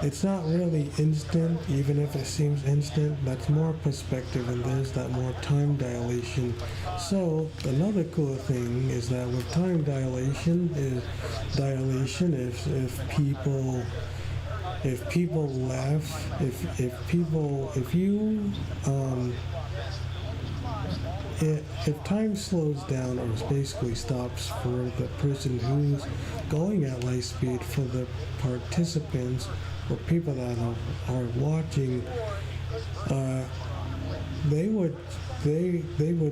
[SPEAKER 1] It's not really instant, even if it seems instant. That's more perspective, and there's that more time dilation. So another cool thing is that with time dilation, if people laugh, if time slows down or basically stops for the person who's going at light speed, for the participants or people that are watching, they would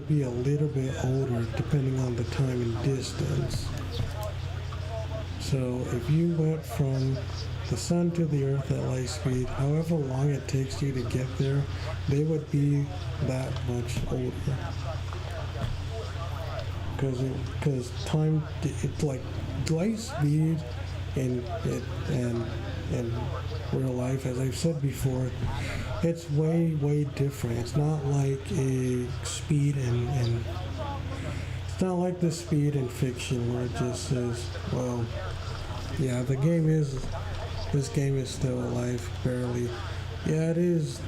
[SPEAKER 1] be a little bit older depending on the time and distance. So if you went from the sun to the Earth at light speed, however long it takes you to get there, they would be that much older. Because time, it's like light speed and real life, as I've said before, it's way different. It's not like a speed and it's not like the speed in fiction where it just says, well, yeah, this game is still alive, barely. Yeah, it is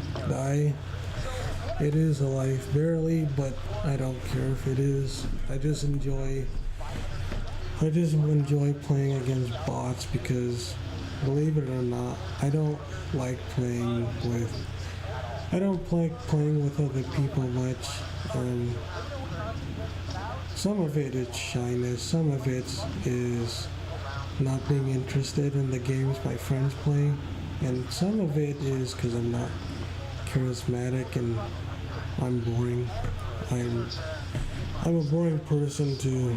[SPEAKER 1] alive, barely, but I don't care if it is. I just enjoy playing against bots because, believe it or not, I don't like playing with other people much. Some of it is shyness, some of it is not being interested in the games my friends play, and some of it is because I'm not charismatic and I'm boring. I'm a boring person to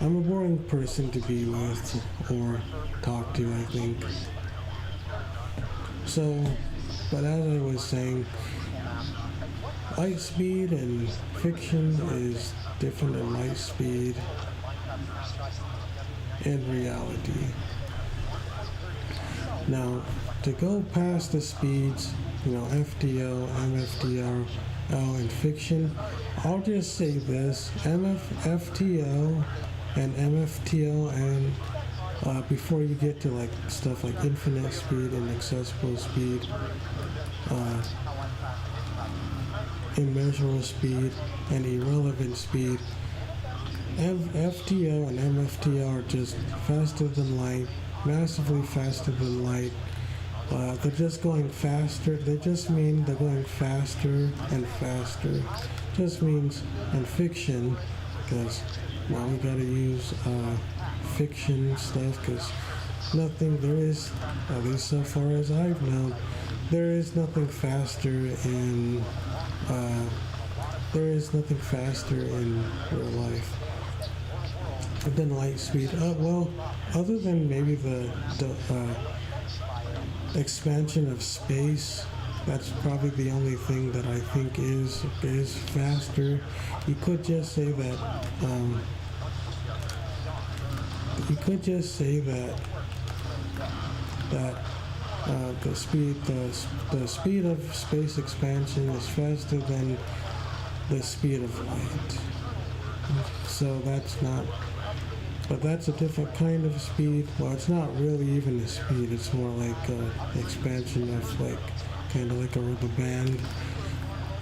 [SPEAKER 1] I'm a boring person to be with or talk to, I think. So, but as I was saying, light speed and fiction is different than light speed in reality. Now, to go past the speeds, FTO, MFTO, in fiction, I'll just say this: FTO and MFTO, and before you get to like stuff like infinite speed and accessible speed, immeasurable speed, and irrelevant speed, FTO and MFTO are just faster than light, massively faster than light. They're just going faster. They just mean they're going faster and faster. Just means in fiction, because now we gotta use fiction stuff, because there is, at least so far as I've known, there is nothing faster in real life than light speed. Well, other than maybe the expansion of space, that's probably the only thing that I think is faster. You could just say that the speed of space expansion is faster than the speed of light. So that's a different kind of speed. Well, it's not really even a speed. It's more like an expansion of kind of like a rubber band.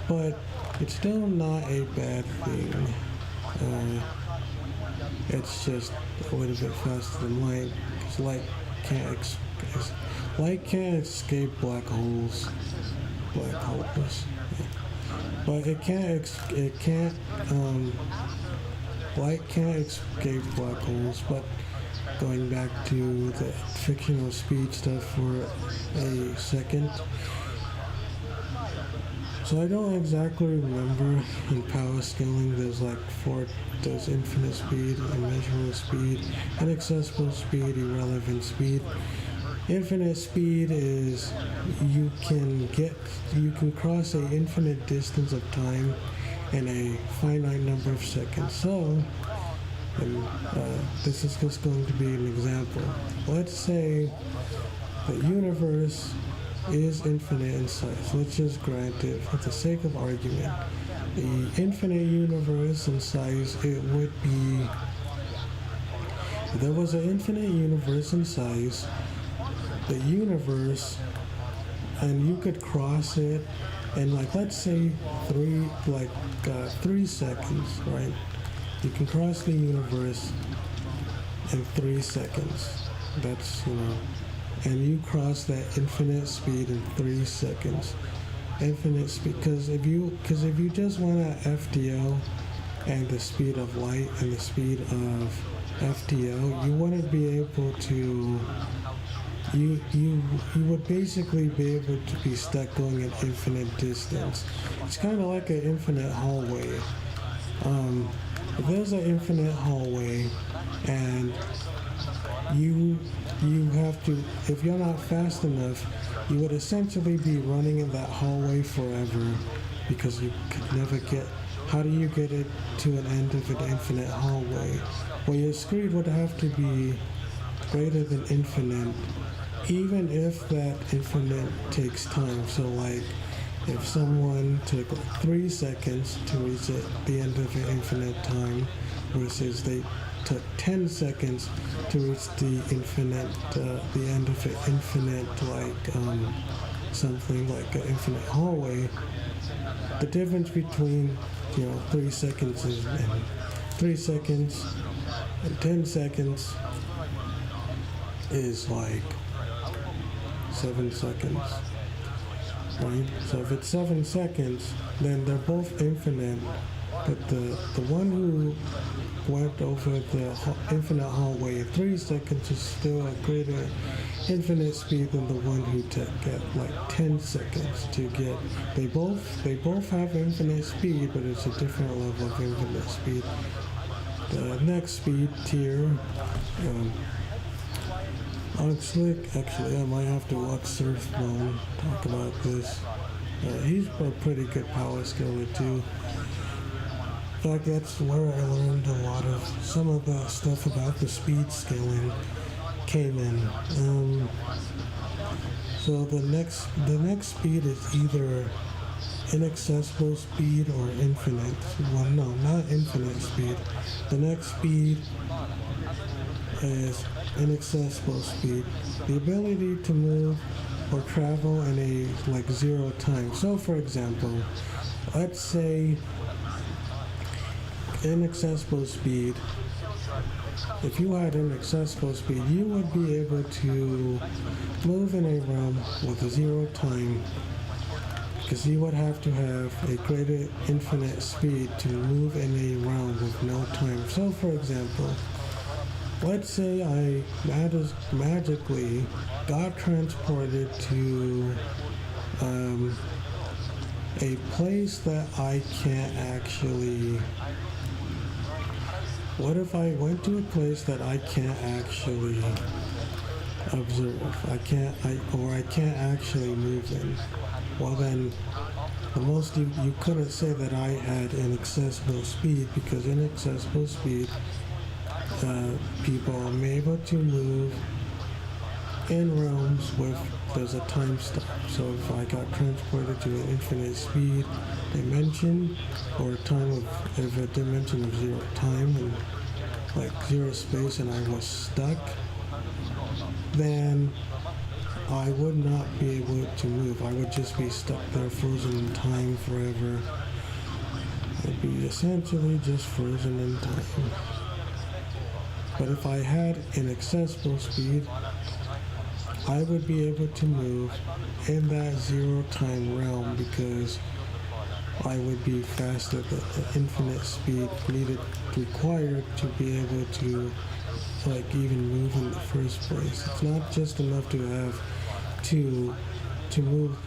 [SPEAKER 1] But it's still not a bad thing. It's just a little bit faster than light, because light can't escape black holes. But light can't escape black holes. But going back to the fictional speed stuff for a second, So I don't exactly remember in power scaling. There's infinite speed, immeasurable speed, inaccessible speed, irrelevant speed. Infinite speed is you can cross an infinite distance of time in a finite number of seconds. So, this is just going to be an example. Let's say the universe is infinite in size. Let's just grant it for the sake of argument. The infinite universe in size, it would be, if there was an infinite universe in size, the universe, and you could cross it in, like, let's say 3 seconds, right? You can cross the universe in 3 seconds. That's, and you cross that infinite speed in 3 seconds. Infinite speed, because if you just went at FTL and the speed of light and the speed of FTL, you wouldn't be able to. You would basically be able to be stuck going an infinite distance. It's kind of like an infinite hallway. If there's an infinite hallway and you have to, if you're not fast enough, you would essentially be running in that hallway forever because you could never get. How do you get it to an end of an infinite hallway? Well, your speed would have to be greater than infinite, even if that infinite takes time. So, like, if someone took 3 seconds to reach the end of an infinite time, versus they took 10 seconds to reach the infinite, the end of an infinite, something like an infinite hallway, the difference between 3 seconds and 3 seconds and 10 seconds is like 7 seconds, right? So if it's 7 seconds, then they're both infinite, but the one who went over the infinite hallway in 3 seconds is still a greater infinite speed than the one who took at like 10 seconds to get. They both have infinite speed, but it's a different level of infinite speed. The next speed tier, actually, I might have to watch Surfbone talk about this. He's a pretty good power scaler too. In fact, that's where I learned a lot of some of the stuff about the speed scaling came in. So the next speed is either inaccessible speed or infinite. Well, no, not infinite speed. The next speed is inaccessible speed. The ability to move or travel in a zero time. So, for example, let's say inaccessible speed. If you had inaccessible speed, you would be able to move in a realm with a zero time, because you would have to have a greater infinite speed to move in a realm with no time. So, for example, let's say I magically got transported to a place that I can't actually. What if I went to a place that I can't actually observe? I can't actually move in. Well, then, the most you couldn't say that I had inaccessible speed, because inaccessible speed, people are able to move in realms with there's a time stop. So if I got transported to an infinite speed dimension, or a dimension of zero time and like zero space, and I was stuck, then I would not be able to move. I would just be stuck there, frozen in time forever. I'd be essentially just frozen in time. But if I had inaccessible speed, I would be able to move in that zero time realm, because I would be faster than the infinite speed required to be able to even move in the first place. It's not just enough to have to move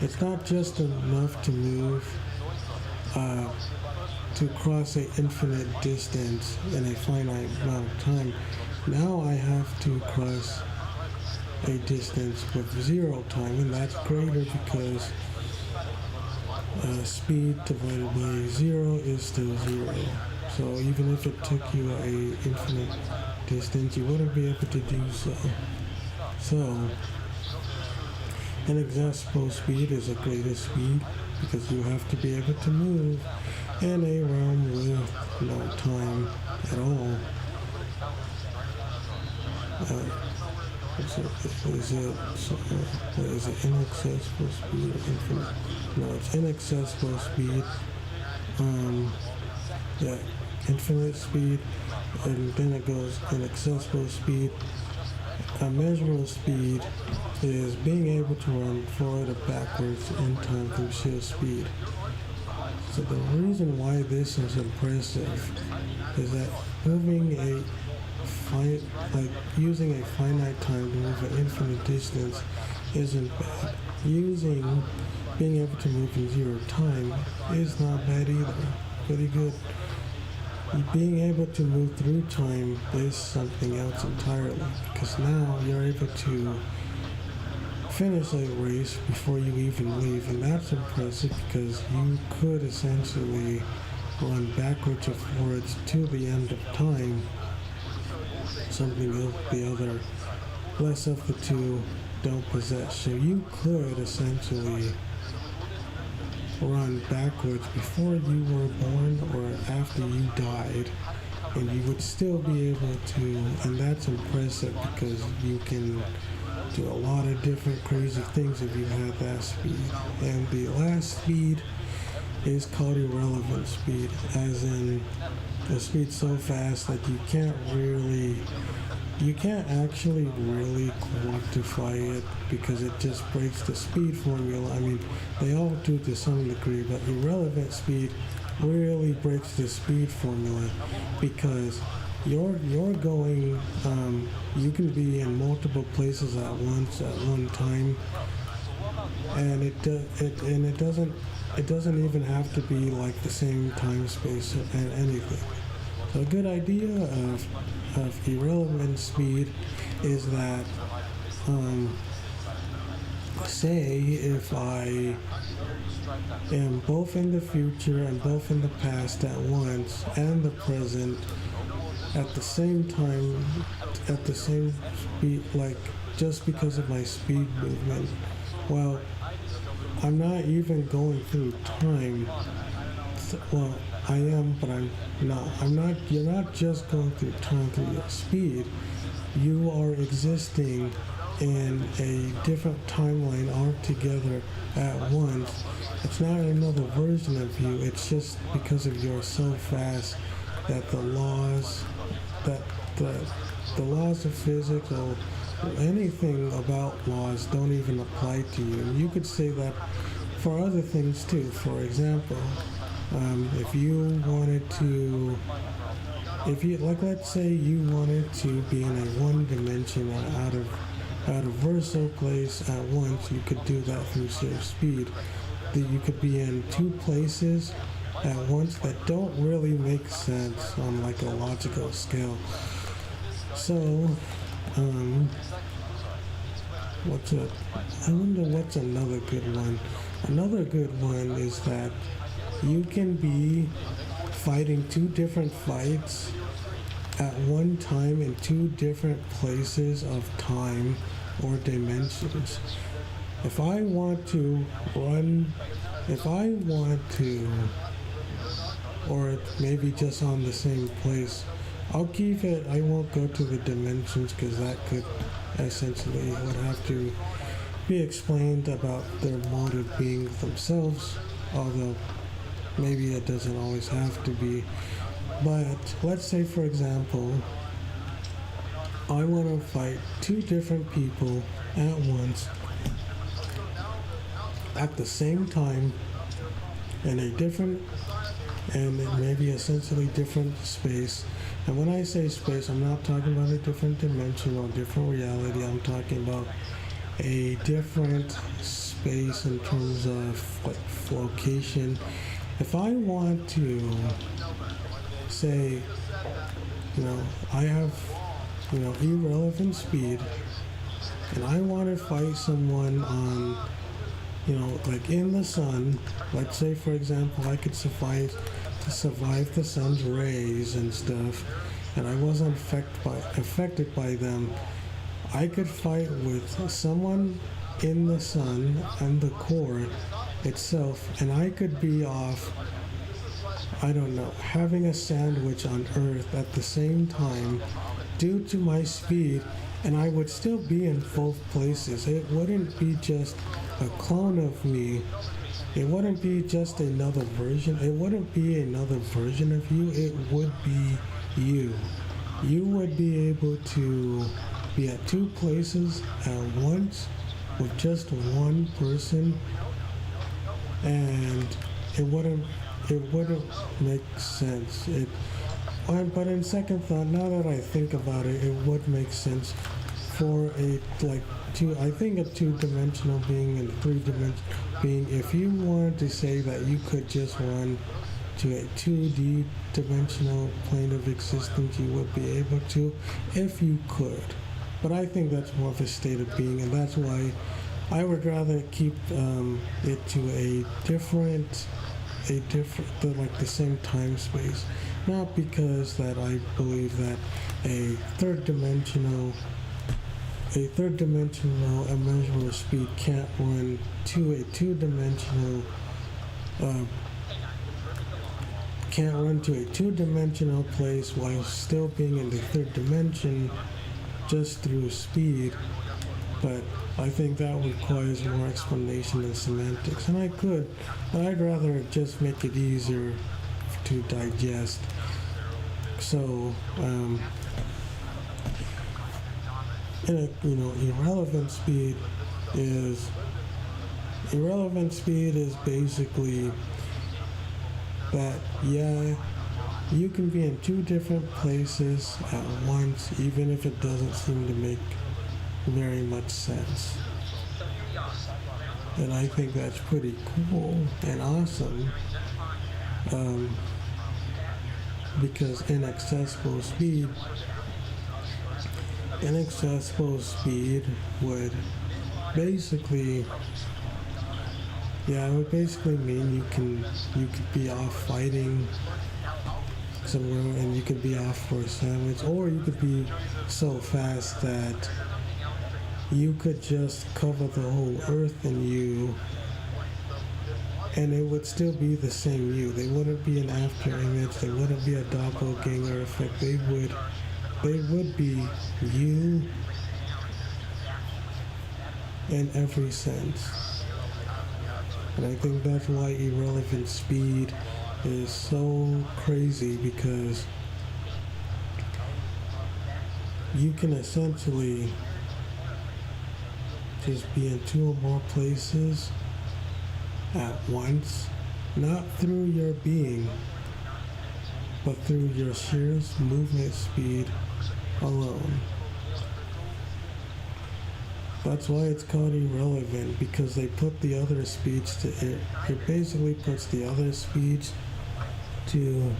[SPEAKER 1] it's not just enough to move uh, to cross an infinite distance in a finite amount of time. Now I have to cross a distance with 0 time, and that's greater because speed divided by 0 is still 0. So even if it took you a infinite distance, you wouldn't be able to do so. So inaccessible speed is the greatest speed because you have to be able to move in a realm with no time at all. Is it inaccessible speed or infinite? No, it's inaccessible speed. Yeah, infinite speed, and then it goes inaccessible speed. Immeasurable speed is being able to run forward or backwards in time through sheer speed. So the reason why this is impressive is that using a finite time to move an infinite distance isn't bad. Being able to move in 0 time is not bad either. Pretty good. Being able to move through time is something else entirely, because now you're able to finish a race before you even leave, and that's impressive because you could essentially run backwards or forwards to the end of time, something the other less of the two don't possess. So you could essentially run backwards before you were born or after you died, and you would still be able to, and that's impressive because you can do a lot of different crazy things if you had that speed. And the last speed is called irrelevant speed, as in a speed so fast that you can't actually really quantify it because it just breaks the speed formula. I mean, they all do to some degree, but irrelevant speed really breaks the speed formula because you're going, you can be in multiple places at once at one time, and it doesn't even have to be like the same time space and anything. So a good idea of irrelevant speed is that, say if I am both in the future and both in the past at once and the present at the same time, at the same speed, like just because of my speed movement, well, I'm not even going through time. Well, I am, but I'm not. You're not just going through time through your speed. You are existing in a different timeline altogether at once. It's not another version of you. It's just because of you're so fast that the laws of physics or anything about laws don't even apply to you. And you could say that for other things too. For example, if you wanted to, let's say you wanted to be in a one dimension out of verso place at once, you could do that through sheer speed. You could be in two places at once that don't really make sense on like a logical scale. So, I wonder what's another good one. Another good one is that you can be fighting two different fights at one time in two different places of time or dimensions. If I want to, or maybe just on the same place, I'll keep it, I won't go to the dimensions because that could essentially would have to be explained about their mode of being themselves, although maybe it doesn't always have to be. But let's say, for example, I want to fight two different people at once at the same time in a different and maybe essentially different space. And when I say space, I'm not talking about a different dimension or different reality. I'm talking about a different space space in terms of like location. If I want to say, I have, irrelevant speed, and I want to fight someone on, like in the sun. Let's say, for example, I could survive the sun's rays and stuff, and I wasn't affected by them. I could fight with someone in the sun and the core itself, and I could be off, I don't know, having a sandwich on Earth at the same time due to my speed, and I would still be in both places. It wouldn't be just a clone of me. It wouldn't be just another version. It wouldn't be another version of you. It would be you. You would be able to be at two places at once with just one person, and it wouldn't make sense. But in second thought, now that I think about it, it would make sense for a two-dimensional being and three-dimensional being. If you wanted to say that you could just run to a 2D dimensional plane of existence, you would be able to if you could. But I think that's more of a state of being, and that's why I would rather keep it to a different, like the same time space. Not because that I believe that a third dimensional immeasurable speed can't run to a two-dimensional place while still being in the third dimension just through speed. But I think that requires more explanation and semantics, and I'd rather just make it easier to digest. So, irrelevant speed is basically that, you can be in two different places at once, even if it doesn't seem to make very much sense. And I think that's pretty cool and awesome, because inaccessible speed would basically, it would basically mean you could be off fighting somewhere, and you could be off for a sandwich, or you could be so fast that you could just cover the whole Earth in you, and it would still be the same you. They wouldn't be an after image. They wouldn't be a doppelganger effect. They would be you in every sense. And I think that's why irrelevant speed is so crazy, because you can essentially just be in two or more places at once, not through your being, but through your sheer movement speed alone. That's why it's called irrelevant, because they put the other speeds to it. It basically puts the other speeds to,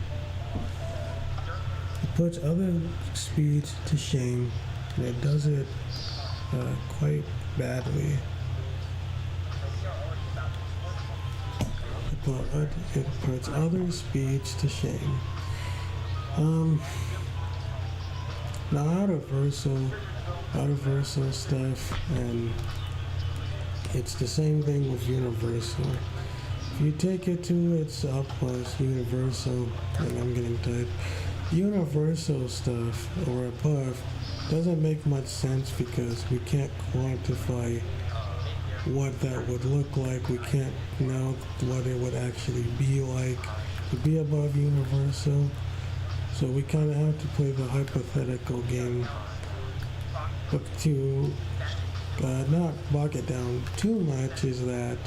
[SPEAKER 1] it puts other speeds to shame, and it does it quite badly. It puts other speeds to shame. Now out of Verso stuff, and it's the same thing with Universal. If you take it to its utmost, Universal, and I'm getting tired, Universal stuff or above doesn't make much sense, because we can't quantify what that would look like. We can't know what it would actually be like to be above Universal. So we kind of have to play the hypothetical game. But to not bog it down too much, is that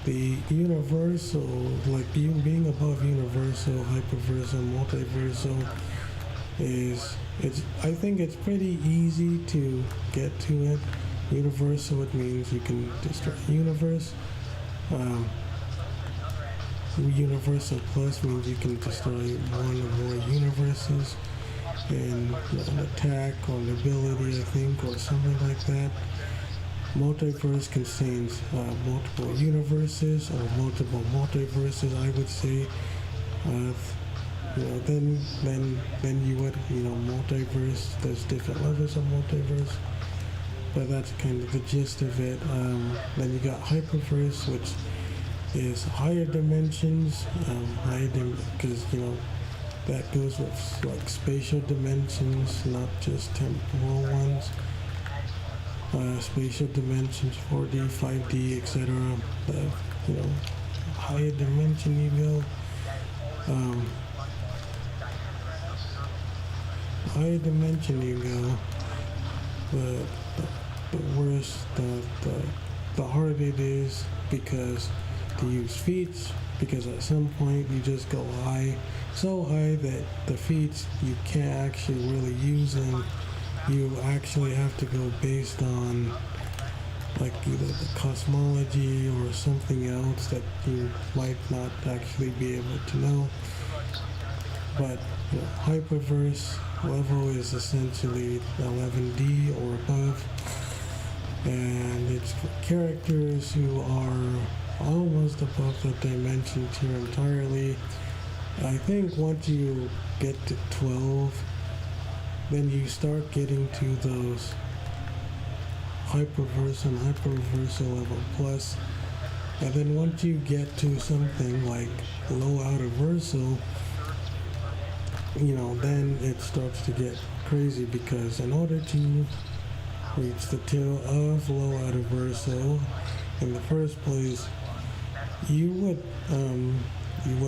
[SPEAKER 1] the universal, like being above universal, hyperversal, multiversal, I think it's pretty easy to get to it. Universal, it means you can destroy the universe. Universal Plus means you can destroy one or more universes in an attack or an ability, I think, or something like that. Multiverse contains multiple universes or multiple multiverses, I would say. Then you would, multiverse. There's different levels of multiverse, but that's kind of the gist of it. Then you got hyperverse, which is higher dimensions, because that goes with like spatial dimensions, not just temporal ones. Spatial dimensions, 4D, 5D, etc. Higher dimension you go. Higher dimension you go, the worse, the harder it is, because to use feats, because at some point you just go high, so high that the feats you can't actually really use them. You actually have to go based on like either the cosmology or something else that you might not actually be able to know. But hyperverse level is essentially 11D or above, and it's for characters who are almost above the dimension tier entirely. I think once you get to 12, then you start getting to those hyperverse and hyperversal level plus, and then once you get to something like low outer versal, then it starts to get crazy, because in order to reach the tier of low outer versal in the first place, you would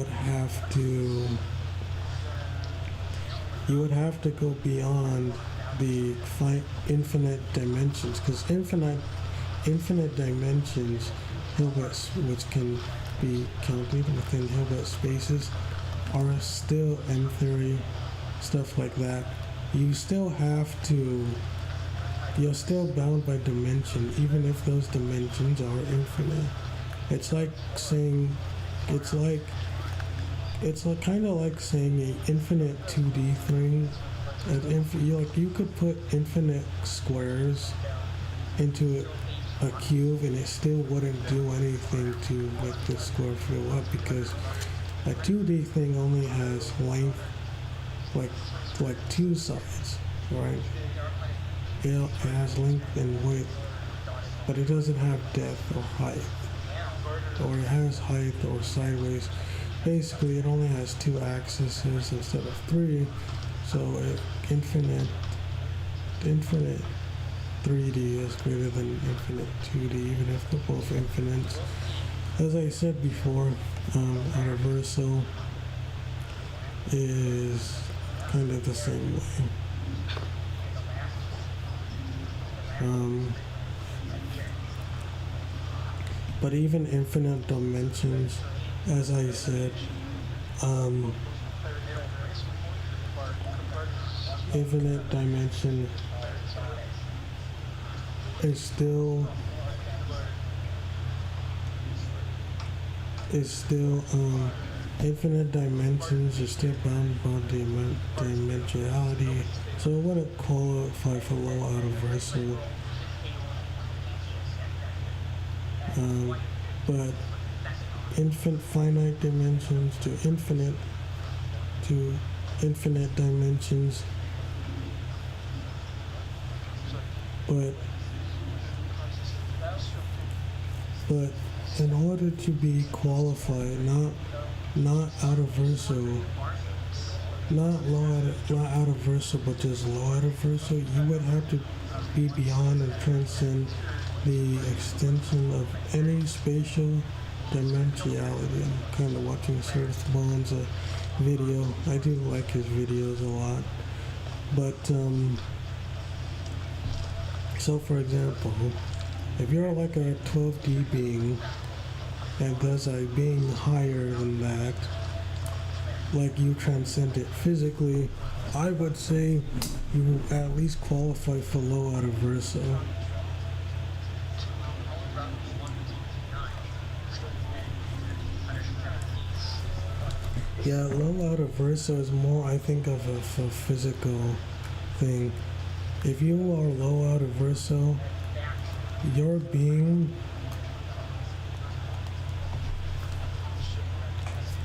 [SPEAKER 1] have to go beyond the infinite dimensions, because infinite dimensions, which can be counted within Hilbert spaces, are still, in theory, stuff like that. You're still bound by dimension, even if those dimensions are infinite. It's like kind of like saying an infinite 2D thing. You could put infinite squares into a cube and it still wouldn't do anything to make the square fill up, because a 2D thing only has length, like two sides, right? It has length and width, but it doesn't have depth or height, or it has height or sideways. Basically, it only has two axes instead of three, so infinite 3D is greater than infinite 2D, even if they're both infinites. As I said before, universal is kind of the same way. But even infinite dimensions, as I said, infinite dimension is still infinite dimensions is still bound by dimensionality, so it wouldn't qualify for low outer versal. But finite dimensions to infinite dimensions, but in order to be qualified, not out of versal, not out of versal, but just low out of versal, you would have to be beyond and transcend the extension of any spatial dimensionality. I'm kind of watching Seth Bond's video. I do like his videos a lot. But, so for example, if you're like a 12D being, and thus a being higher than that, like you transcend it physically, I would say you at least qualify for low out of versal. Yeah, low out of verso is more, I think, of a physical thing. If you are low out of verso, your being,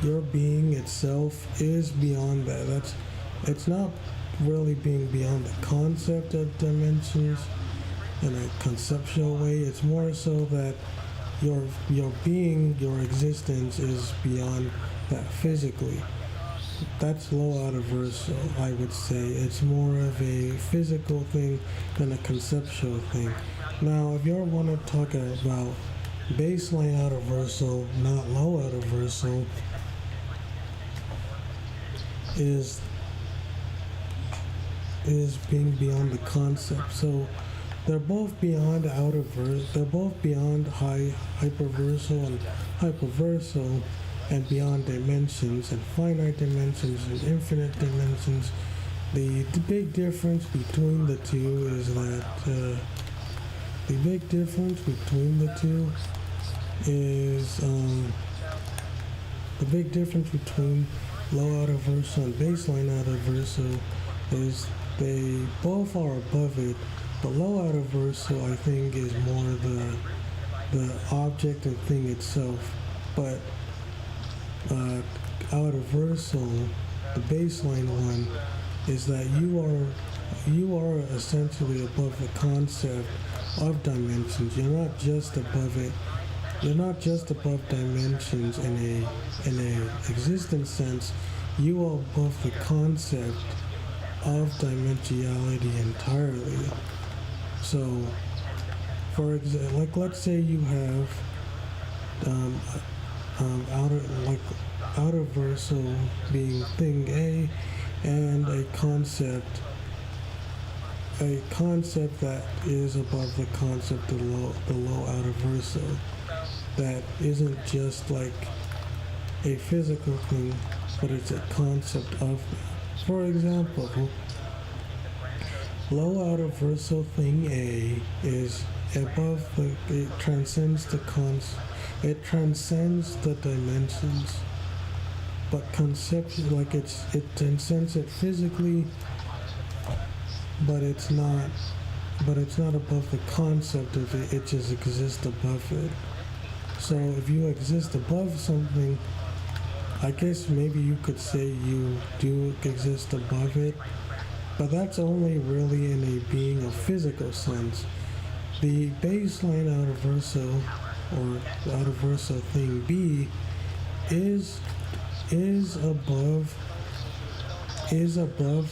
[SPEAKER 1] your being itself is beyond that. It's not really being beyond the concept of dimensions in a conceptual way. It's more so that your being, your existence is beyond that physically. That's low out of verso, I would say. It's more of a physical thing than a conceptual thing. Now, if you want to talk about baseline out of verso, not low out of verso, is being beyond the concept. So they're both beyond outer verse. They're both beyond high hyperverso and hyperverso, and beyond dimensions and finite dimensions and infinite dimensions. The big difference between the two is that the big difference between the two is the big difference between low out of verso and baseline out of verso is they both are above it. The low out of verso, I think, is more the object and thing itself, but out of verso, the baseline one, is that you are essentially above the concept of dimensions. You're not just above it. You're not just above dimensions in a existence sense. You are above the concept of dimensionality entirely. So, for example, like let's say you have outer verso being thing A, and a concept that is above the concept of the low outer verso, that isn't just like a physical thing, but it's a concept of that. For example, low outer verso thing A is above it transcends it transcends the dimensions, but conceptually, like it transcends it physically, but it's not above the concept of it. It just exists above it. So if you exist above something, I guess maybe you could say you do exist above it, but that's only really in a being of physical sense. The baseline outer verso, or outer verso thing B, is above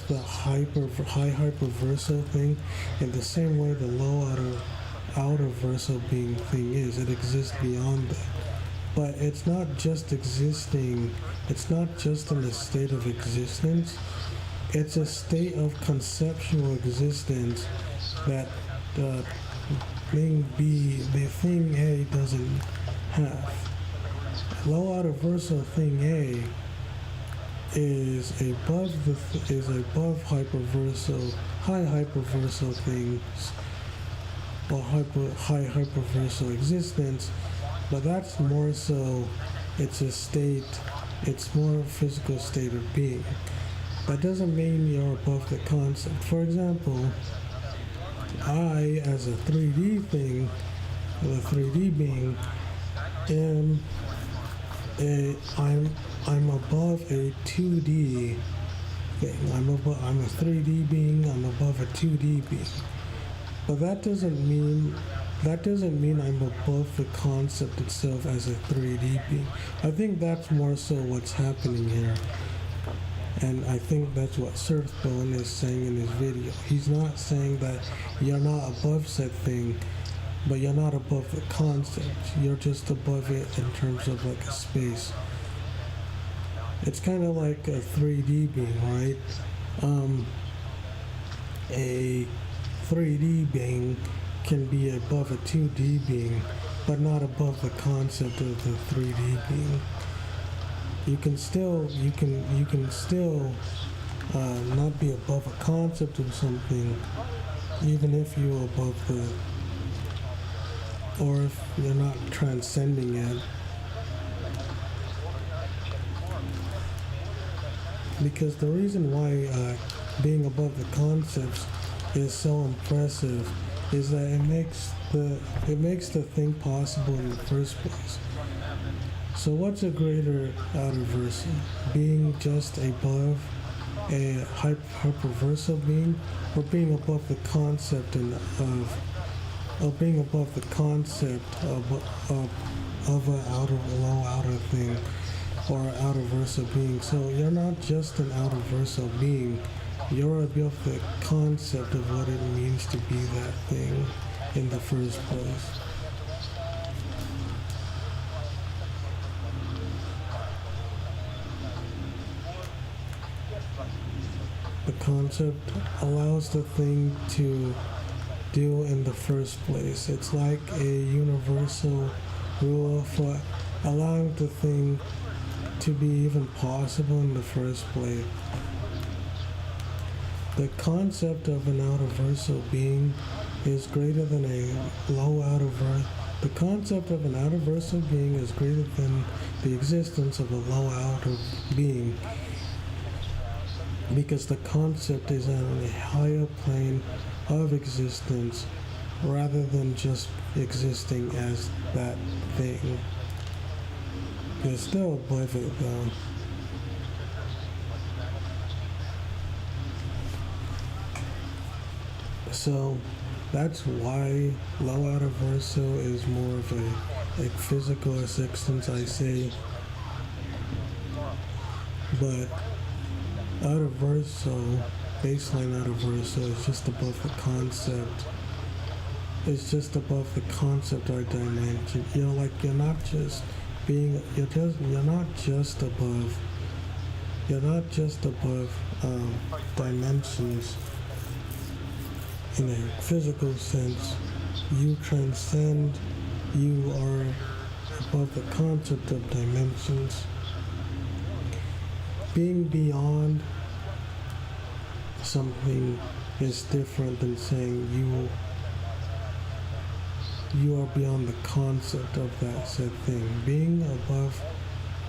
[SPEAKER 1] the high hyperverso thing in the same way the low outer verso being thing is. It exists beyond that. But it's not just existing, it's not just in a state of existence, it's a state of conceptual existence that the thing B, the thing A, doesn't have. Low outer verso thing A is above hyperverso, high hyperverso things, or high hyperverso existence, but that's more so, it's a state, it's more a physical state of being. That doesn't mean you're above the concept. For example, I, as a 3D thing, a 3D being, I'm above a 2D thing. I'm a 3D being. I'm above a 2D being. But that doesn't mean I'm above the concept itself as a 3D being. I think that's more so what's happening here. And I think that's what Surfbone is saying in his video. He's not saying that you're not above said thing, but you're not above the concept. You're just above it in terms of like a space. It's kind of like a 3D being, right? A 3D being can be above a 2D being, but not above the concept of the 3D being. You can still not be above a concept of something, even if you're above or if you're not transcending it. because the reason why being above the concepts is so impressive is that it makes the thing possible in the first place. So what's a greater outer versa? Being just above a hyperversal being, or being above the concept of being above the concept of a low outer thing, or outer versa being. So you're not just an outer versa being, you're above the concept of what it means to be that thing in the first place. The concept allows the thing to do in the first place. It's like a universal rule for allowing the thing to be even possible in the first place. The concept of an outer versal being is greater than a low outer versal. The concept of an outer versal being is greater than the existence of a low outer being, because the concept is on a higher plane of existence rather than just existing as that thing. It's still above it though. So that's why low outer verso is more of a physical existence, I say. But outer verso, baseline outer verso, is just above the concept. It's just above the concept or dimension. You're not just above dimensions in a physical sense. You transcend, you are above the concept of dimensions. Being beyond something is different than saying you are beyond the concept of that said thing. Being above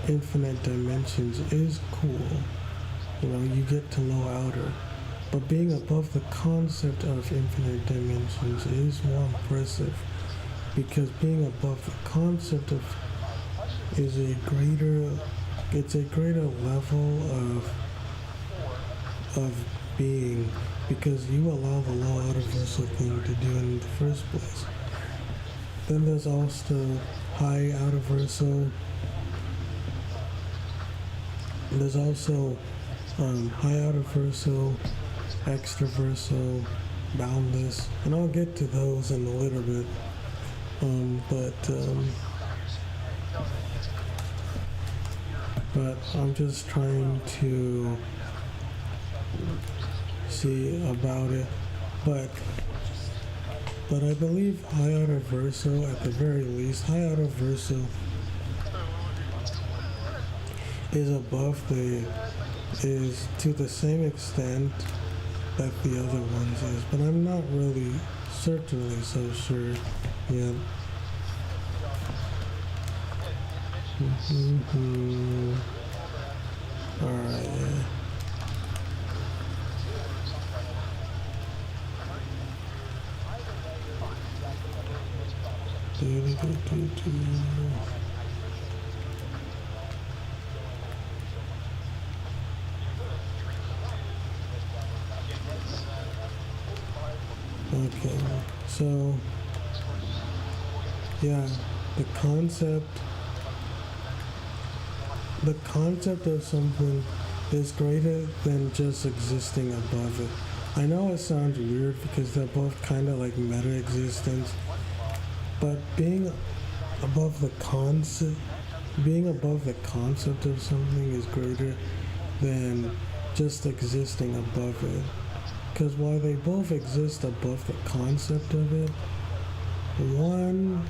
[SPEAKER 1] infinite dimensions is cool. You get to low outer. But being above the concept of infinite dimensions is more impressive, because being above the concept of it's a greater level of being, because you allow the low outer versal thing to do it in the first place. Then there's also high outer versal. There's also high outer versal, extraversal, boundless, and I'll get to those in a little bit. But I'm just trying to see about it. But I believe high outer verso, at the very least, high outer verso is to the same extent that the other ones is, but I'm not really certainly so sure yet. Alright, yeah. Okay, so yeah, the concept of something is greater than just existing above it. I know it sounds weird because they're both kind of like meta existence, but being above the concept of something is greater than just existing above it. Because while they both exist above the concept of it, one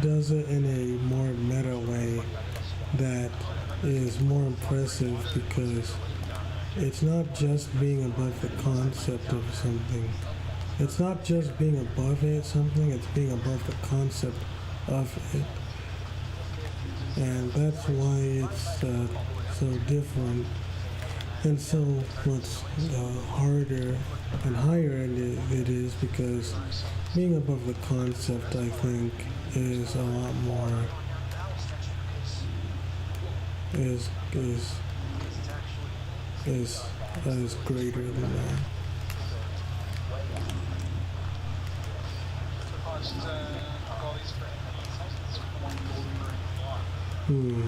[SPEAKER 1] does it in a more meta way that is more impressive, because it's not just being above the concept of something. It's not just being above it something, it's being above the concept of it. And that's why it's so different. And so what's harder and higher it is because being above the concept, I think, is a lot more is is is greater than that. Hmm.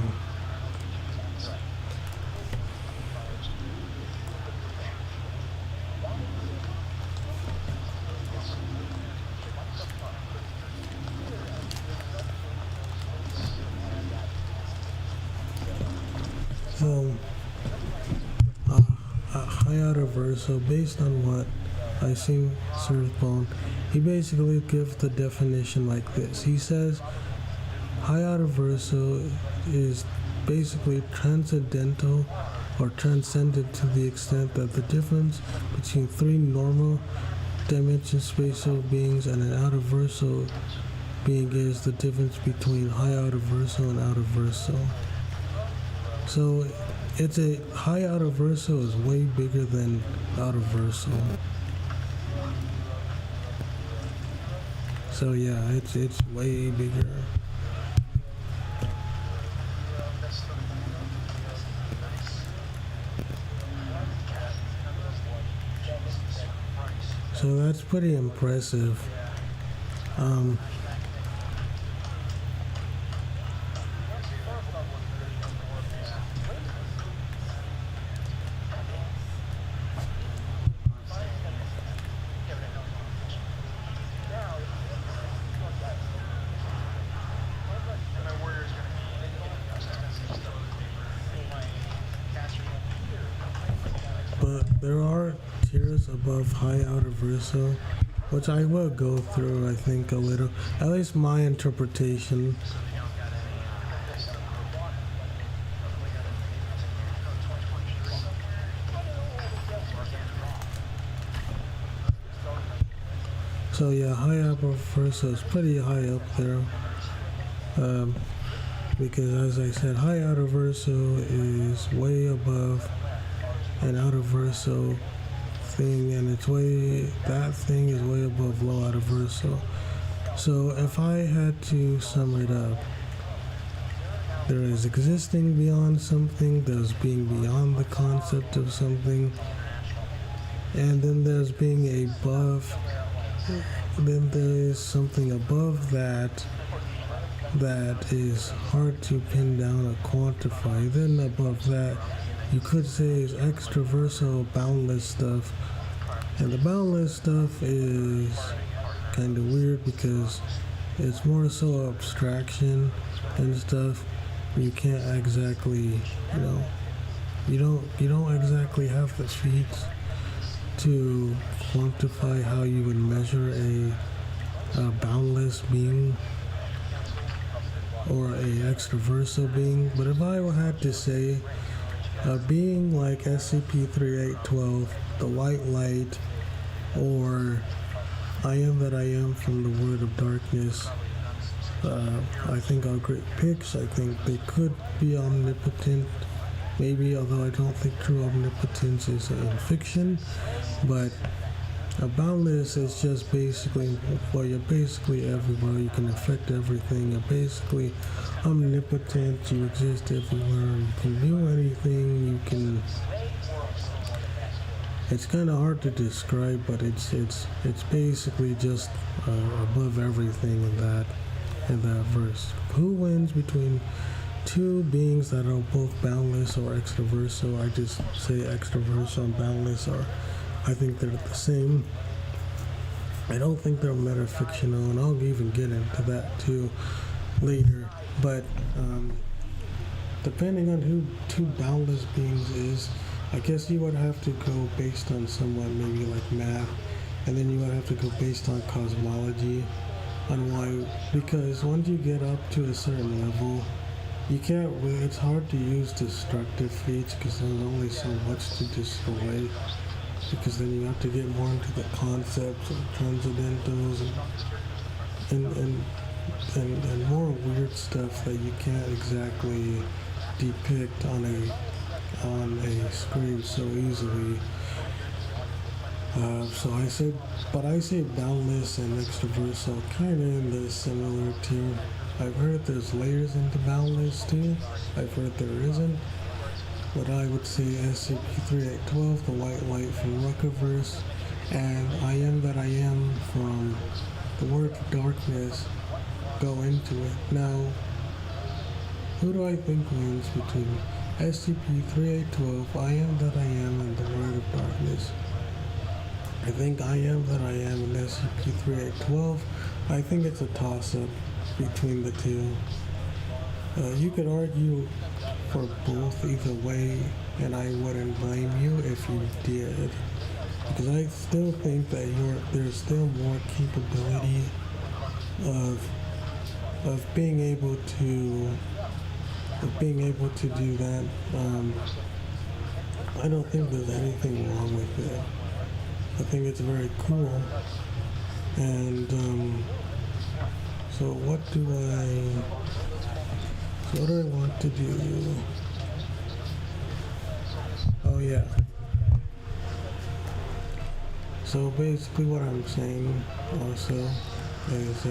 [SPEAKER 1] So, Hayata Verso, based on what I seen Surfbone, he basically gives the definition like this. He says Hayata Verso is basically transcendental or transcendent to the extent that the difference between three normal dimension spatial beings and an outer verso being is the difference between high outer verso and outer verso. So it's a high outer verso is way bigger than outer verso. So yeah, it's way bigger. So that's pretty impressive. But there are tiers above high outer verso, which I will go through, I think, a little. At least my interpretation. So yeah, high outer verso is pretty high up there. Because as I said, high outer verso is way above an outer verso thing, and that thing is way above low outer verso. So if I had to sum it up, there is existing beyond something, there's being beyond the concept of something, and then there's being above, then there is something above that is hard to pin down or quantify. Then above that, you could say is extraverso, boundless stuff. And the boundless stuff is kind of weird because it's more so abstraction and stuff. You can't exactly, you don't exactly have the feats to quantify how you would measure a boundless being or a extraverso being. But if I had to say a being like SCP-3812, the white light, or I am that I am from the Word of Darkness, I think are great picks. I think they could be omnipotent, maybe, although I don't think true omnipotence is in fiction. But a boundless is just basically, well, you're basically everywhere. You can affect everything. You're basically omnipotent. You exist everywhere. You can do anything. You can. It's kind of hard to describe, but it's basically just above everything in that verse. Who wins between two beings that are both boundless or extraverso? I just say extraverso and boundless are. I think they're the same. I don't think they're metafictional, and I'll even get into that too later. But depending on who two boundless beings is, I guess you would have to go based on somewhat maybe like math, and then you would have to go based on cosmology, on why. Because once you get up to a certain level, you can't really. It's hard to use destructive feats because there's only so much to destroy. Because then you have to get more into the concepts of transcendentals and more weird stuff that you can't exactly depict on on a screen so easily. But I say boundless and extrovert, so kind of in the similar tier. I've heard there's layers into boundless too. I've heard there isn't. But I would say SCP-3812, the white light from Ruckaverse, and I am that I am from the Word of Darkness go into it. Now, who do I think wins between SCP-3812, I am that I am, and the Word of Darkness? I think I am that I am in SCP-3812. I think it's a toss-up between the two. You could argue for both either way, and I wouldn't blame you if you did. Because I still think that there's still more capability of being able to do that. I don't think there's anything wrong with it. I think it's very cool. And so what do I want to do? Oh yeah. So basically what I'm saying also is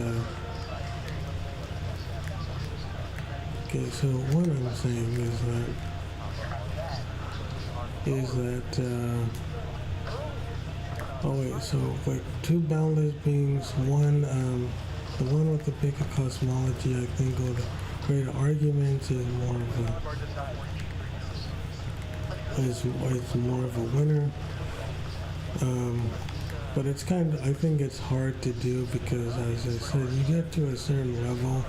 [SPEAKER 1] okay, so what I'm saying is that oh wait, so like two boundless beings, one the one with the bigger cosmology I think would create arguments is more of a winner. But it's kind of, I think it's hard to do because, as I said, you get to a certain level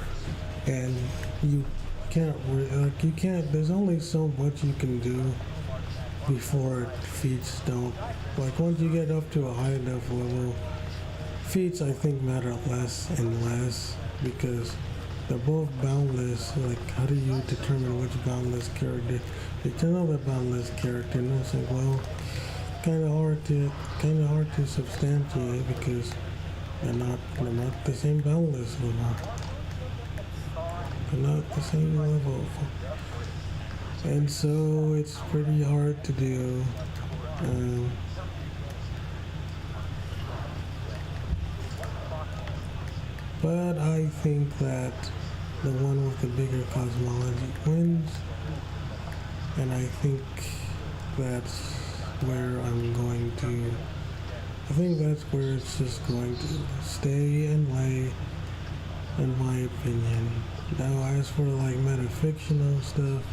[SPEAKER 1] and you can't, there's only so much you can do before feats don't, like once you get up to a high enough level, feats I think matter less and less because they're both boundless. Like, how do you determine which boundless character? You tell another boundless character and it's like, well, kind of hard to substantiate because they're not the same boundless level. They're not the same level, and so it's pretty hard to do. But I think that the one with the bigger cosmology wins, and I think that's where I'm going to, I think that's where it's just going to stay and lay, in my opinion. Now, as for like metafictional stuff,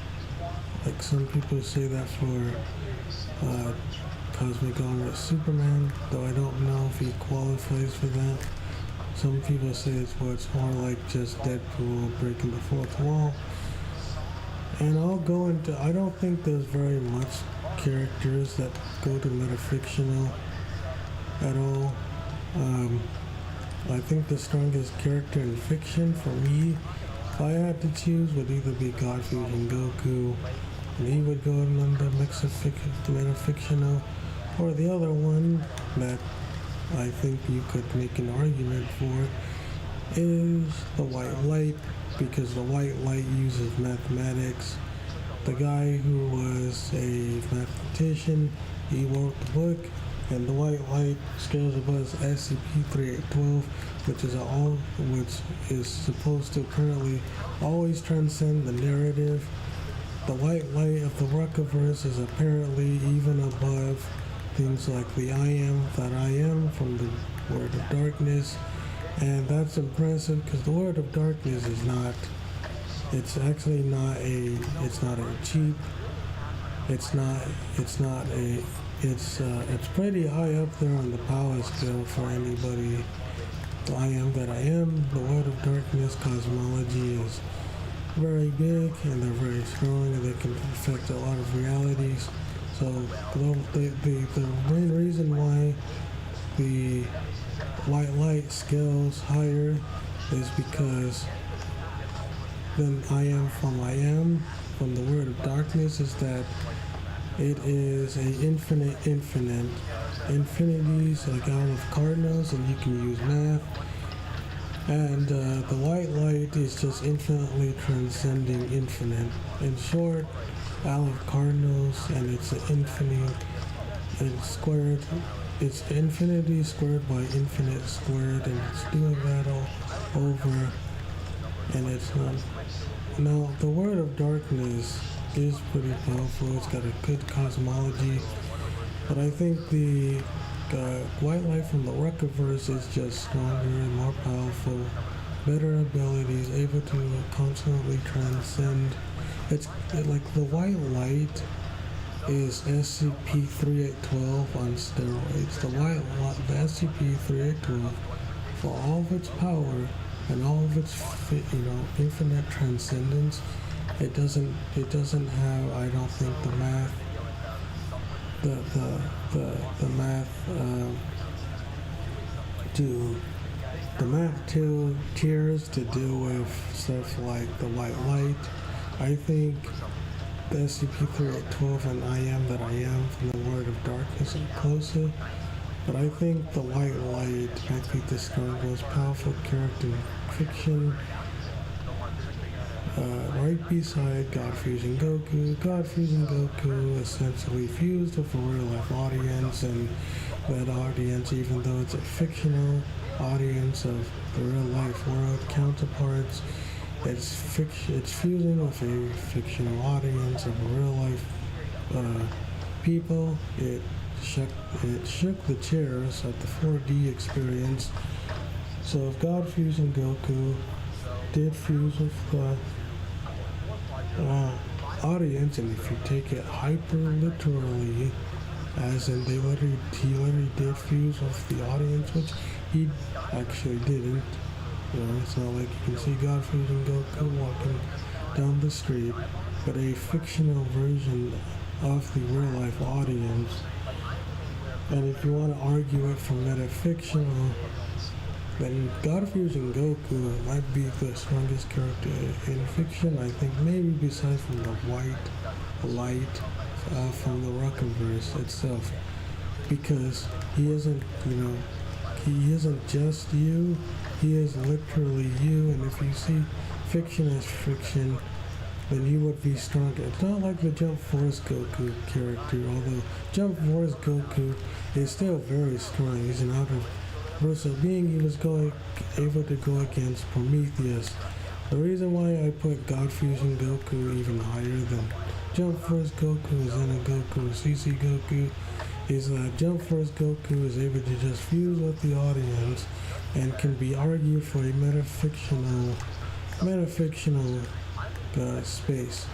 [SPEAKER 1] like some people say that for Cosmic Armor Superman, though I don't know if he qualifies for that. Some people say it's more like just Deadpool breaking the fourth wall. And I'll go into, I don't think there's very much characters that go to metafictional at all. I think the strongest character in fiction for me, if I had to choose, would either be Godfrey and Goku, and he would go under metafictional, or the other one that I think you could make an argument for is the White Light, because the White Light uses mathematics. The guy who was a mathematician, he wrote the book, and the White Light scales above SCP-3812, which is supposed to currently always transcend the narrative. The White Light of the Ruckaverse is apparently even above things like the I am that I am from the Word of Darkness, and that's impressive because the Word of Darkness is not, it's actually not a, it's not a cheap, it's pretty high up there on the power scale for anybody. The I am that I am, the Word of Darkness cosmology is very big and they're very strong and they can affect a lot of realities. So the main reason why the White Light scales higher is because then I am from the Word of Darkness is that it is a infinite. Infinities like out of cardinals and you can use math. And the White Light is just infinitely transcending infinite. In short, Aleph cardinals, and it's an infinite. It's squared. It's infinity squared by infinite squared, and it's doing that all over. And it's not. Now, the word of darkness is pretty powerful. It's got a good cosmology, but I think the white light from the Ruckaverse is just stronger and more powerful, better abilities, able to constantly transcend. It's like the white light is SCP-3812 on steroids. The SCP-3812, for all of its power and all of its infinite transcendence, it doesn't have, I don't think, the math tiers to deal with stuff like the white light. I think the SCP-3812 and I Am That I Am from the Word of Darkness are closer, but I think the white light might be the strongest, powerful character in fiction, right beside God Fusion Goku. God Fusion Goku essentially fused with a real life audience, and that audience, even though it's a fictional audience of the real life world counterparts, it's fusing with a fictional audience of real life people. It shook the chairs at the 4D experience. So if God Fusion Goku did fuse with the audience, and if you take it hyper literally, as in he literally did fuse with the audience, which he actually didn't. It's not like you can see God Fusion Goku walking down the street, but a fictional version of the real life audience. And if you want to argue it from metafictional, then God Fusion Goku might be the strongest character in fiction. I think maybe besides from the white light from the Ruckaverse itself, because he isn't just you. He is literally you, and if you see fiction as fiction, then he would be stronger. It's not like the Jump Force Goku character, although Jump Force Goku is still very strong. He's an out-of-verse being. He was able to go against Prometheus. The reason why I put God Fusion Goku even higher than Jump Force Goku is in a Goku CC Goku is that Jump Force Goku is able to just fuse with the audience and can be argued for a metafictional space.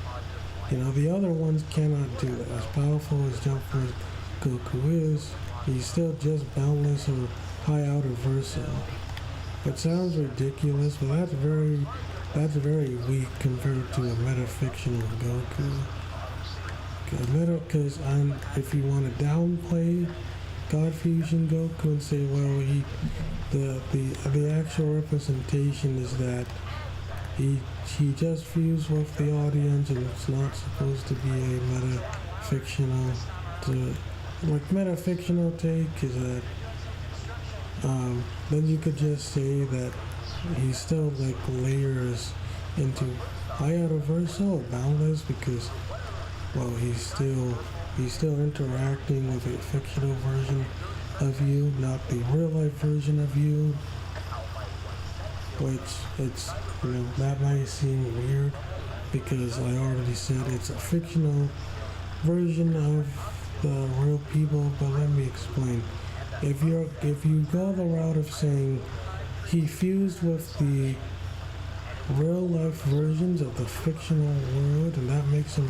[SPEAKER 1] The other ones cannot do that. As powerful as Jump Force Goku is, he's still just boundless or high outer versa. It sounds ridiculous, but that's very weak compared to a metafictional Goku. Because if you want to downplay God Fusion Goku and say, well, the actual representation is that he just fused with the audience, and it's not supposed to be a metafictional. Metafictional take is that then you could just say that he still layers into high outer versa or boundless, because he's still interacting with a fictional version of you, not the real life version of you, which that might seem weird because I already said it's a fictional version of the real people, but let me explain. If you go the route of saying he fused with the real life versions of the fictional world and that makes him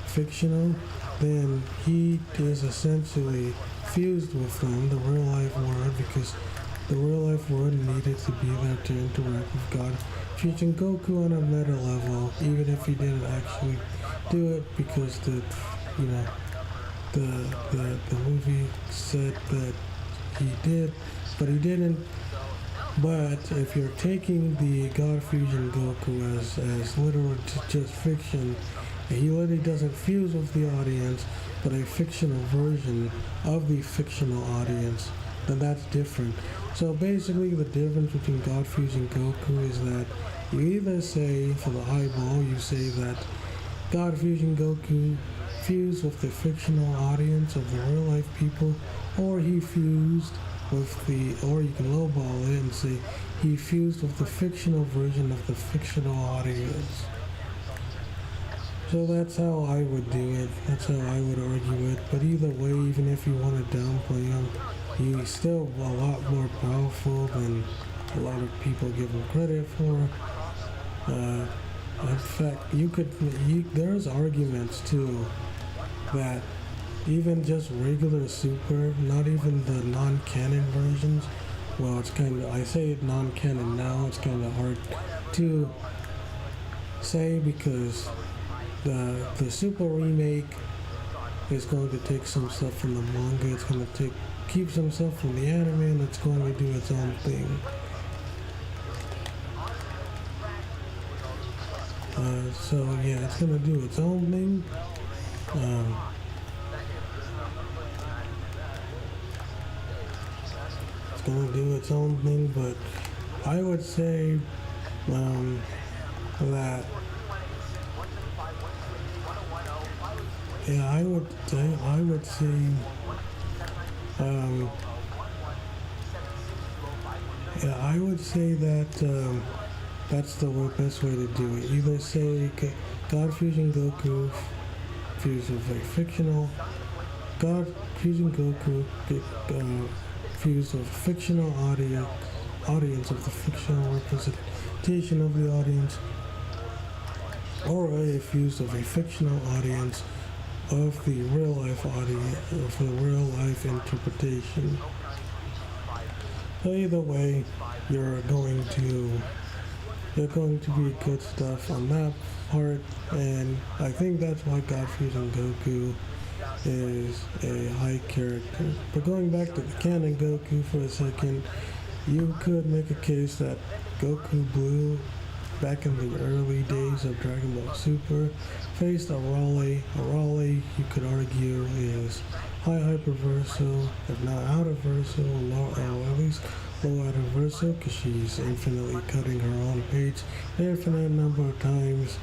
[SPEAKER 1] fictional, then he is essentially fused with them, the real life world, because the real life world needed to be there to interact with God. Fusion Goku on a meta level, even if he didn't actually do it, because the movie said that he did, but he didn't. But if you're taking the God Fusion Goku as literal just fiction, he literally doesn't fuse with the audience, but a fictional version of the fictional audience, then that's different. So basically the difference between God Fusion Goku is that you either say, for the highball, you say that God Fusion Goku fused with the fictional audience of the real life people, or he fused with the, or you can lowball it and say he fused with the fictional version of the fictional audience. So that's how I would do it. That's how I would argue it. But either way, even if you want to downplay him, he's still a lot more powerful than a lot of people give him credit for. In fact, there's arguments too that even just regular Super, not even the non-canon versions, well, it's kind of, I say it non-canon now, it's kind of hard to say because the Super remake is going to take some stuff from the manga, it's going to keep some stuff from the anime, and it's going to do its own thing. So yeah, it's gonna do its own thing. It's gonna do its own thing, but I would say that yeah, I would say yeah, I would say that that's the best way to do it. Either say God Fusion Goku fused with a fictional God Fusion Goku fused with a fictional audience of the fictional representation of the audience, or a fused of a fictional audience of the real life audience, of the real life interpretation. So either way, you're going to be good stuff on that part, and I think that's why God Fusion Goku is a high character. But going back to the canon Goku for a second, you could make a case that Goku Blue, back in the early days of Dragon Ball Super, faced a Raleigh. A Raleigh, you could argue, is high hyperversal, if not out of versal, or at least low out of versal, because she's infinitely cutting her own page an infinite number of times.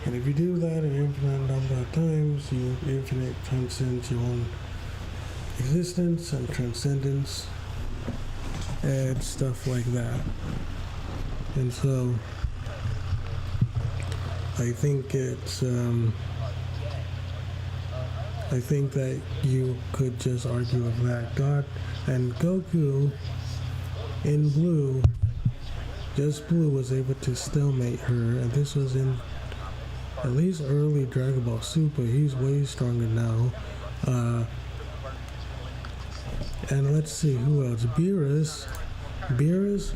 [SPEAKER 1] And if you do that an infinite number of times, you infinite transcends your own existence and transcendence and stuff like that. And so I think I think that you could just argue with that. God and Goku in Blue, just Blue was able to stalemate her, and this was in at least early Dragon Ball Super. He's way stronger now. And let's see who else. Beerus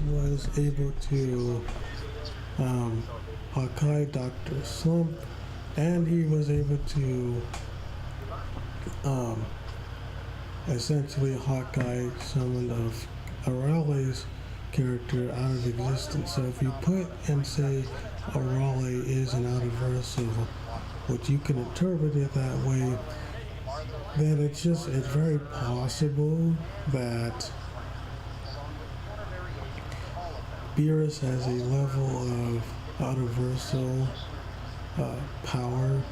[SPEAKER 1] was able to Hakai Dr. Slump, and he was able to essentially Hawkeye summon of Araleigh's character out of existence. So if you put and say Raleigh is an out of versal, which you can interpret it that way, then it's very possible that Beerus has a level of out of versal power.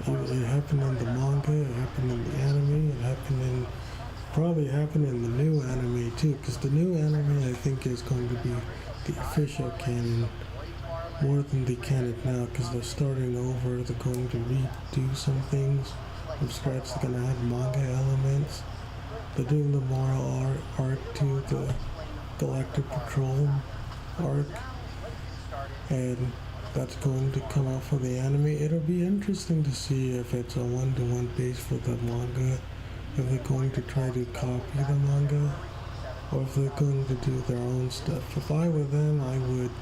[SPEAKER 1] It happened in the manga, it happened in the anime, it probably happened in the new anime too, because the new anime I think is going to be the official canon more than the canon now, because they're starting over, they're going to redo some things from scratch, they're going to add manga elements, they're doing the moral arc to the Galactic Patrol arc, and that's going to come out for the anime. It'll be interesting to see if it's a one-to-one base for the manga, if they're going to try to copy the manga, or if they're going to do their own stuff. If I were them, I would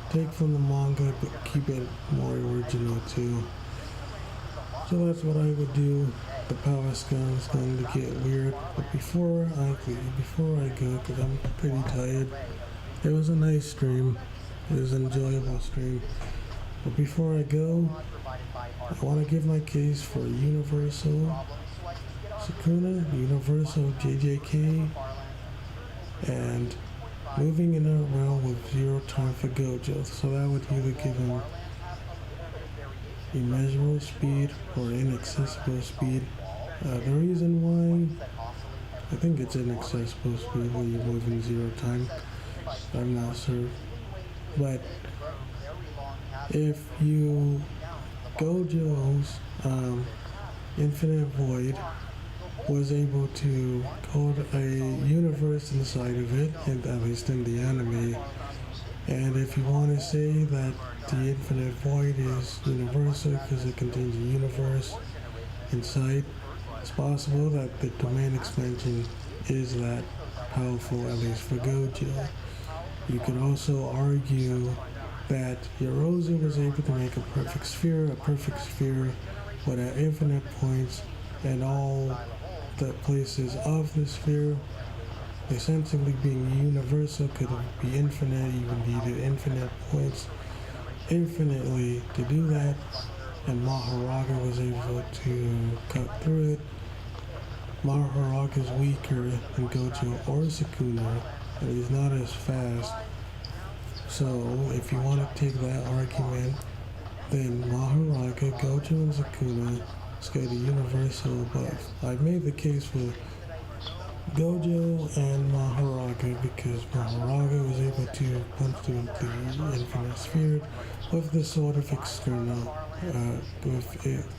[SPEAKER 1] take from the manga, but keep it more original too. So that's what I would do. The power scale is going to get weird, but before I go, because I'm pretty tired, it was a nice stream. It was an enjoyable stream. But before I go, I want to give my case for Universal Sukuna, Universal JJK, and moving in a realm with 0 time for Gojo. So that would either give him immeasurable speed or inaccessible speed. The reason why, I think it's inaccessible speed when you move in 0 time. I'm not sure. But if you Gojo's infinite void was able to code a universe inside of it, and at least in the anime. And if you want to say that the infinite void is universal because it contains a universe inside, it's possible that the domain expansion is that powerful, at least for Gojo. You could also argue that Yorozu was able to make a perfect sphere with infinite points, and all the places of the sphere essentially being universal could be infinite. You would need infinite points infinitely to do that, and Maharaga was able to cut through it. Maharaga is weaker than Gojo or Sukuna, and he's not as fast. So if you want to take that argument, then Maharaga, Gojo, and Sukuna scale the universal above. I've made the case for Gojo and Maharaga because Maharaga was able to punch through the infinite sphere with the sword of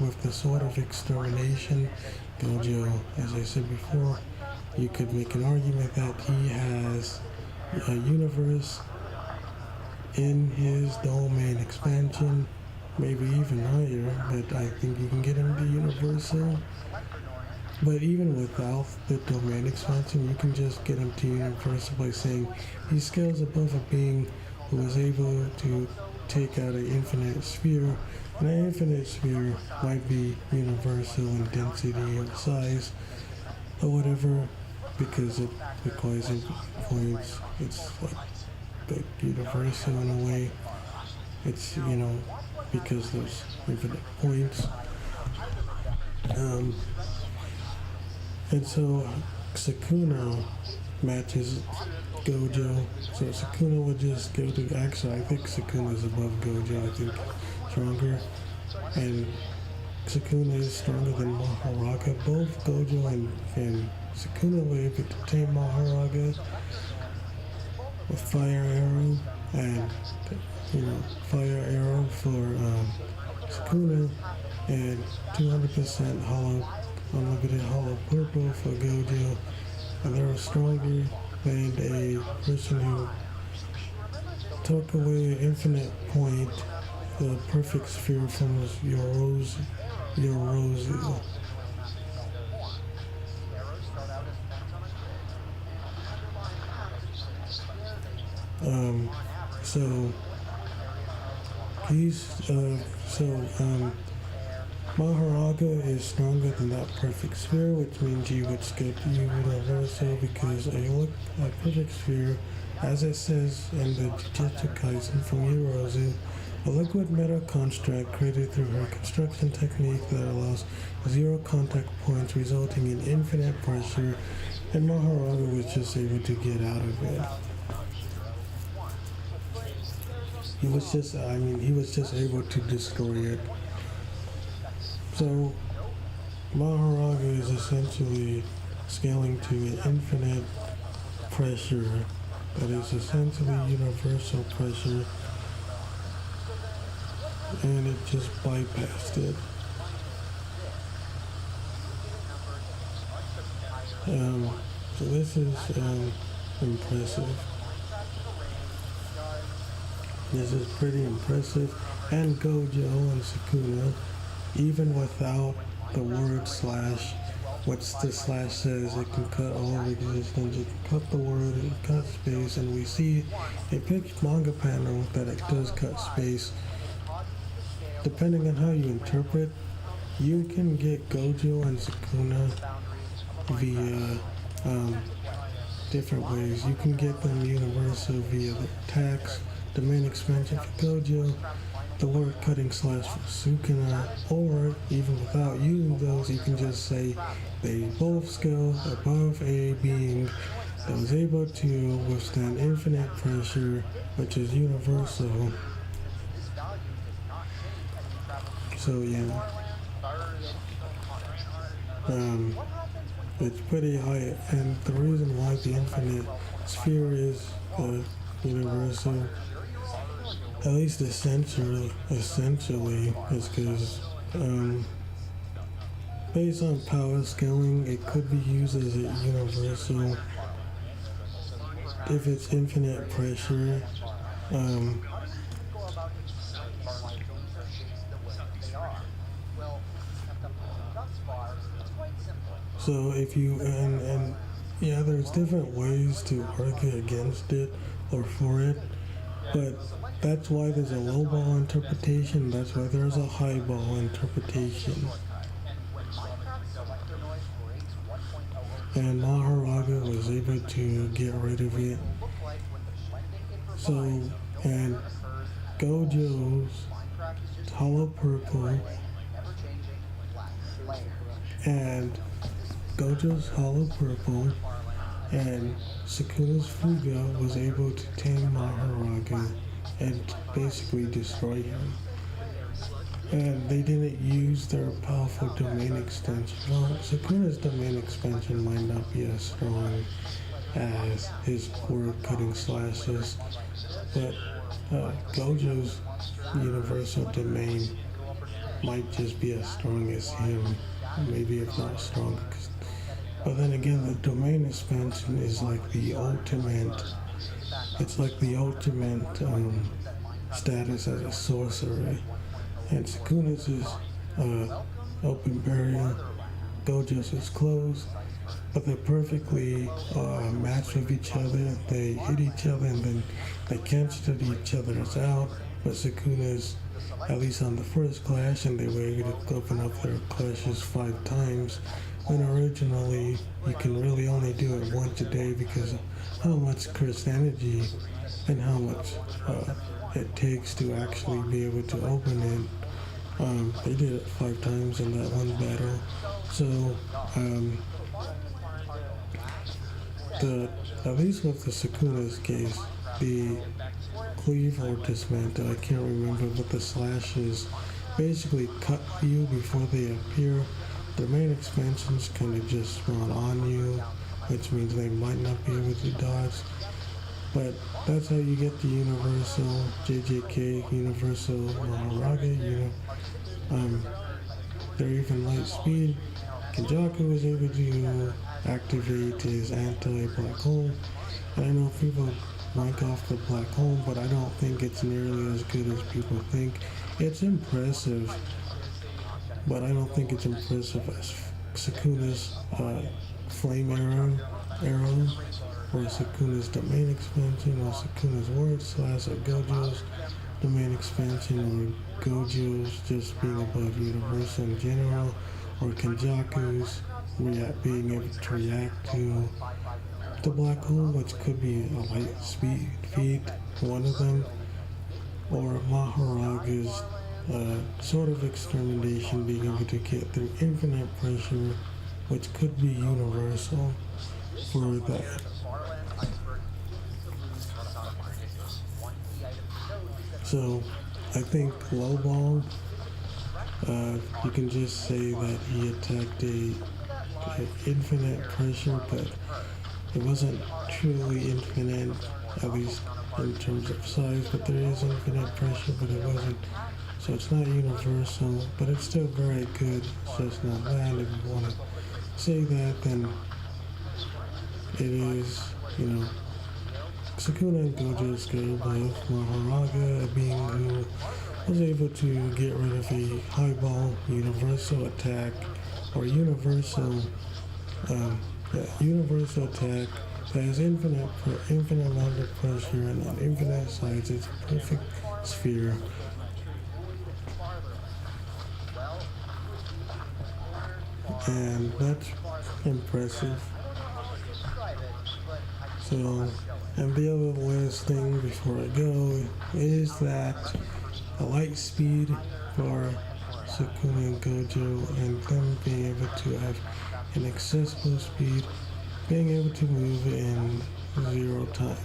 [SPEAKER 1] with the sword of extermination. Gojo, as I said before, you could make an argument that he has a universe in his domain expansion, maybe even higher, but I think you can get him to universal. But even without the domain expansion, you can just get him to universal by saying he scales above a being who is able to take out an infinite sphere, and an infinite sphere might be universal in density or size or whatever, because it requires infinite points. It's like universal in a way. It's, because there's infinite points. And so Sukuna matches Gojo. So Sukuna would just go to, actually I think Sukuna is above Gojo, I think stronger. And Sukuna is stronger than Maharaga. Both Gojo and Sukuna were able to tame Maharaga with Fire Arrow, and Fire Arrow for Sukuna, and 200% unlimited hollow purple for Gojo, and they were stronger than a person who took away an infinite point, the perfect sphere from Yorozu. So Maharaga is stronger than that perfect sphere, which means you would skip universal because a perfect sphere, as it says in the Jujutsu Kaisen from Yorozu, a liquid metal construct created through her construction technique that allows 0 contact points, resulting in infinite pressure, and Maharaga was just able to get out of it. He was just able to destroy it. So Maharaga is essentially scaling to an infinite pressure that is essentially universal pressure, and it just bypassed it. So this is impressive. This is pretty impressive. And Gojo and Sukuna, even without the word slash, what the slash says, it can cut all of existence. It can cut the word, it can cut space, and we see a picture manga panel that it does cut space. Depending on how you interpret, you can get Gojo and Sukuna via different ways. You can get them universal via the attacks, domain expansion for Gojo, the word cutting slash for Sukuna, or even without using those, you can just say they both scale above a being that was able to withstand infinite pressure, which is universal. So yeah, it's pretty high, and the reason why the infinite sphere is universal, at least essentially, is because based on power scaling, it could be used as a universal if it's infinite pressure. So if you and yeah, there's different ways to argue against it or for it, but that's why there's a low ball interpretation. That's why there's a high ball interpretation. And Maharaga was able to get rid of it. So, and Gojo's hollow purple and Sukuna's Fuga was able to tame Maharaga and basically destroy him. And they didn't use their powerful domain extension. Well, Sukuna's domain expansion might not be as strong as his core cutting slashes, but Gojo's universal domain might just be as strong as him, maybe if not stronger. But then again, the domain expansion is like the ultimate. It's like the ultimate status as a sorcerer. And Sukuna's is open barrier, Gojo's is closed, but they're perfectly matched with each other. They hit each other and then they canceled each other's out. But Sukuna's, at least on the first clash, and they were able to open up their clashes 5 times. When originally you can really only do it once a day because of how much cursed energy and how much it takes to actually be able to open it. They did it 5 times in that one battle. So, at least with the Sukuna's case, the cleave or dismantle, I can't remember, but the slashes basically cut you before they appear. Their main expansions kind of just spawn on you, which means they might not be able to dodge. But that's how you get the universal JJK, universal Maharaga, they're even light speed. Kenjaku was able to activate his anti-black hole. And I know people rank off the black hole, but I don't think it's nearly as good as people think. It's impressive, but I don't think it's impressive as Sukuna's flame arrow, or Sukuna's domain expansion, or Sukuna's word slash, or Gojo's domain expansion, or Gojo's just being above universal in general, or Kenjaku's being able to react to the black hole, which could be a light speed feat, one of them, or Maharaga's sort of extermination, being able to get through infinite pressure, which could be universal for that. So I think Lowball, you can just say that he attacked a infinite pressure, but it wasn't truly infinite, at least in terms of size, but there is infinite pressure, but it wasn't. So it's not universal, but it's still very good. It's just not bad. If you want to say that, then it is, Sukuna and Gojo's good, both Maharaga being who was able to get rid of a highball universal attack, or universal attack that has infinite amount of pressure and an infinite size. It's a perfect sphere. And that's impressive. So, and the other last thing before I go is that the light speed for Sukuna and Gojo, and them being able to have an accessible speed being able to move in zero time.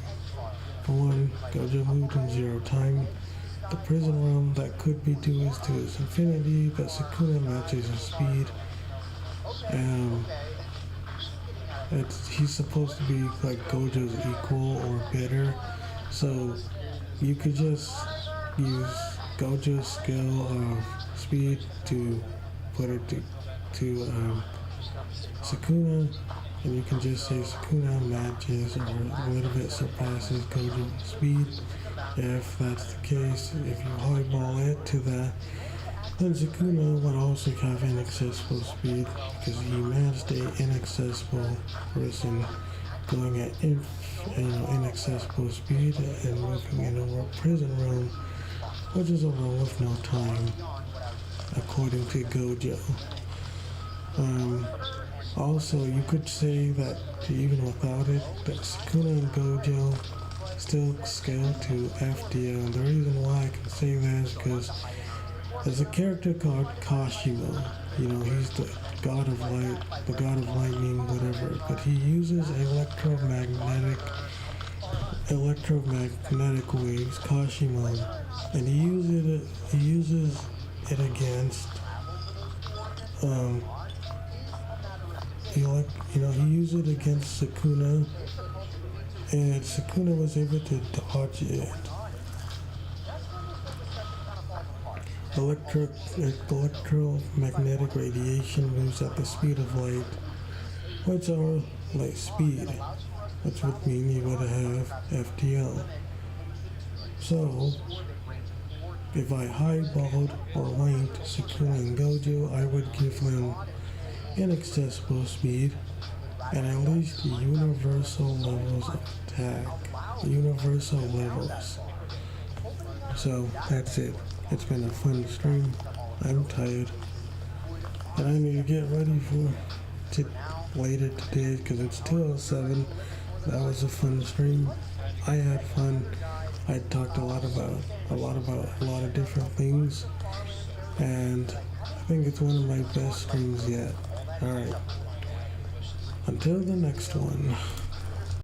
[SPEAKER 1] For one, Gojo moved in zero time. The prison realm that could be to its infinity, but Sukuna matches his speed. He's supposed to be like Gojo's equal or better, so you could just use Gojo's skill of speed to put it to Sukuna, and you can just say Sukuna matches or a little bit surpasses Gojo's speed. If that's the case, if you highball it to that, then Sukuna would also have inaccessible speed because he managed an inaccessible person going at inaccessible speed and moving in a prison realm, which is a realm with no time, according to Gojo. Also, you could say that even without it, that Sukuna and Gojo still scale to FDL. And the reason why I can say that is because there's a character called Kashimo. He's the god of light, the god of lightning, whatever. But he uses electromagnetic waves, Kashimo, and he uses it against he used it against Sukuna, and Sukuna was able to dodge it. Electromagnetic radiation moves at the speed of light, which are light speed, which would mean you would have FTL. So, if I highballed or linked Sukuna and Gojo, I would give them inaccessible speed and at least universal levels of attack. Universal levels. So, that's it. It's been a fun stream. I'm tired. And I need to get ready for later today because it's 2:07. That was a fun stream. I had fun. I talked a lot about a lot of different things. And I think it's one of my best streams yet. Alright. Until the next one.